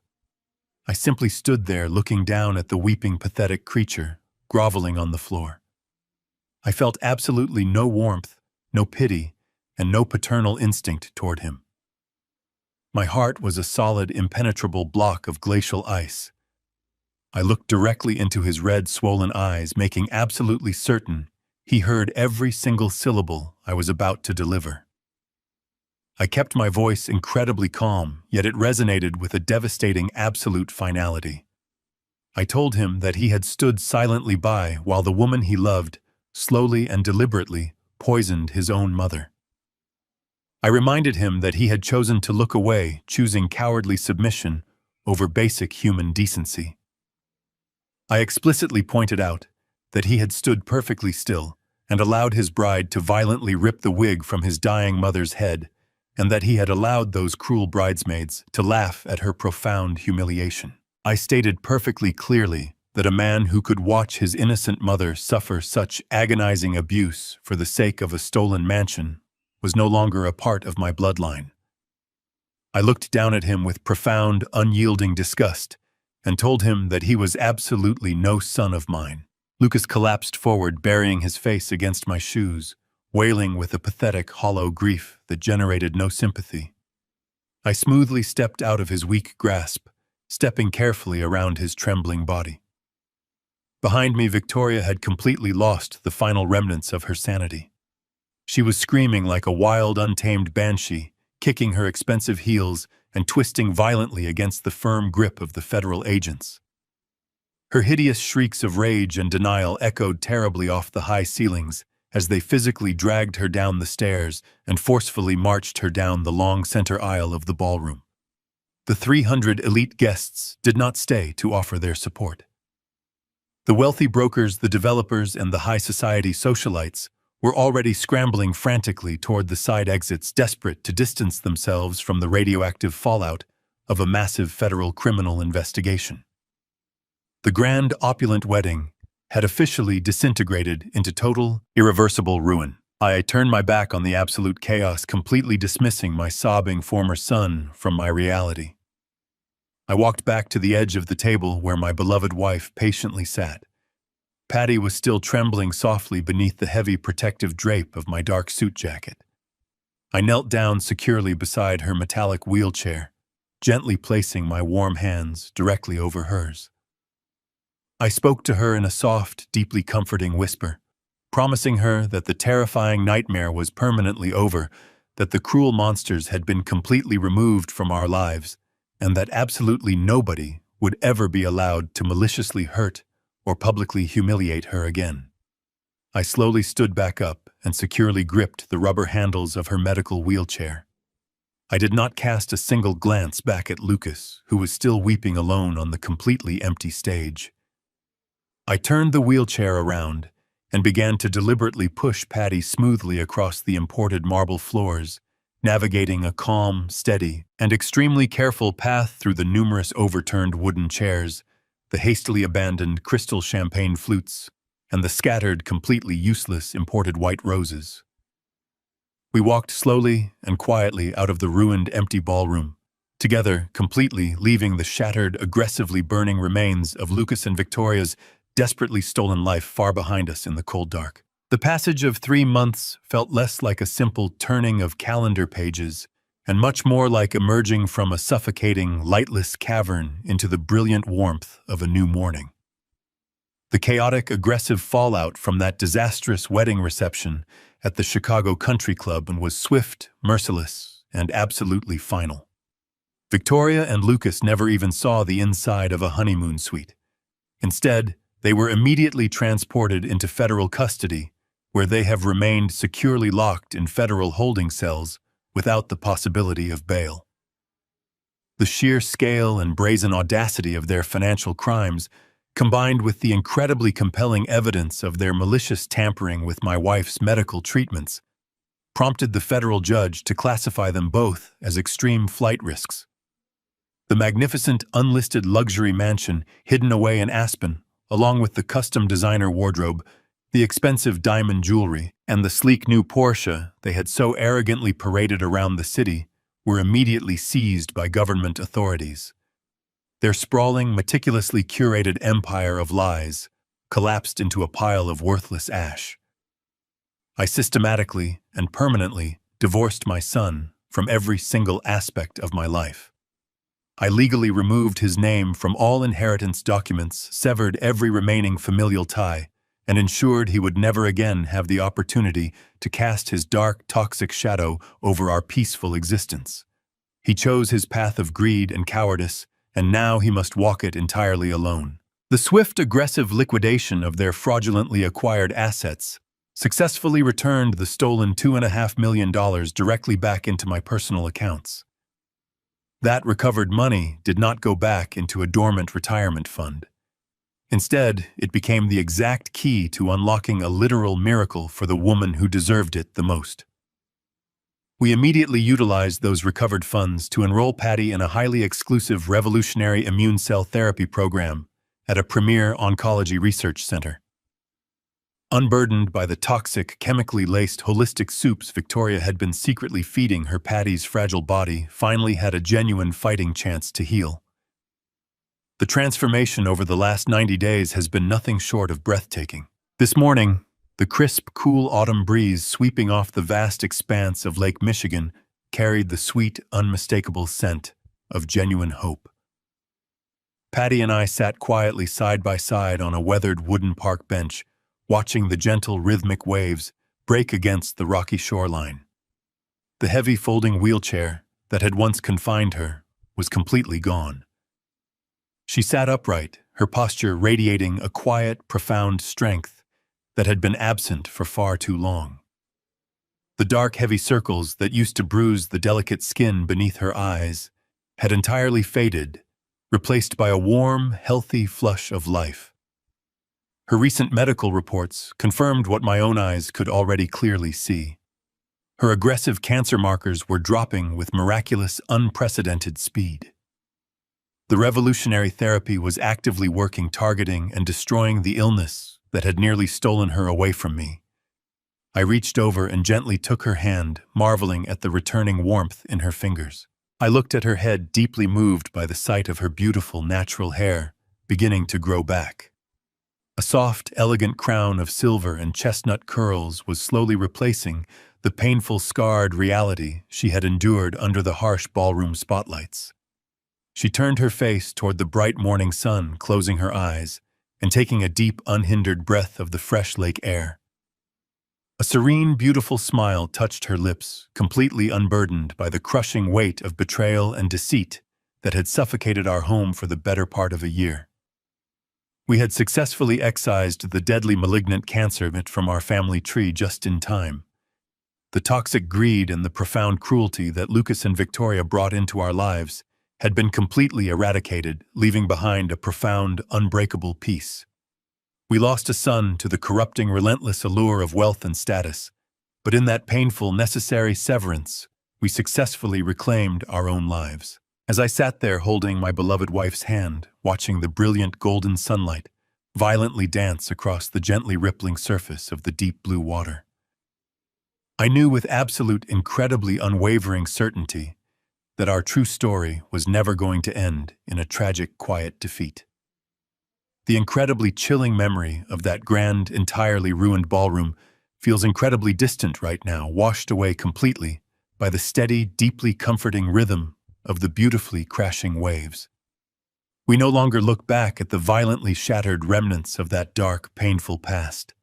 I simply stood there looking down at the weeping, pathetic creature, groveling on the floor. I felt absolutely no warmth, no pity, and no paternal instinct toward him. My heart was a solid, impenetrable block of glacial ice. I looked directly into his red, swollen eyes, making absolutely certain he heard every single syllable I was about to deliver. I kept my voice incredibly calm, yet it resonated with a devastating absolute finality. I told him that he had stood silently by while the woman he loved, slowly and deliberately, poisoned his own mother. I reminded him that he had chosen to look away, choosing cowardly submission over basic human decency. I explicitly pointed out that he had stood perfectly still and allowed his bride to violently rip the wig from his dying mother's head, and that he had allowed those cruel bridesmaids to laugh at her profound humiliation. I stated perfectly clearly that a man who could watch his innocent mother suffer such agonizing abuse for the sake of a stolen mansion was no longer a part of my bloodline. I looked down at him with profound, unyielding disgust and told him that he was absolutely no son of mine. Lucas collapsed forward, burying his face against my shoes, wailing with a pathetic, hollow grief that generated no sympathy. I smoothly stepped out of his weak grasp, stepping carefully around his trembling body. Behind me, Victoria had completely lost the final remnants of her sanity. She was screaming like a wild, untamed banshee, kicking her expensive heels and twisting violently against the firm grip of the federal agents. Her hideous shrieks of rage and denial echoed terribly off the high ceilings as they physically dragged her down the stairs and forcefully marched her down the long center aisle of the ballroom. The 300 elite guests did not stay to offer their support. The wealthy brokers, the developers, and the high society socialites were already scrambling frantically toward the side exits, desperate to distance themselves from the radioactive fallout of a massive federal criminal investigation. The grand, opulent wedding had officially disintegrated into total, irreversible ruin. I turned my back on the absolute chaos, completely dismissing my sobbing former son from my reality. I walked back to the edge of the table where my beloved wife patiently sat. Patty was still trembling softly beneath the heavy protective drape of my dark suit jacket. I knelt down securely beside her metallic wheelchair, gently placing my warm hands directly over hers. I spoke to her in a soft, deeply comforting whisper, promising her that the terrifying nightmare was permanently over, that the cruel monsters had been completely removed from our lives, and that absolutely nobody would ever be allowed to maliciously hurt or publicly humiliate her again. I slowly stood back up and securely gripped the rubber handles of her medical wheelchair. I did not cast a single glance back at Lucas, who was still weeping alone on the completely empty stage. I turned the wheelchair around and began to deliberately push Patty smoothly across the imported marble floors, navigating a calm, steady, and extremely careful path through the numerous overturned wooden chairs, the hastily abandoned crystal champagne flutes, and the scattered, completely useless imported white roses. We walked slowly and quietly out of the ruined, empty ballroom, together, completely leaving the shattered, aggressively burning remains of Lucas and Victoria's desperately stolen life far behind us in the cold dark. The passage of 3 months felt less like a simple turning of calendar pages and much more like emerging from a suffocating, lightless cavern into the brilliant warmth of a new morning. The chaotic, aggressive fallout from that disastrous wedding reception at the Chicago Country Club was swift, merciless, and absolutely final. Victoria and Lucas never even saw the inside of a honeymoon suite. Instead, they were immediately transported into federal custody, where they have remained securely locked in federal holding cells without the possibility of bail. The sheer scale and brazen audacity of their financial crimes, combined with the incredibly compelling evidence of their malicious tampering with my wife's medical treatments, prompted the federal judge to classify them both as extreme flight risks. The magnificent, unlisted luxury mansion hidden away in Aspen, along with the custom designer wardrobe, the expensive diamond jewelry, and the sleek new Porsche they had so arrogantly paraded around the city, were immediately seized by government authorities. Their sprawling, meticulously curated empire of lies collapsed into a pile of worthless ash. I systematically and permanently divorced my son from every single aspect of my life. I legally removed his name from all inheritance documents, severed every remaining familial tie, and ensured he would never again have the opportunity to cast his dark, toxic shadow over our peaceful existence. He chose his path of greed and cowardice, and now he must walk it entirely alone. The swift, aggressive liquidation of their fraudulently acquired assets successfully returned the stolen $2.5 million directly back into my personal accounts. That recovered money did not go back into a dormant retirement fund. Instead, it became the exact key to unlocking a literal miracle for the woman who deserved it the most. We immediately utilized those recovered funds to enroll Patty in a highly exclusive revolutionary immune cell therapy program at a premier oncology research center. Unburdened by the toxic, chemically laced holistic soups Victoria had been secretly feeding her Patty's fragile body finally had a genuine fighting chance to heal. The transformation over the last 90 days has been nothing short of breathtaking. This morning, the crisp, cool autumn breeze sweeping off the vast expanse of Lake Michigan carried the sweet, unmistakable scent of genuine hope. Patty and I sat quietly side by side on a weathered wooden park bench, watching the gentle, rhythmic waves break against the rocky shoreline. The heavy folding wheelchair that had once confined her was completely gone. She sat upright, her posture radiating a quiet, profound strength that had been absent for far too long. The dark, heavy circles that used to bruise the delicate skin beneath her eyes had entirely faded, replaced by a warm, healthy flush of life. Her recent medical reports confirmed what my own eyes could already clearly see. Her aggressive cancer markers were dropping with miraculous, unprecedented speed. The revolutionary therapy was actively working, targeting and destroying the illness that had nearly stolen her away from me. I reached over and gently took her hand, marveling at the returning warmth in her fingers. I looked at her head, deeply moved by the sight of her beautiful natural hair beginning to grow back. A soft, elegant crown of silver and chestnut curls was slowly replacing the painful, scarred reality she had endured under the harsh ballroom spotlights. She turned her face toward the bright morning sun, closing her eyes and taking a deep, unhindered breath of the fresh lake air. A serene, beautiful smile touched her lips, completely unburdened by the crushing weight of betrayal and deceit that had suffocated our home for the better part of a year. We had successfully excised the deadly malignant cancer from our family tree just in time. The toxic greed and the profound cruelty that Lucas and Victoria brought into our lives had been completely eradicated, leaving behind a profound, unbreakable peace. We lost a son to the corrupting, relentless allure of wealth and status, but in that painful, necessary severance, we successfully reclaimed our own lives. As I sat there holding my beloved wife's hand, watching the brilliant golden sunlight violently dance across the gently rippling surface of the deep blue water, I knew with absolute, incredibly unwavering certainty that our true story was never going to end in a tragic, quiet defeat. The incredibly chilling memory of that grand, entirely ruined ballroom feels incredibly distant right now, washed away completely by the steady, deeply comforting rhythm of the beautifully crashing waves. We no longer look back at the violently shattered remnants of that dark, painful past.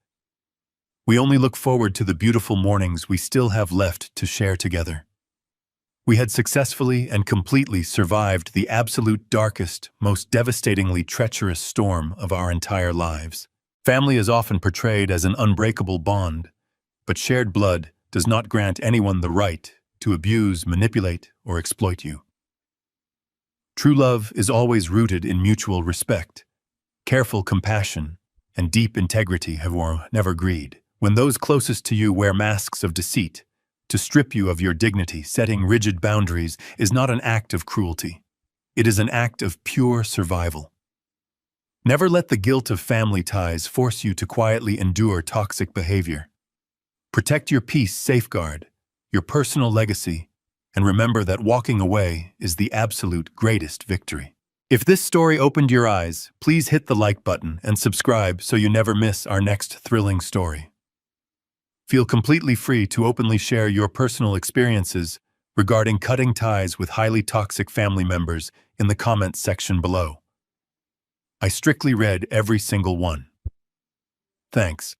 We only look forward to the beautiful mornings we still have left to share together. We had successfully and completely survived the absolute darkest, most devastatingly treacherous storm of our entire lives. Family is often portrayed as an unbreakable bond, but shared blood does not grant anyone the right to abuse, manipulate, or exploit you. True love is always rooted in mutual respect, careful compassion, and deep integrity have never greed. When those closest to you wear masks of deceit, to strip you of your dignity, setting rigid boundaries is not an act of cruelty. It is an act of pure survival. Never let the guilt of family ties force you to quietly endure toxic behavior. Protect your peace, safeguard your personal legacy, and remember that walking away is the absolute greatest victory. If this story opened your eyes, please hit the like button and subscribe so you never miss our next thrilling story. Feel completely free to openly share your personal experiences regarding cutting ties with highly toxic family members in the comments section below. I strictly read every single one. Thanks.